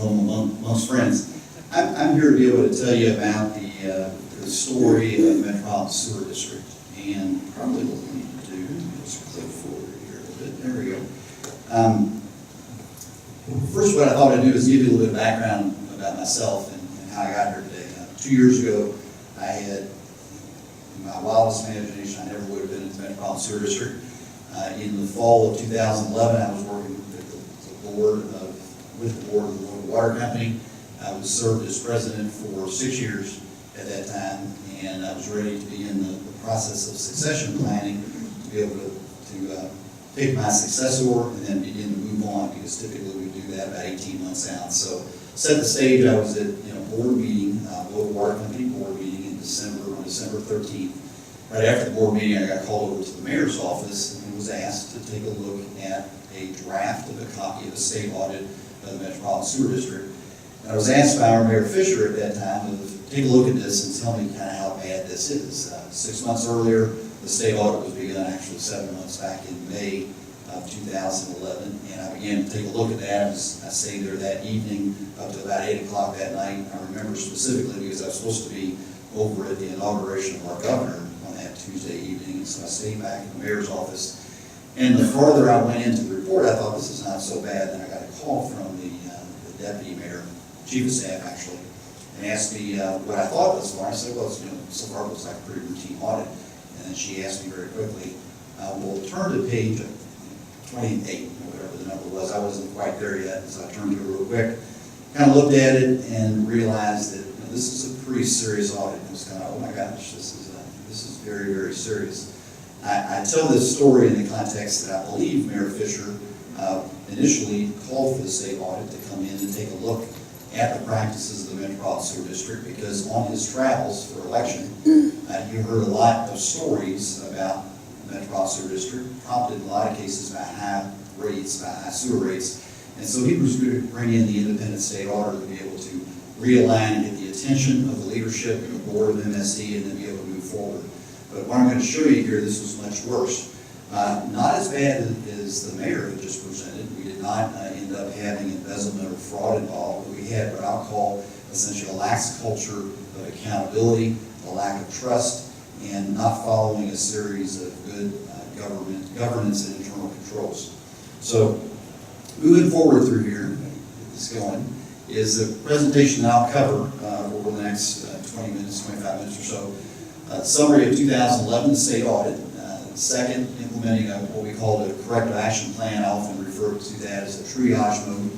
Amongst friends. I'm here to be able to tell you about the story of the Metropolitan Sewer District, and probably what we need to do is click forward here a little bit. There we go. First, what I thought I'd do is give you a little bit of background about myself and how I got here today. 2 years ago, I had, in my wildest imagination, I never would have been in the Metropolitan Sewer District. In the fall of 2011, I was working with the board of the local water company. I was served as president for 6 years at that time, and I was ready to begin the process of succession planning to be able to pick my successor and then begin to move on, because typically we do that about 18 months out. So set the stage. I was at board meeting, local water company board meeting on December 13th. Right after the board meeting, I got called over to the mayor's office and was asked to take a look at a draft of a copy of the state audit of the Metropolitan Sewer District. And I was asked by our Mayor Fisher at that time to take a look at this and tell me kind of how bad this is. 6 months earlier, the state audit was begun, actually 7 months back in May of 2011, and I began to take a look at that. I stayed there that evening up to about 8 o'clock that night. I remember specifically because I was supposed to be over at the inauguration of our governor on that Tuesday evening, and so I stayed back in the mayor's office. And the farther I went into the report, I thought this is not so bad. Then I got a call from the deputy mayor, chief of staff actually, and asked me what I thought thus far. I said, well, so far it looks like a pretty routine audit. And then she asked me very quickly, we'll turn to page 28, whatever the number was. I wasn't quite there yet, so I turned to it real quick, kind of looked at it and realized that this is a pretty serious audit. It was kind of, oh my gosh, this is very, very serious. I tell this story in the context that I believe Mayor Fisher initially called for the state audit to come in and take a look at the practices of the Metropolitan Sewer District, because on his travels for election, he heard a lot of stories about the Metropolitan Sewer District, prompted in a lot of cases by high rates, by high sewer rates. And so he was going to bring in the independent state auditor to be able to realign and get the attention of the leadership and the board of MSD and then be able to move forward. But what I'm going to show you here, this was much worse. Not as bad as the mayor had just presented. We did not end up having embezzlement or fraud involved, but we had what I'll call essentially a lax culture of accountability, a lack of trust, and not following a series of good governance and internal controls. So moving forward through here, get this going, is the presentation that I'll cover over the next 20 minutes, 25 minutes or so. Summary of 2011, the state audit. Second, implementing what we call the corrective action plan. I often refer to that as a triage mode.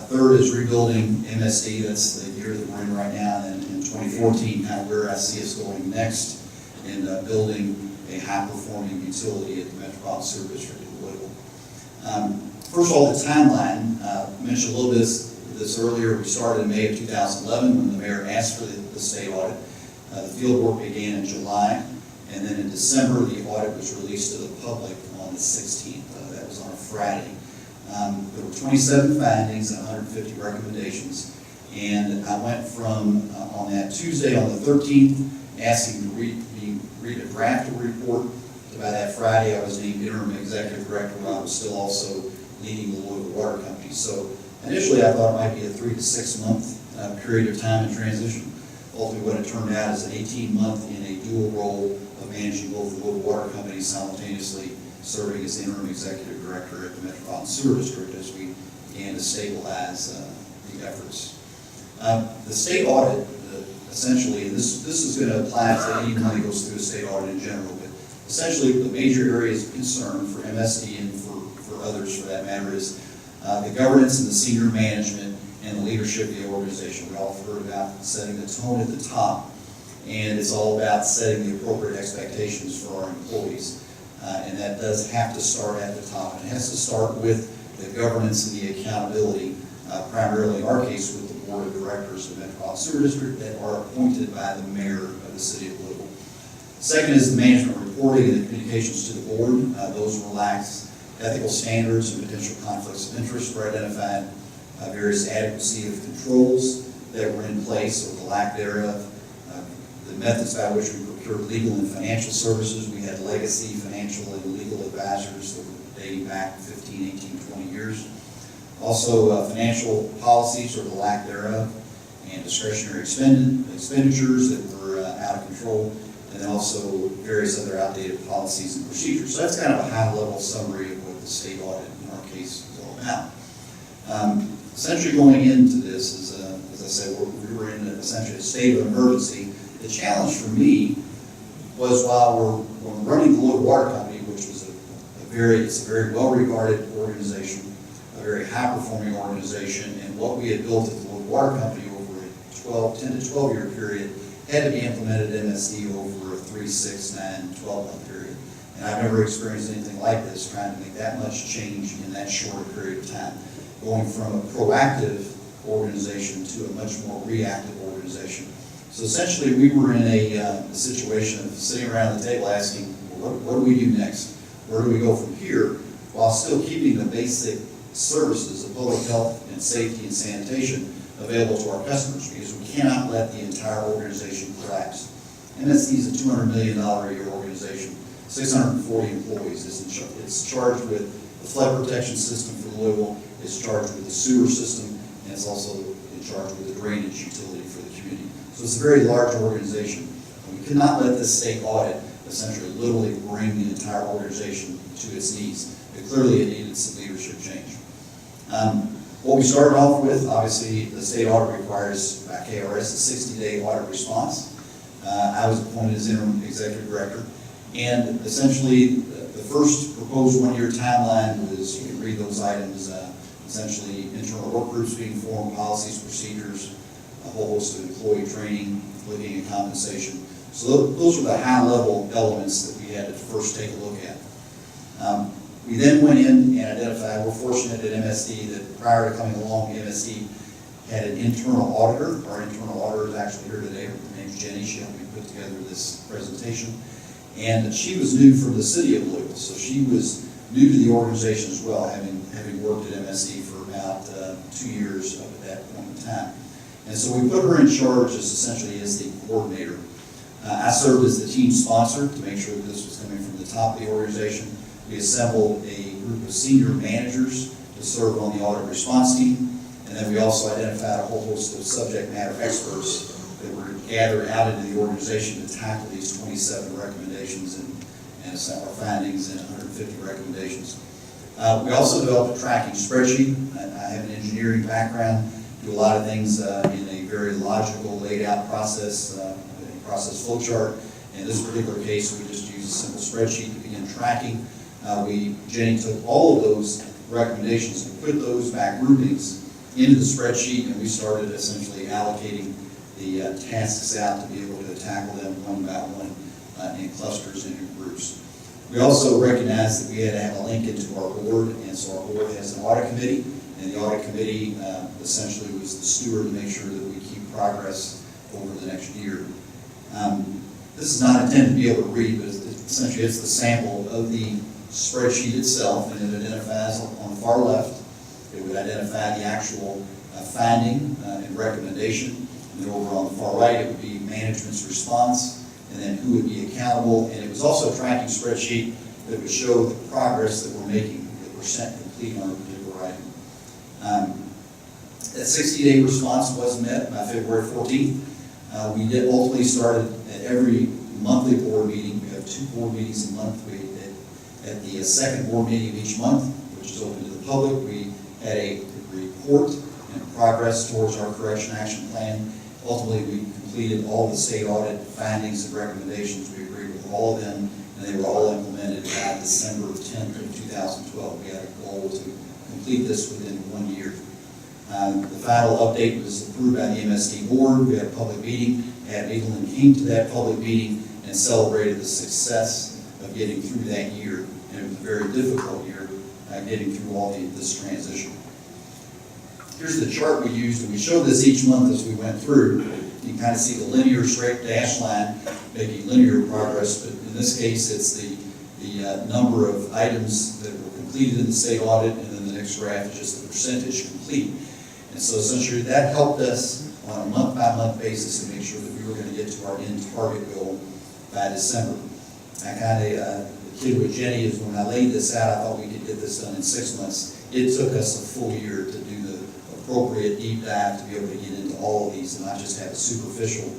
Third is rebuilding MSD. That's the year that we're in right now. And in 2014, kind of where I see us going next in building a high-performing utility at the Metropolitan Sewer District in Louisville. First of all, the timeline. I mentioned a little bit this earlier. We started in May of 2011 when the mayor asked for the state audit. The field work began in July. And then in December, the audit was released to the public on the 16th. That was on a Friday. There were 27 findings and 150 recommendations. And I went from, on that Tuesday, on the 13th, asking to read a draft of a report. By that Friday, I was named interim executive director, while I was still also leading the Louisville Water Company. So initially, I thought it might be a 3 to 6 month period of time in transition. Ultimately, what it turned out is an 18-month in a dual role of managing both the Louisville Water Company, simultaneously serving as interim executive director at the Metropolitan Sewer District as we began to stabilize the efforts. The state audit, essentially, and this is going to apply to anyone that goes through a state audit in general, but essentially the major areas of concern for MSD and for others for that matter is the governance and the senior management and the leadership of the organization. We all heard about setting the tone at the top, and it's all about setting the appropriate expectations for our employees. And that does have to start at the top. And it has to start with the governance and the accountability, primarily in our case with the board of directors of the Metropolitan Sewer District that are appointed by the mayor of the city of Louisville. Second is the management reporting and the communications to the board. Those relaxed ethical standards and potential conflicts of interest were identified. Various adequacy of controls that were in place or the lack thereof. The methods by which we procured legal and financial services. We had legacy financial and legal advisors that were dating back 15, 18, 20 years. Also financial policies or the lack thereof, and discretionary expenditures that were out of control, and then also various other outdated policies and procedures. So that's kind of a high-level summary of what the state audit in our case is all about. Essentially going into this is, as I said, we were in essentially a state of emergency. The challenge for me was while we're running the Louisville Water Company, which was it's a very well-regarded organization, a very high-performing organization, and what we had built at the Louisville Water Company over a 10 to 12 year period had to be implemented at MSD over a 3, 6, 9, 12-month period. And I've never experienced anything like this, trying to make that much change in that short period of time. Going from a proactive organization to a much more reactive organization. So essentially, we were in a situation of sitting around the table asking, well, what do we do next? Where do we go from here? While still keeping the basic services of public health and safety and sanitation available to our customers, because we cannot let the entire organization collapse. MSD is a $200 million a year organization, 640 employees. It's charged with the flood protection system for Louisville. It's charged with the sewer system, and it's also in charge with the drainage utility for the community. So it's a very large organization. And we cannot let this state audit essentially literally bring the entire organization to its knees. But clearly it needed some leadership change. What we started off with, obviously the state audit requires by KRS a 60-day audit response. I was appointed as interim executive director, and essentially the first proposed one-year timeline was, you can read those items, essentially internal work groups being formed, policies, procedures, a whole host of employee training, looking at compensation. So those were the high-level elements that we had to first take a look at. We then went in and identified, we're fortunate at MSD that prior to coming along, MSD had an internal auditor. Our internal auditor is actually here today. Her name's Jenny. She helped me put together this presentation. And she was new from the city of Louisville, so she was new to the organization as well, having worked at MSD for about 2 years up at that point in time. And so we put her in charge essentially as the coordinator. I served as the team sponsor to make sure that this was coming from the top of the organization. We assembled a group of senior managers to serve on the audit response team. And then we also identified a whole host of subject matter experts that were gathered out into the organization to tackle these 27 recommendations and our findings and 150 recommendations. We also developed a tracking spreadsheet. I have an engineering background, do a lot of things in a very logical, laid out process flow chart. In this particular case, we just used a simple spreadsheet to begin tracking. Jenny took all of those recommendations and put those back groupings into the spreadsheet, and we started essentially allocating the tasks out to be able to tackle them one by one in clusters and in groups. We also recognized that we had to have a link into our board, and so our board has an audit committee, and the audit committee essentially was the steward to make sure that we keep progress over the next year. This is not intended to be able to read, but essentially it's the sample of the spreadsheet itself, and it identifies on the far left, it would identify the actual finding and recommendation, and then over on the far right, it would be management's response, and then who would be accountable, and it was also a tracking spreadsheet that would show the progress that we're making, the percent complete on a particular item. That 60-day response was met by February 14th. We did ultimately started at every monthly board meeting. We have 2 board meetings a month. At the second board meeting of each month, which is open to the public, we had a report and progress towards our correction action plan. Ultimately, we completed all the state audit findings and recommendations. We agreed with all of them, and they were all implemented by December 10th of 2012. We had a goal to complete this within 1 year. The final update was approved by the MSD board. We had a public meeting. Adam Edelen came to that public meeting and celebrated the success of getting through that year. And it was a very difficult year getting through all this transition. Here's the chart we used, and we showed this each month as we went through. You can kind of see the linear straight dash line making linear progress, but in this case it's the number of items that were completed in the state audit, and then the next graph is just the percentage complete. And so essentially that helped us on a month-by-month basis to make sure that we were going to get to our end target goal by December. I kind of, the kid with Jenny is when I laid this out, I thought we could get this done in 6 months. It took us a full year to do the appropriate deep dive to be able to get into all of these and not just have a superficial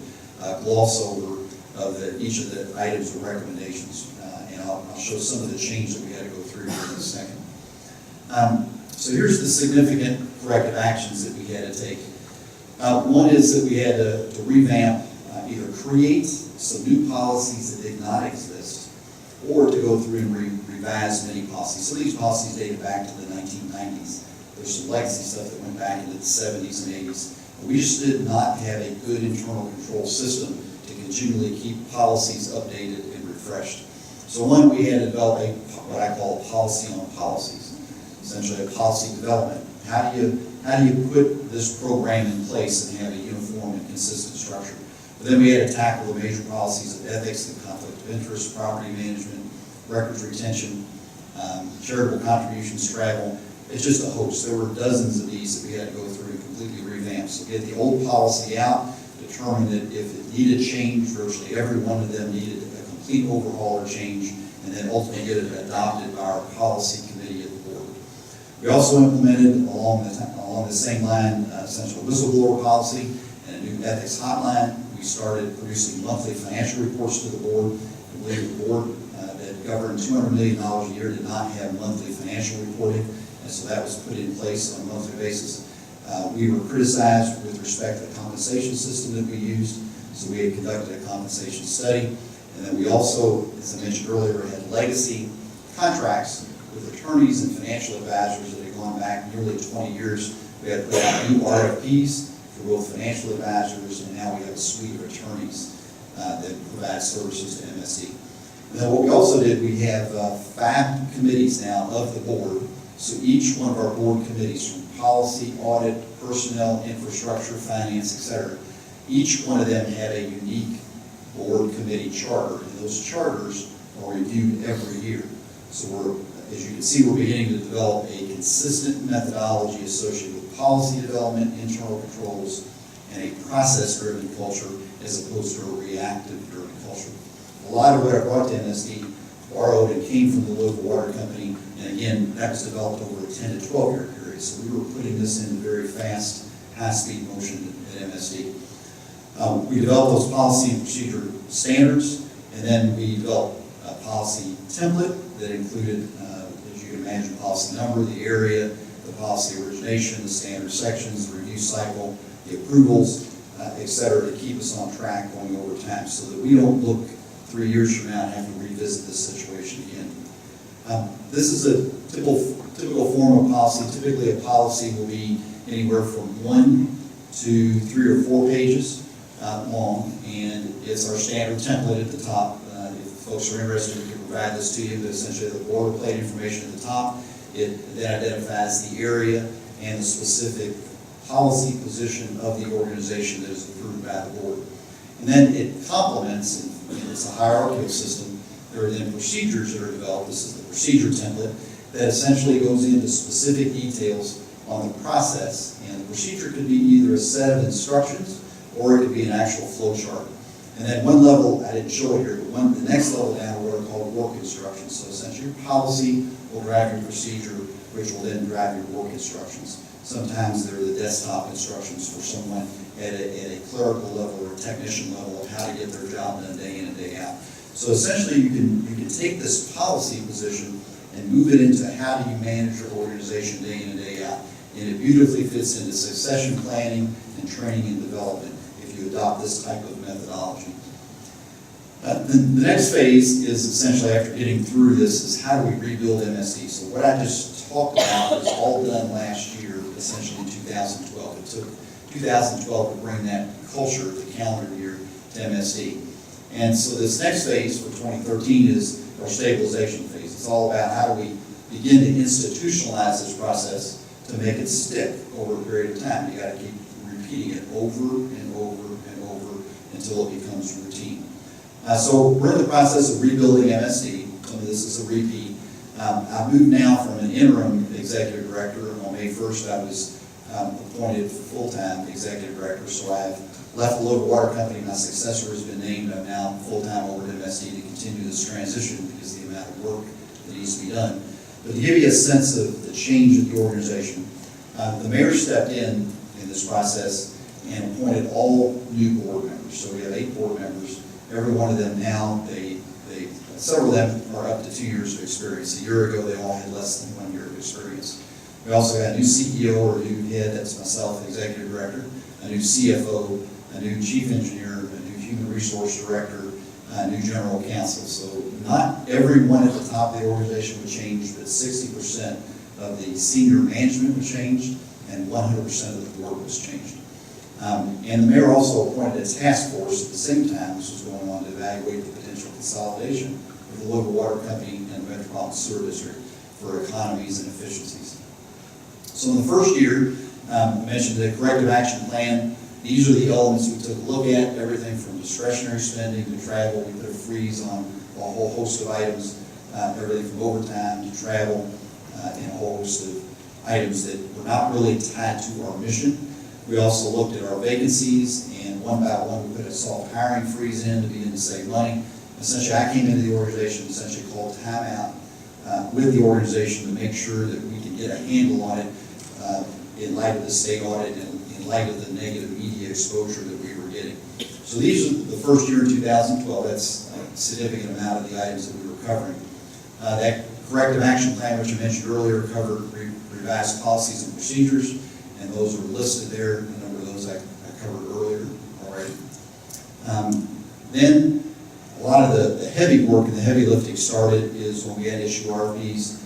gloss over of each of the items or recommendations. And I'll show some of the change that we had to go through here in a second. So here's the significant corrective actions that we had to take. One is that we had to revamp, either create some new policies that did not exist, or to go through and revise many policies. Some of these policies dated back to the 1990s. There's some legacy stuff that went back into the 70s and 80s. But we just did not have a good internal control system to continually keep policies updated and refreshed. So one, we had to develop what I call a policy on policies, essentially a policy development. How do you put this program in place and have a uniform and consistent structure? But then we had to tackle the major policies of ethics, the conflict of interest, property management, records retention, charitable contributions, travel. It's just a host. There were dozens of these that we had to go through and completely revamp. So get the old policy out, determine that if it needed change, virtually every one of them needed a complete overhaul or change, and then ultimately get it adopted by our policy committee at the board. We also implemented along the same line essential whistleblower policy and a new ethics hotline. We started producing monthly financial reports to the board. I believe the board that governed $200 million a year did not have monthly financial reporting, and so that was put in place on a monthly basis. We were criticized with respect to the compensation system that we used, so we had conducted a compensation study. And then we also, as I mentioned earlier, had legacy contracts with attorneys and financial advisors that had gone back nearly 20 years. We had put out new RFPs for both financial advisors, and now we have a suite of attorneys that provide services to MSD. And then what we also did, we have 5 committees now of the board. So each one of our board committees, from policy, audit, personnel, infrastructure, finance, et cetera, each one of them had a unique board committee charter, and those charters are reviewed every year. So as you can see, we're beginning to develop a consistent methodology associated with policy development, internal controls, and a process-driven culture as opposed to a reactive-driven culture. A lot of what I brought to MSD borrowed and came from the local water company, and again, that was developed over a 10 to 12-year period. So we were putting this in very fast, high-speed motion at MSD. We developed those policy and procedure standards, and then we developed a policy template that included, as you can imagine, policy number, the area, the policy origination, the standard sections, the review cycle, the approvals, et cetera, to keep us on track going over time so that we don't look 3 years from now and have to revisit this situation again. This is a typical form of policy. Typically, a policy will be anywhere from 1 to 3 or 4 pages long, and it's our standard template at the top. If folks are interested, we can provide this to you, but essentially the boilerplate information at the top. It then identifies the area and the specific policy position of the organization that is approved by the board. And then it complements, and it's a hierarchical system. There are then procedures that are developed. This is the procedure template that essentially goes into specific details on the process. And the procedure could be either a set of instructions or it could be an actual flow chart. And then one level, I didn't show it here, but the next level down are what are called work instructions. So essentially your policy will drive your procedure, which will then drive your work instructions. Sometimes they're the desktop instructions for someone at a clerical level or a technician level of how to get their job done day in and day out. So essentially you can take this policy position and move it into how do you manage your organization day in and day out. And it beautifully fits into succession planning and training and development if you adopt this type of methodology. The next phase is essentially, after getting through this, is how do we rebuild MSD? So what I just talked about was all done last year, essentially in 2012. It took 2012 to bring that culture, the calendar year, to MSD. And so this next phase for 2013 is our stabilization phase. It's all about how do we begin to institutionalize this process to make it stick over a period of time. You got to keep repeating it over and over and over until it becomes routine. So we're in the process of rebuilding MSD. Some of this is a repeat. I've moved now from an interim executive director. On May 1st, I was appointed full-time executive director. So I've left the local water company. My successor has been named. I'm now full-time over at MSD to continue this transition because of the amount of work that needs to be done. But to give you a sense of the change in the organization, the mayor stepped in this process and appointed all new board members. So we have 8 board members. Every one of them now, several of them are up to 2 years of experience. A year ago, they all had less than 1 year of experience. We also got a new CEO or a new head, that's myself, the executive director, a new CFO, a new chief engineer, a new human resource director, a new general counsel. So not everyone at the top of the organization would change, but 60% of the senior management was changed and 100% of the board was changed. And the mayor also appointed a task force at the same time this was going on to evaluate the potential consolidation of the local water company and the Metropolitan Sewer District for economies and efficiencies. So in the first year, I mentioned the corrective action plan. These are the elements we took a look at, everything from discretionary spending to travel. We put a freeze on a whole host of items, everything from overtime to travel, and a whole host of items that were not really tied to our mission. We also looked at our vacancies, and one by one we put a soft hiring freeze in to begin to save money. Essentially, I came into the organization, essentially called timeout with the organization to make sure that we could get a handle on it in light of the state audit and in light of the negative media exposure that we were getting. So these are the first year in 2012. That's a significant amount of the items that we were covering. That corrective action plan, which I mentioned earlier, covered revised policies and procedures, and those are listed there. A number of those I covered earlier already. Then a lot of the heavy work and the heavy lifting started is when we had to issue RFPs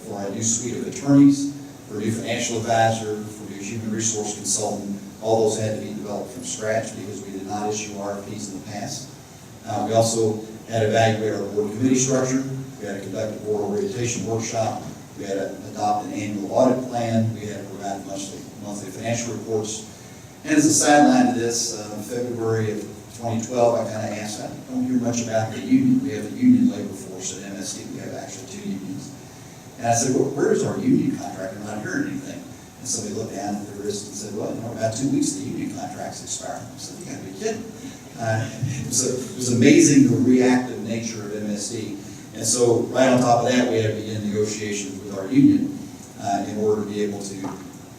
for a new suite of attorneys, for a new financial advisor, for a new human resource consultant. All those had to be developed from scratch because we did not issue RFPs in the past. We also had to evaluate our board committee structure, we had to conduct a board orientation workshop, we had to adopt an annual audit plan, we had to provide monthly financial reports. And as a sideline to this, February of 2012, I kind of asked, I don't hear much about the union. We have a union labor force at MSD. We have actually 2 unions. And I said, well, where's our union contract? I'm not hearing anything. And somebody looked down at their wrist and said, well, about 2 weeks the union contract's expiring. I said, you gotta be kidding. It was amazing the reactive nature of MSD. And so right on top of that, we had to begin negotiations with our union in order to be able to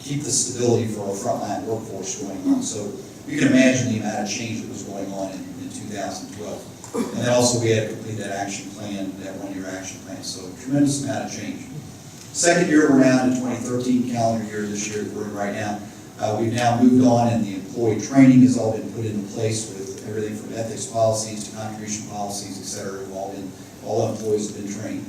keep the stability for our frontline workforce going on. So you can imagine the amount of change that was going on in 2012. And then also we had to complete that action plan, that 1-year action plan. So tremendous amount of change. Second year, we're now in the 2013 calendar year, this year that we're in right now. We've now moved on, and the employee training has all been put into place with everything from ethics policies to contribution policies, et cetera. All employees have been trained.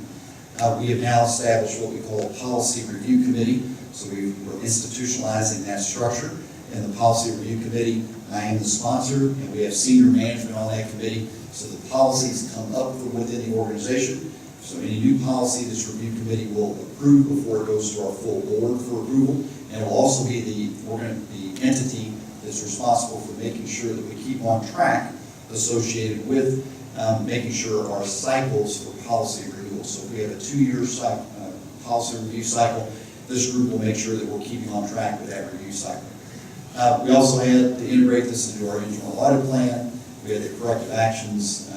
We have now established what we call a policy review committee. So we're institutionalizing that structure. And the policy review committee, I am the sponsor, and we have senior management on that committee. So the policies come up from within the organization. So any new policy, this review committee will approve before it goes to our full board for approval. And it will also be the entity that's responsible for making sure that we keep on track associated with making sure our cycles for policy renewal. So if we have a 2-year policy review cycle, this group will make sure that we're keeping on track with that review cycle. We also had to integrate this into our internal audit plan. We had the corrective actions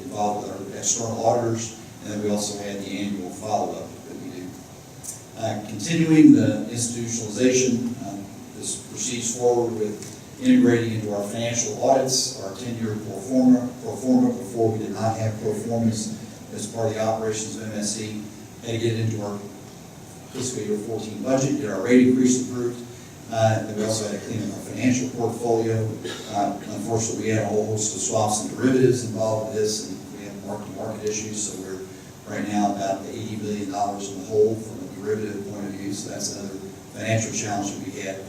involved with our external auditors, and then we also had the annual follow-up that we do. Continuing the institutionalization, this proceeds forward with integrating into our financial audits, our 10-year pro forma. Before we did not have pro formas as part of the operations of MSD. Had to get into our fiscal year 14 budget, get our rate increase approved. Then we also had to clean up our financial portfolio. Unfortunately, we had a whole host of swaps and derivatives involved with this, and we have market issues, so we're right now about $80 billion in the hole from a derivative point of view, so that's another financial challenge that we had.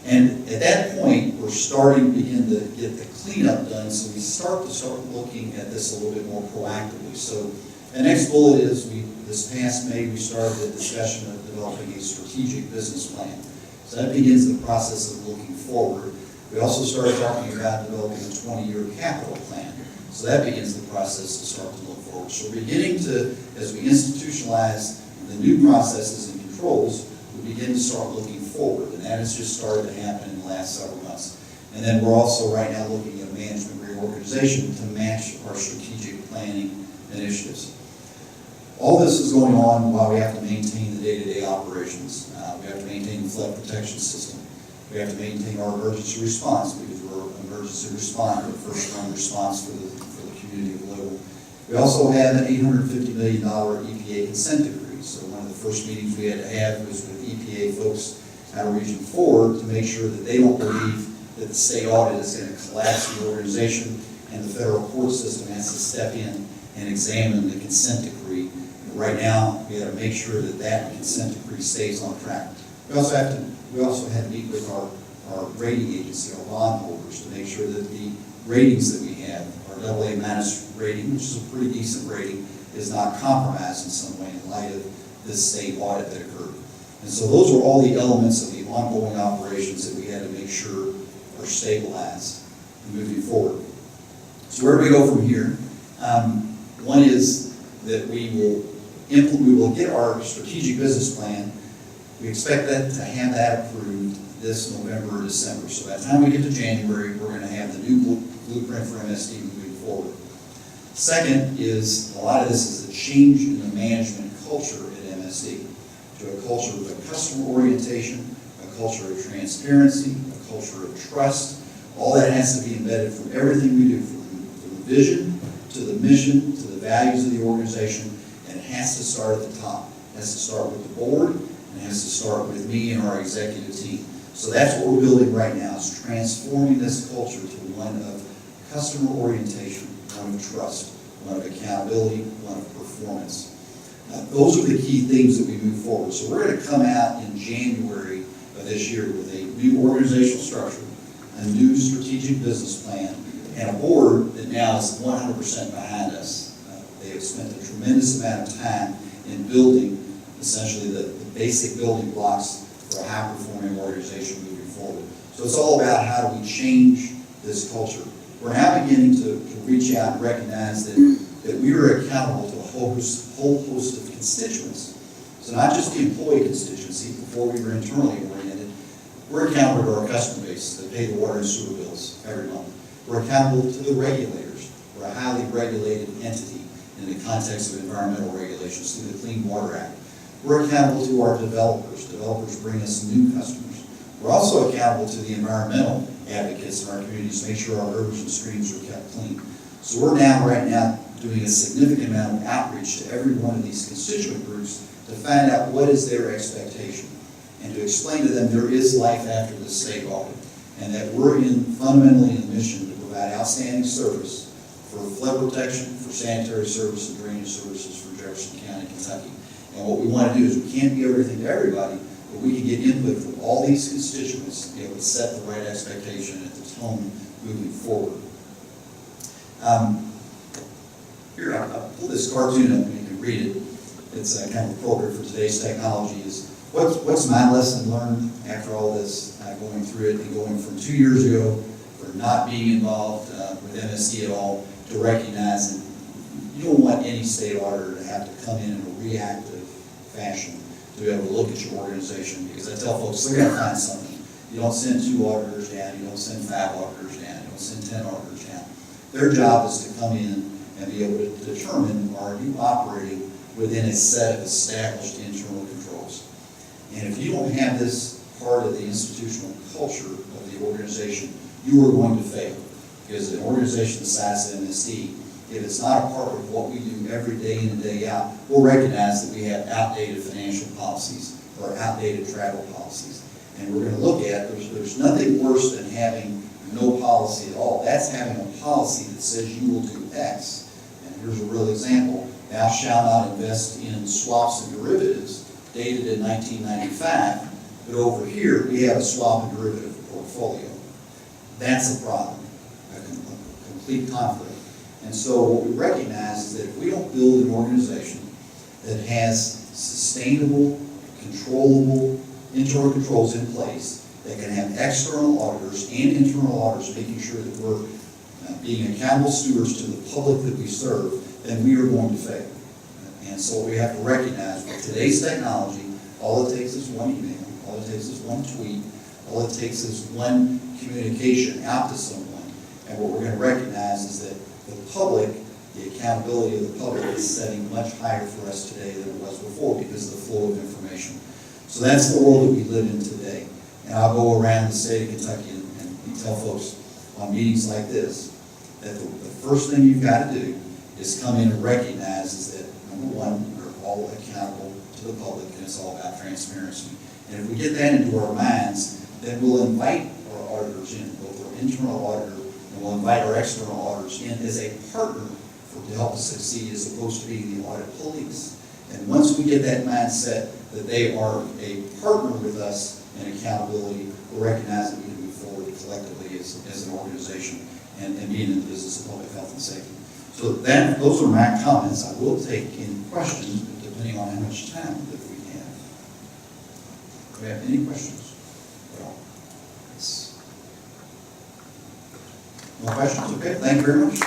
And at that point, we're starting to begin to get the cleanup done, so we start looking at this a little bit more proactively. So the next bullet is, this past May, we started the discussion of developing a strategic business plan. So that begins the process of looking forward. We also started talking about developing a 20-year capital plan. So that begins the process to start to look forward. So we're beginning to, as we institutionalize the new processes and controls, we begin to start looking forward. And that has just started to happen in the last several months. And then we're also right now looking at management reorganization to match our strategic planning initiatives. All this is going on while we have to maintain the day-to-day operations. We have to maintain the flood protection system. We have to maintain our emergency response because we're an emergency responder, first-line response for the community of Louisville. We also had an $850 million EPA consent decree. So one of the first meetings we had to have was with EPA folks out of Region 4 to make sure that they don't believe that the state audit is going to collapse the organization and the federal court system has to step in and examine the consent decree. Right now, we have to make sure that that consent decree stays on track. We also had to meet with our rating agency, our bondholders, to make sure that the ratings that we have, our AA- rating, which is a pretty decent rating, is not compromised in some way in light of this state audit that occurred. And so those were all the elements of the ongoing operations that we had to make sure are stabilized and moving forward. So where do we go from here? One is that we will get our strategic business plan. We expect that to have that approved this November or December. So by the time we get to January, we're going to have the new blueprint for MSD moving forward. Second is, a lot of this is a change in the management culture at MSD to a culture of a customer orientation, a culture of transparency, a culture of trust. All that has to be embedded from everything we do, from the vision to the mission to the values of the organization, and it has to start at the top. It has to start with the board, and it has to start with me and our executive team. So that's what we're building right now, is transforming this culture to one of customer orientation, one of trust, one of accountability, one of performance. Those are the key things that we move forward. So we're going to come out in January of this year with a new organizational structure, a new strategic business plan, and a board that now is 100% behind us. They have spent a tremendous amount of time in building essentially the basic building blocks for a high-performing organization moving forward. So it's all about how do we change this culture. We're now beginning to reach out and recognize that we are accountable to a whole host of constituents. So not just the employee constituency, before we were internally oriented, we're accountable to our customer base that pay the water and sewer bills every month. We're accountable to the regulators. We're a highly regulated entity in the context of environmental regulations through the Clean Water Act. We're accountable to our developers. Developers bring us new customers. We're also accountable to the environmental advocates in our communities to make sure our rivers and streams are kept clean. So we're right now doing a significant amount of outreach to every one of these constituent groups to find out what is their expectation and to explain to them there is life after the state audit and that we're fundamentally in the mission to provide outstanding service for flood protection, for sanitary service and drainage services for Jefferson County, Kentucky. And what we want to do is we can't be everything to everybody, but we can get input from all these constituents to be able to set the right expectation and the tone moving forward. Here, I'll pull this cartoon up and you can read it. It's kind of appropriate for today's technology. Is what's my lesson learned after all this, going through it and going from 2 years ago for not being involved with MSD at all to recognizing you don't want any state auditor to have to come in a reactive fashion to be able to look at your organization, because I tell folks they're going to find something. You don't send 2 auditors down, you don't send 5 auditors down, you don't send 10 auditors down. Their job is to come in and be able to determine, are you operating within a set of established internal controls? And if you don't have this part of the institutional culture of the organization, you are going to fail. Because an organization the size of MSD, if it's not a part of what we do every day in and day out, we'll recognize that we have outdated financial policies or outdated travel policies. And we're going to look at, there's nothing worse than having no policy at all. That's having a policy that says you will do X. And here's a real example. Thou shalt not invest in swaps and derivatives dated in 1995, but over here we have a swap and derivative portfolio. That's a problem, a complete conflict. And so what we recognize is that if we don't build an organization that has sustainable, controllable internal controls in place that can have external auditors and internal auditors making sure that we're being accountable stewards to the public that we serve, then we are going to fail. And so we have to recognize with today's technology, all it takes is one email, all it takes is one tweet, all it takes is one communication out to someone. And what we're going to recognize is that the public, the accountability of the public is setting much higher for us today than it was before because of the flow of information. So that's the world that we live in today. And I'll go around the state of Kentucky and tell folks on meetings like this that the first thing you've got to do is come in and recognize is that, number one, we're all accountable to the public and it's all about transparency. And if we get that into our minds, then we'll invite our auditors in, both our internal auditor and we'll invite our external auditors in as a partner to help us succeed as opposed to being the audit police. And once we get that mindset that they are a partner with us in accountability, we'll recognize that we can move forward collectively as an organization and being in the business of public health and safety. So those are my comments. I will take any questions depending on how much time that we have. Do we have any questions? Well, no questions? Okay, thank you very much.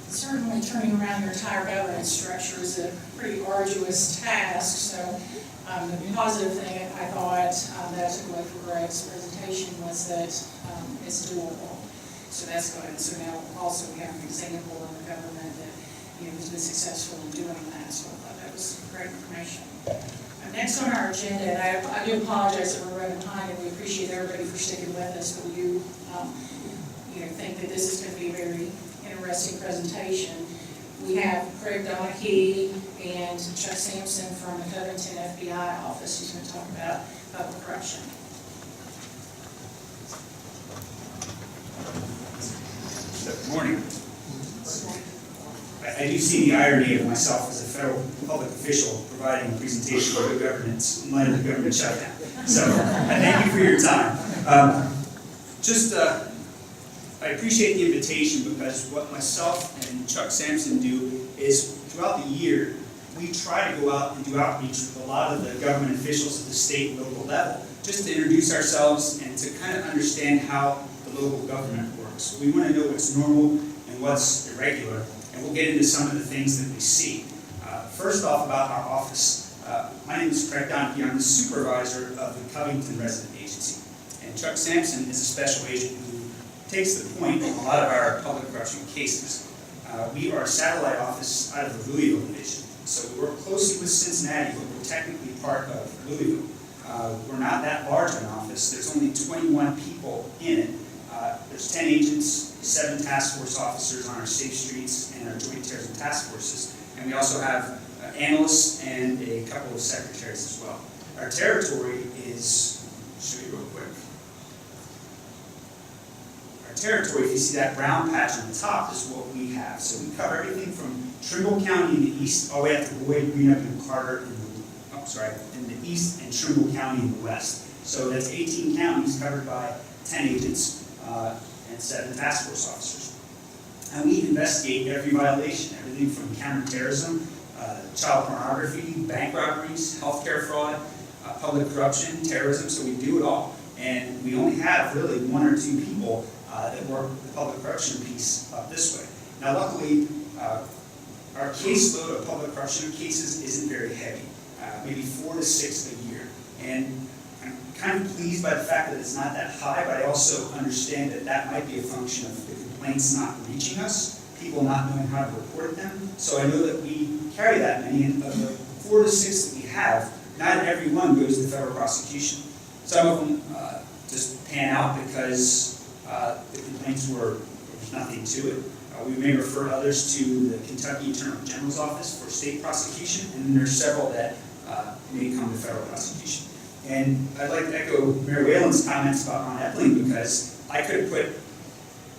Certainly turning around your entire governance structure is a pretty arduous task, so the positive thing I thought that I took away from Greg's presentation was that it's doable. So that's good. So now also we have an example in the government that has been successful in doing that, so I thought that was great information. Next on our agenda, and I do apologize that we're running behind, and we appreciate everybody for sticking with us, but we do think that this is going to be a very interesting presentation. We have Craig Donahue and Chuck Sampson from the Covington FBI office who's going to talk about public corruption. Good morning. I do see the irony of myself as a federal public official providing a presentation on good governance in light of the government shutdown. So I thank you for your time. I appreciate the invitation because what myself and Chuck Sampson do is throughout the year, we try to go out and do outreach with a lot of the government officials at the state and local level, just to introduce ourselves and to kind of understand how the local government works. We want to know what's normal and what's irregular, and we'll get into some of the things that we see. First off, about our office. My name is Craig Donkey. I'm the supervisor of the Covington Resident Agency. And Chuck Sampson is a special agent who takes the point in a lot of our public corruption cases. We are a satellite office out of the Louisville division. So we work closely with Cincinnati, but we're technically part of Louisville. We're not that large of an office. There's only 21 people in it. There's 10 agents, 7 task force officers on our safe streets and our joint terrorism task forces. And we also have analysts and a couple of secretaries as well. Our territory is, I'll show you real quick. Our territory, if you see that brown patch on the top, is what we have. So we cover everything from Trimble County in the east, all the way up to Boyd, Greenup, and Carter in the east, and Trimble County in the west. So that's 18 counties covered by 10 agents and 7 task force officers. And we investigate every violation, everything from counterterrorism, child pornography, bank robberies, healthcare fraud, public corruption, terrorism, so we do it all. And we only have really 1 or 2 people that work the public corruption piece up this way. Now luckily, our caseload of public corruption cases isn't very heavy, maybe 4 to 6 a year. And I'm kind of pleased by the fact that it's not that high, but I also understand that that might be a function of the complaints not reaching us, people not knowing how to report them. So I know that we carry that many, and of the 4 to 6 that we have, not every one goes to federal prosecution. Some of them just pan out because the complaints there's nothing to it. We may refer others to the Kentucky Attorney General's Office for state prosecution, and then there's several that may come to federal prosecution. And I'd like to echo Mary Whalen's comments about Auditor Edelen, because I could have put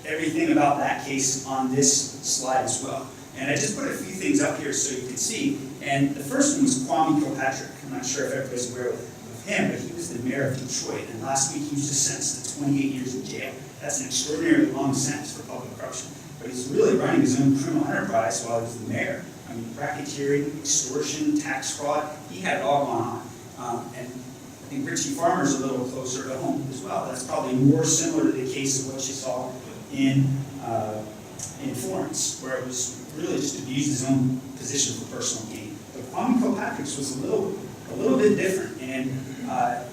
everything about that case on this slide as well. And I just put a few things up here so you can see. And the first one was Kwame Kilpatrick. I'm not sure if everybody's aware of him, but he was the mayor of Detroit. And last week he was just sentenced to 28 years in jail. That's an extraordinarily long sentence for public corruption. But he's really running his own criminal enterprise while he was the mayor. I mean, racketeering, extortion, tax fraud, he had it all going on. And I think Richie Farmer's a little closer to home as well. That's probably more similar to the case of what you saw in Florence, where it was really just abused his own position for personal gain. But Kwame Kilpatrick's was a little bit different. And a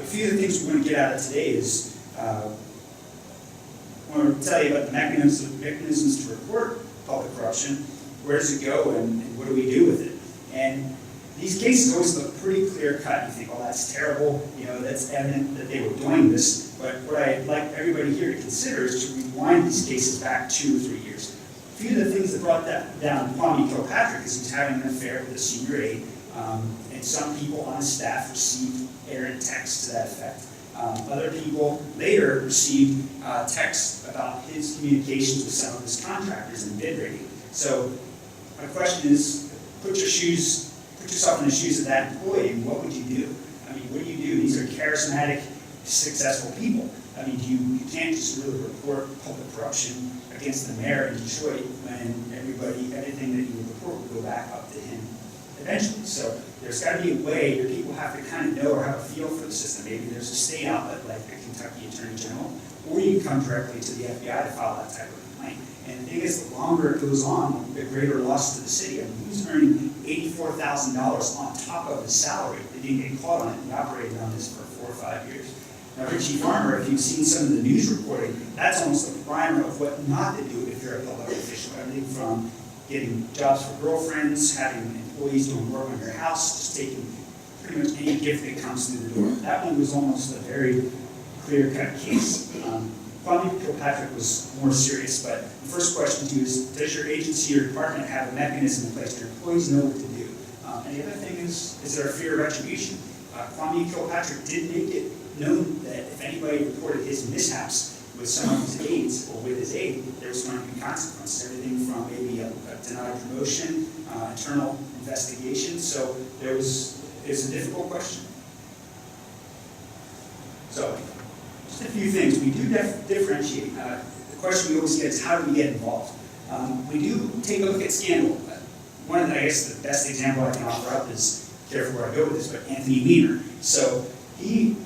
few of the things we're going to get out of today is I want to tell you about the mechanisms to report public corruption, where does it go, and what do we do with it. And these cases always look pretty clear-cut. You think, oh, that's terrible, that's evident that they were doing this. But what I'd like everybody here to consider is to rewind these cases back 2 or 3 years. A few of the things that brought that down Kwame Kilpatrick is he's having an affair with a senior aide, and some people on his staff received errant texts to that effect. Other people later received texts about his communications with some of his contractors and bid rating. So my question is, put yourself in the shoes of that employee, and what would you do? I mean, what do you do? These are charismatic, successful people. I mean, you can't just really report public corruption against the mayor in Detroit when everything that you would report would go back up to him eventually. So there's got to be a way that people have to kind of know or have a feel for the system. Maybe there's a state outlet like the Kentucky Attorney General, or you can come directly to the FBI to file that type of complaint. And the thing is, the longer it goes on, the greater loss to the city. I mean, he was earning $84,000 on top of his salary. They didn't get caught on it. He operated on this for 4 or 5 years. Now, Richie Farmer, if you've seen some of the news reporting, that's almost a primer of what not to do if you're a public official. Everything from getting jobs for girlfriends, having employees doing work on your house, just taking pretty much any gift that comes through the door. That one was almost a very clear-cut case. Kwame Kilpatrick was more serious, but the first question to you is, does your agency or department have a mechanism in place? Do your employees know what to do? And the other thing is there a fear of retribution? Kwame Kilpatrick did make it known that if anybody reported his mishaps with some of his aides, or with his aide, there was going to be consequences, everything from maybe a denied promotion, internal investigation, so it was a difficult question. So, just a few things, we do differentiate. The question we always get is how do we get involved? We do take a look at scandal. One of the, I guess, the best example I can offer up is, careful where I go with this, but Anthony Weiner. So he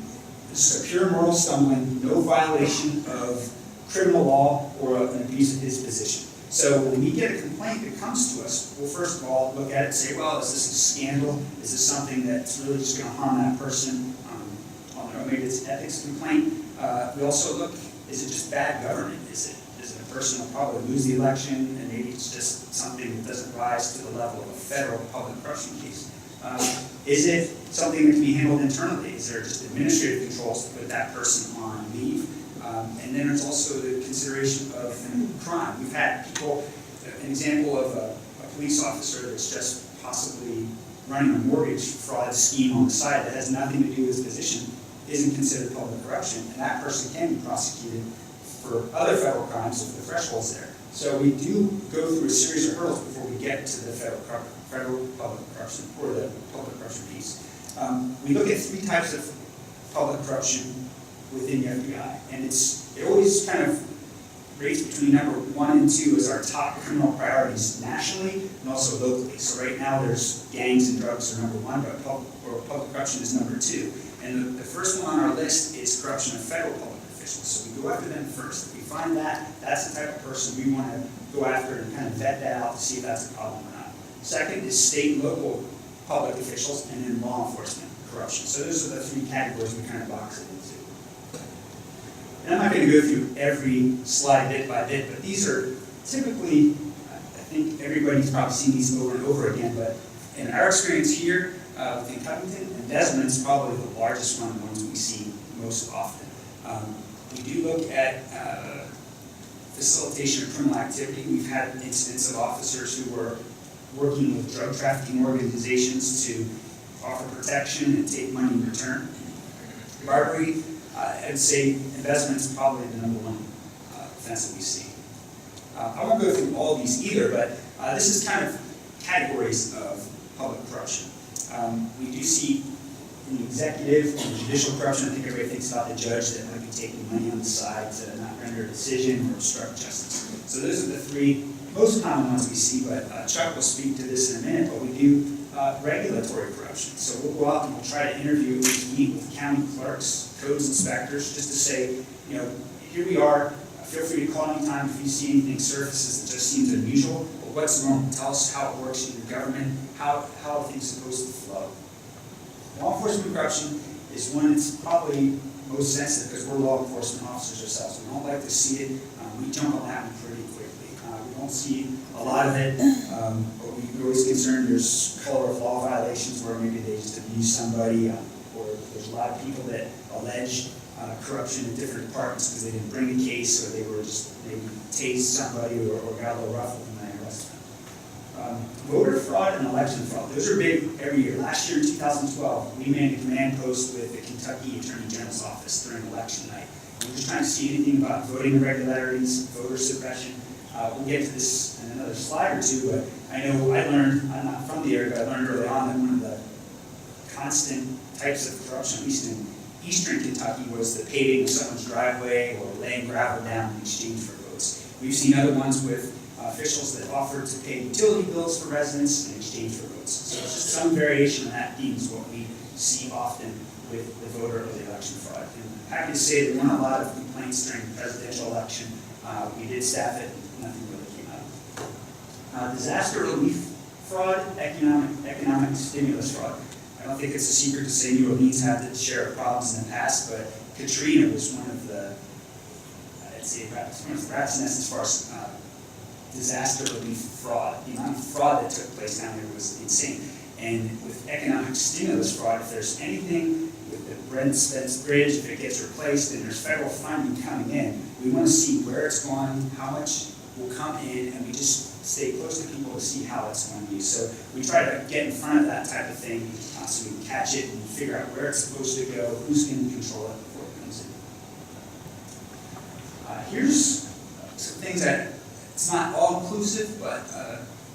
is a pure moral stumbling, no violation of criminal law or an abuse of his position. So when we get a complaint that comes to us, we'll first of all look at it and say, well, is this a scandal? Is this something that's really just going to harm that person? Or maybe it's an ethics complaint. We also look, is it just bad government? Is it a person will probably lose the election, and maybe it's just something that doesn't rise to the level of a federal public corruption case? Is it something that can be handled internally? Is there just administrative controls to put that person on leave? And then there's also the consideration of crime. We've had people, an example of a police officer that's just possibly running a mortgage fraud scheme on the side that has nothing to do with his position, isn't considered public corruption, and that person can be prosecuted for other federal crimes if the threshold's there. So we do go through a series of hurdles before we get to the federal public corruption, or the public corruption piece. We look at three types of public corruption within the FBI, and it always kind of rates between number 1 and 2 as our top criminal priorities nationally and also locally. So right now there's gangs and drugs are number 1, but public corruption is number 2. And the first one on our list is corruption of federal public officials. So we go after them first. If we find that, that's the type of person we want to go after and kind of vet that out to see if that's a problem or not. Second is state and local public officials, and then law enforcement corruption. So those are the 3 categories we kind of box it into. And I'm not going to go through every slide bit by bit, but these are typically, I think everybody's probably seen these over and over again, but in our experience here within Covington, embezzlement is probably the largest one, the ones we see most often. We do look at facilitation of criminal activity. We've had incidents of officers who were working with drug trafficking organizations to offer protection and take money in return. Bribery, I'd say investment is probably the number 1 offense that we see. I won't go through all these either, but this is kind of categories of public corruption. We do see in the executive and judicial corruption. I think everybody thinks about the judge that might be taking money on the side to not render a decision or obstruct justice. So those are the 3 most common ones we see, but Chuck will speak to this in a minute, but we do regulatory corruption. So we'll go out and we'll try to interview, meet with county clerks, codes inspectors, just to say, you know, here we are, feel free to call anytime if you see anything surfaces that just seems unusual. Well, what's normal? Tell us how it works in your government, how are things supposed to flow. Law enforcement corruption is one that's probably most sensitive because we're law enforcement officers ourselves. We don't like to see it. We jump on that one pretty quickly. We don't see a lot of it, but we're always concerned there's color of law violations where maybe they just abuse somebody, or there's a lot of people that allege corruption in different departments because they didn't bring a case, or they were just maybe tased somebody or got a little ruffled when they arrested them. Voter fraud and election fraud, those are big every year. Last year in 2012, we manned a command post with the Kentucky Attorney General's office during election night. We're just trying to see anything about voting irregularities, voter suppression. We'll get to this in another slide or 2, but I know I learned, I'm not from the area, but I learned early on that one of the constant types of corruption, at least in eastern Kentucky, was the paving of someone's driveway or laying gravel down in exchange for votes. We've seen other ones with officials that offered to pay utility bills for residents in exchange for votes. So it's just some variation of that theme is what we see often with the voter or the election fraud. And I'm happy to say there weren't a lot of complaints during the presidential election. We did staff it, nothing really came out of it. Disaster relief fraud, economic stimulus fraud. I don't think it's a secret to say New Orleans had its share of problems in the past, but Katrina was one of the, I'd say, rat's nest as far as disaster relief fraud. The amount of fraud that took place down there was insane. And with economic stimulus fraud, if there's anything with the Brent Spence Bridge, if it gets replaced and there's federal funding coming in, we want to see where it's going, how much will come in, and we just stay close to people to see how it's going to be. So we try to get in front of that type of thing so we can catch it and figure out where it's supposed to go, who's going to control it before it comes in. Here's some things that, it's not all inclusive, but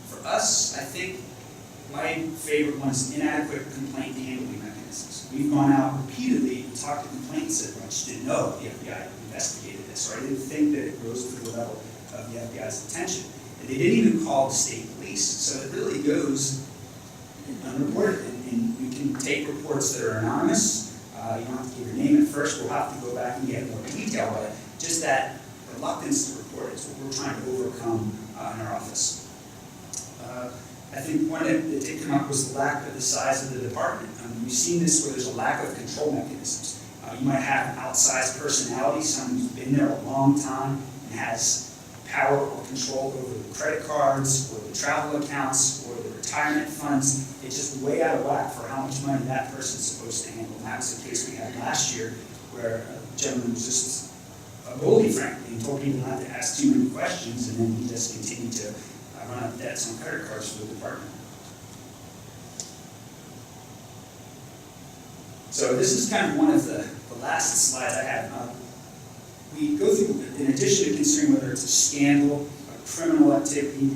for us, I think my favorite one is inadequate complaint handling mechanisms. We've gone out repeatedly and talked to complainants that I just didn't know the FBI investigated this, or I didn't think that it rose to the level of the FBI's attention. And they didn't even call the state police, so it really goes unreported. And you can take reports that are anonymous. You don't have to give your name at first. We'll have to go back and get more detail, but just that reluctance to report is what we're trying to overcome in our office. I think one that did come up was the lack of the size of the department. We've seen this where there's a lack of control mechanisms. You might have an outsized personality, someone who's been there a long time and has power or control over the credit cards or the travel accounts or the retirement funds. It's just way out of whack for how much money that person's supposed to handle. And that was the case we had last year where a gentleman was just a bully, frankly, and told people not to ask too many questions, and then he just continued to run up debts on credit cards for the department. So this is kind of one of the last slides I have. We go through, in addition to considering whether it's a scandal, a criminal activity,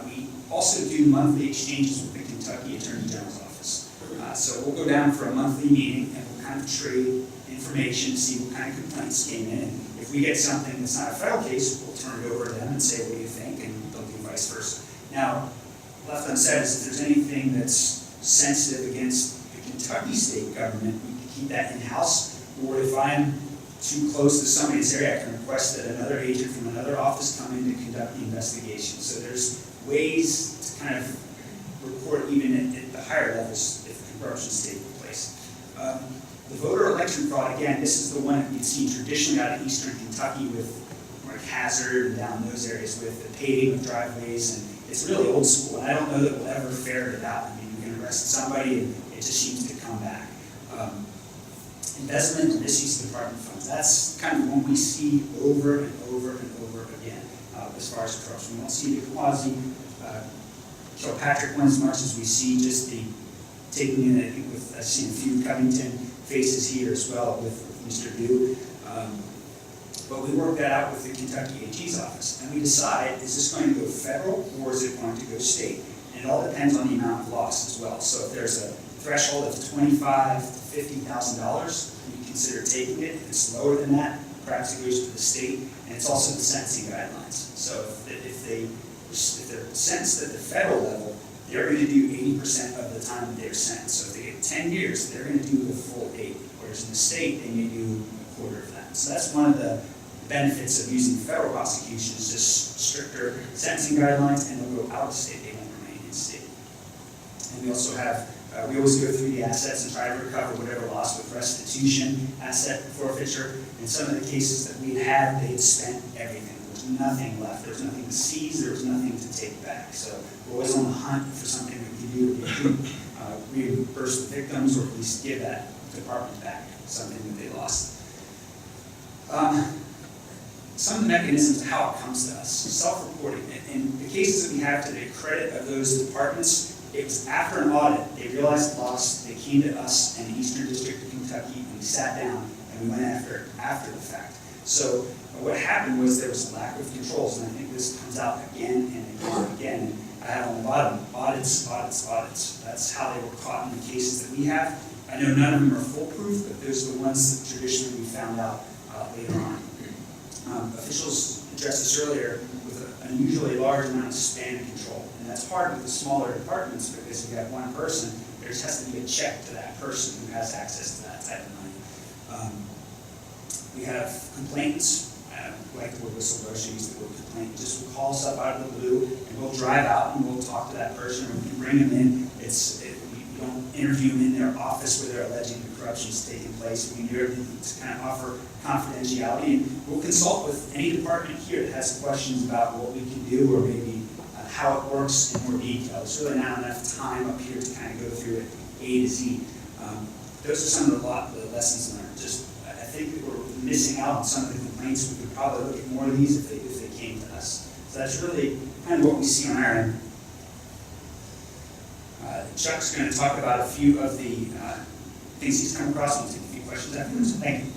we also do monthly exchanges with the Kentucky Attorney General's office. So we'll go down for a monthly meeting and we'll kind of trade information, see what kind of complaints came in. And if we get something that's not a federal case, we'll turn it over to them and say, what do you think? And they'll do vice versa. Now, left unsaid is if there's anything that's sensitive against the Kentucky state government, we can keep that in-house. Or if I'm too close to somebody's area, I can request that another agent from another office come in to conduct the investigation. So there's ways to kind of report even at the higher levels if corruption is taking place. The voter election fraud, again, this is the one that you'd see traditionally out of eastern Kentucky with Mark Hazard and down those areas with the paving of driveways, and it's really old school, and I don't know that we'll ever ferret it out. I mean, you can arrest somebody and it just seems to come back. Investment and misuse of department funds, that's kind of one we see over and over and over again as far as corruption. We don't see the quasi Kilpatrick one as much as we see just the taking in, I think with, I've seen a few Covington faces here as well with Mr. Dew. But we work that out with the Kentucky AG's office, and we decide, is this going to go federal or is it going to go state? And it all depends on the amount of loss as well. So if there's a threshold of $25,000 to $50,000, you consider taking it. If it's lower than that, perhaps it goes to the state, and it's also the sentencing guidelines. So if they're sentenced at the federal level, they're going to do 80% of the time that they're sentenced. So if they get 10 years, they're going to do the full 8. Whereas in the state, they may do a quarter of that. So that's one of the benefits of using federal prosecution is just stricter sentencing guidelines, and they'll go out of state. They won't remain in state. And we also have, we always go through the assets and try to recover whatever loss with restitution, asset forfeiture. In some of the cases that we had, they had spent everything. There was nothing left. There was nothing to seize. There was nothing to take back. So we're always on the hunt for something we can do to reimburse the victims, or at least give that department back something that they lost. Some of the mechanisms of how it comes to us, self-reporting. In the cases that we have to the credit of those departments, it was after an audit, they realized the loss, they came to us in the Eastern District of Kentucky, and we sat down and we went after it after the fact. So what happened was there was a lack of controls, and I think this comes out again and again and again. I have on the bottom, audits, audits, audits. That's how they were caught in the cases that we have. I know none of them are foolproof, but those are the ones that traditionally we found out later on. Officials addressed this earlier with an unusually large amount of span control. And that's hard with the smaller departments because if you have one person, there just has to be a check to that person who has access to that type of money. We have complainants, like the word whistleblower, she used the word complaint, just will call us up out of the blue and we'll drive out and we'll talk to that person and we can bring them in. We don't interview them in their office where they're alleging the corruption is taking place. We do everything to kind of offer confidentiality, and we'll consult with any department here that has questions about what we can do or maybe how it works in more detail. There's really not enough time up here to kind of go through it A to Z. Those are some of the lessons learned. Just I think that we're missing out on some of the complaints. We could probably look at more of these if they came to us. So that's really kind of what we see on our end. Chuck's going to talk about a few of the things he's come across. We'll take a few questions afterwards. Thank you.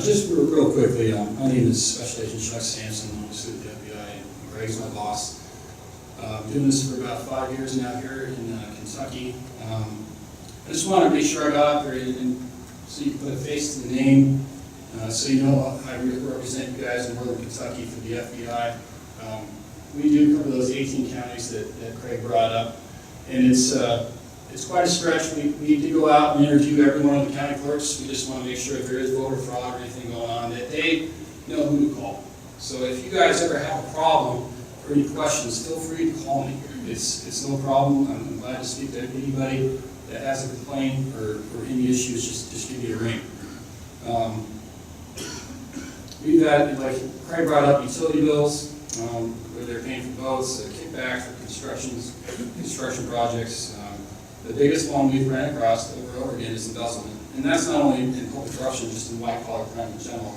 Just real quickly, my name is Special Agent Chuck Sampson. I'm with the FBI, and Greg's my boss. Doing this for about 5 years now here in Kentucky. I just want to make sure I got out there and so you can put a face to the name, so you know I represent you guys in Northern Kentucky for the FBI. We do cover those 18 counties that Craig brought up, and it's quite a stretch. We need to go out and interview every one of the county clerks. We just want to make sure if there is voter fraud or anything going on, that they know who to call. So if you guys ever have a problem or any questions, feel free to call me. It's no problem. I'm glad to speak to anybody that has a complaint or any issues. Just give me a ring. We've got, like Craig brought up, utility bills, where they're paying for boats, kickbacks for construction projects. The biggest one we've ran across over and over again is embezzlement. And that's not only in public corruption, just in white collar crime in general.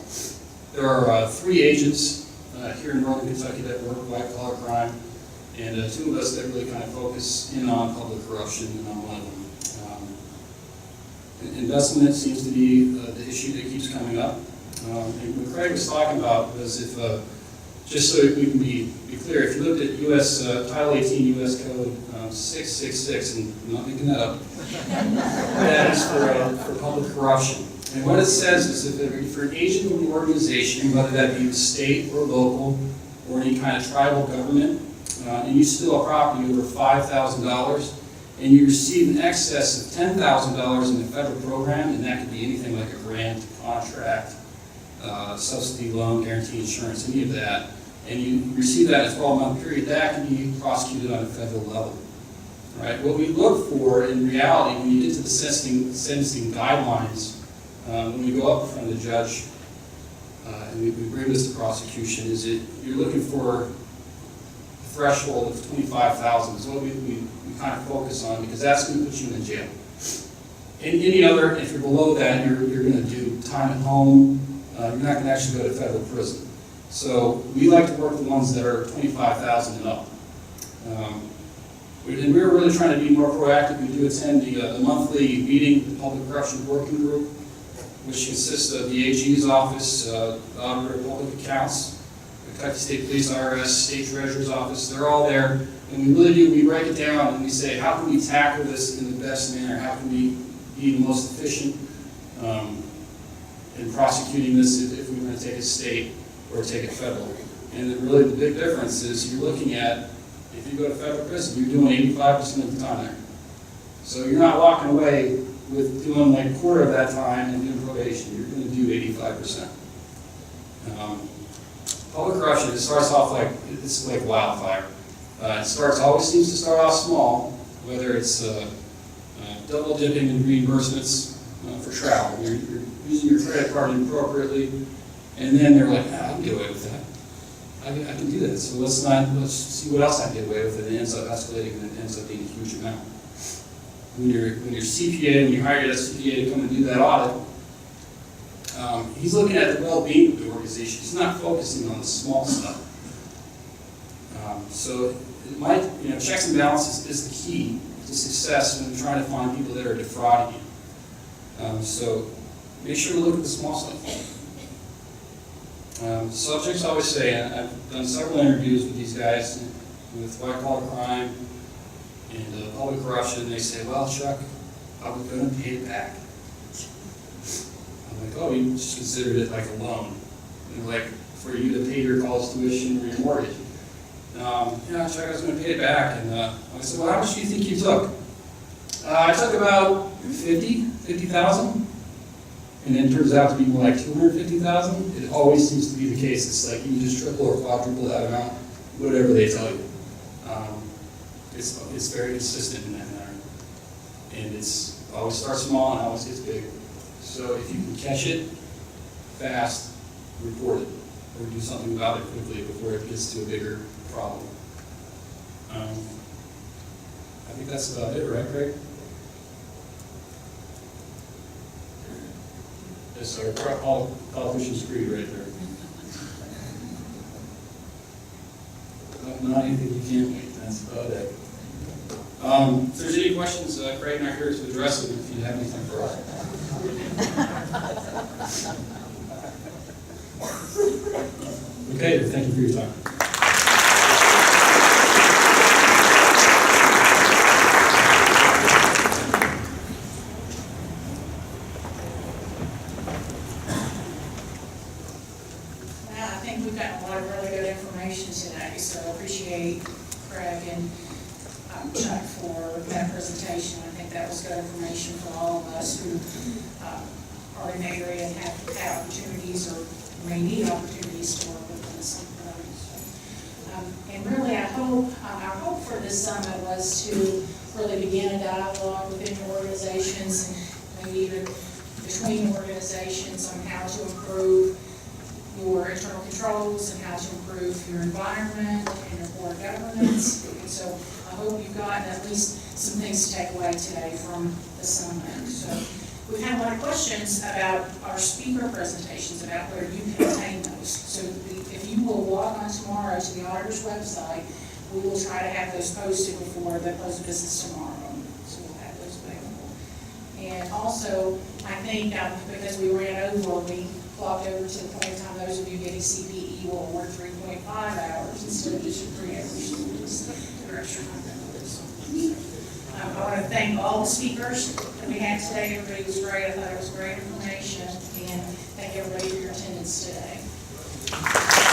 There are 3 agents here in Northern Kentucky that work white collar crime, and 2 of us that really kind of focus in on public corruption, and I'm one of them. Investment seems to be the issue that keeps coming up. And what Craig was talking about was if, just so we can be clear, if you looked at U.S. Title 18 U.S. Code 666, and I'm not making that up, that is for public corruption. And what it says is if for an agent of an organization, whether that be state or local or any kind of tribal government, and you steal a property over $5,000, and you receive in excess of $10,000 in a federal program, and that could be anything like a grant, contract, subsidy, loan, guarantee insurance, any of that, and you receive that in a 12-month period, that can be prosecuted on a federal level. Right? What we look for in reality, when you get to the sentencing guidelines, when we go up in front of the judge and we bring this to prosecution, is that you're looking for a threshold of $25,000 is what we kind of focus on, because that's going to put you in jail. Any other, if you're below that, you're going to do time at home. You're not going to actually go to federal prison. So we like to work the ones that are $25,000 and up. And we're really trying to be more proactive. We do attend the monthly meeting, the Public Corruption Working Group, which consists of the AG's office, the Auditor of Public Accounts, the Kentucky State Police, IRS, State Treasurer's Office. They're all there. And we really do, we break it down and we say, how can we tackle this in the best manner? How can we be the most efficient in prosecuting this if we're going to take it state or take it federal? And really the big difference is you're looking at, if you go to federal prison, you're doing 85% of the time there. So you're not walking away with doing like a quarter of that time and doing probation. You're going to do 85%. Public corruption, it starts off like, it's like wildfire. It always seems to start off small, whether it's double dipping in reimbursements for travel. You're using your credit card inappropriately, and then they're like, I can get away with that. I can do that. So let's see what else I can get away with, and it ends up escalating, and it ends up being a huge amount. When your CPA, when you hire that CPA to come and do that audit, he's looking at the well-being of the organization. He's not focusing on the small stuff. So it might, checks and balances is the key to success when you're trying to find people that are defrauding you. So make sure to look at the small stuff. Subjects always say, and I've done several interviews with these guys with white collar crime and public corruption, and they say, well, Chuck, I was going to pay it back. I'm like, oh, you just considered it like a loan. And like for you to pay your college tuition or your mortgage. Yeah, Chuck, I was going to pay it back. And I said, well, how much do you think you took? I took about 50,000. And then it turns out to be more like 250,000. It always seems to be the case. It's like you just triple or quadruple that amount, whatever they tell you. It's very consistent in that matter. And it's always starts small and always gets big. So if you can catch it fast, report it, or do something about it quickly before it gets to a bigger problem. I think that's about it, right, Craig? That's our politician's creed right there. Not anything you can't wait, that's about it. If there's any questions, Craig and I are here to address them if you have anything for us. Okay, thank you for your time. Well, I think we've gotten a lot of really good information today, so I appreciate Craig and Chuck for that presentation. I think that was good information for all of us who are in the area and have had opportunities or may need opportunities to work with us. And really, I hope, our hope for this summit was to really begin a dialogue within your organizations and maybe even between organizations on how to improve your internal controls and how to improve your environment and your board governance. And so I hope you've gotten at least some things to take away today from the summit. So we've had a lot of questions about our speaker presentations, about where you can obtain those. So if you will log on tomorrow to the auditor's website, we will try to have those posted before the close of business tomorrow. So we'll have those available. And also, I think because we ran over, we clocked over to the point of time those of you getting CPE will work 3.5 hours instead of just your 3 hours. I want to thank all the speakers that we had today. Everybody was great. I thought it was great information. And thank everybody for your attendance today.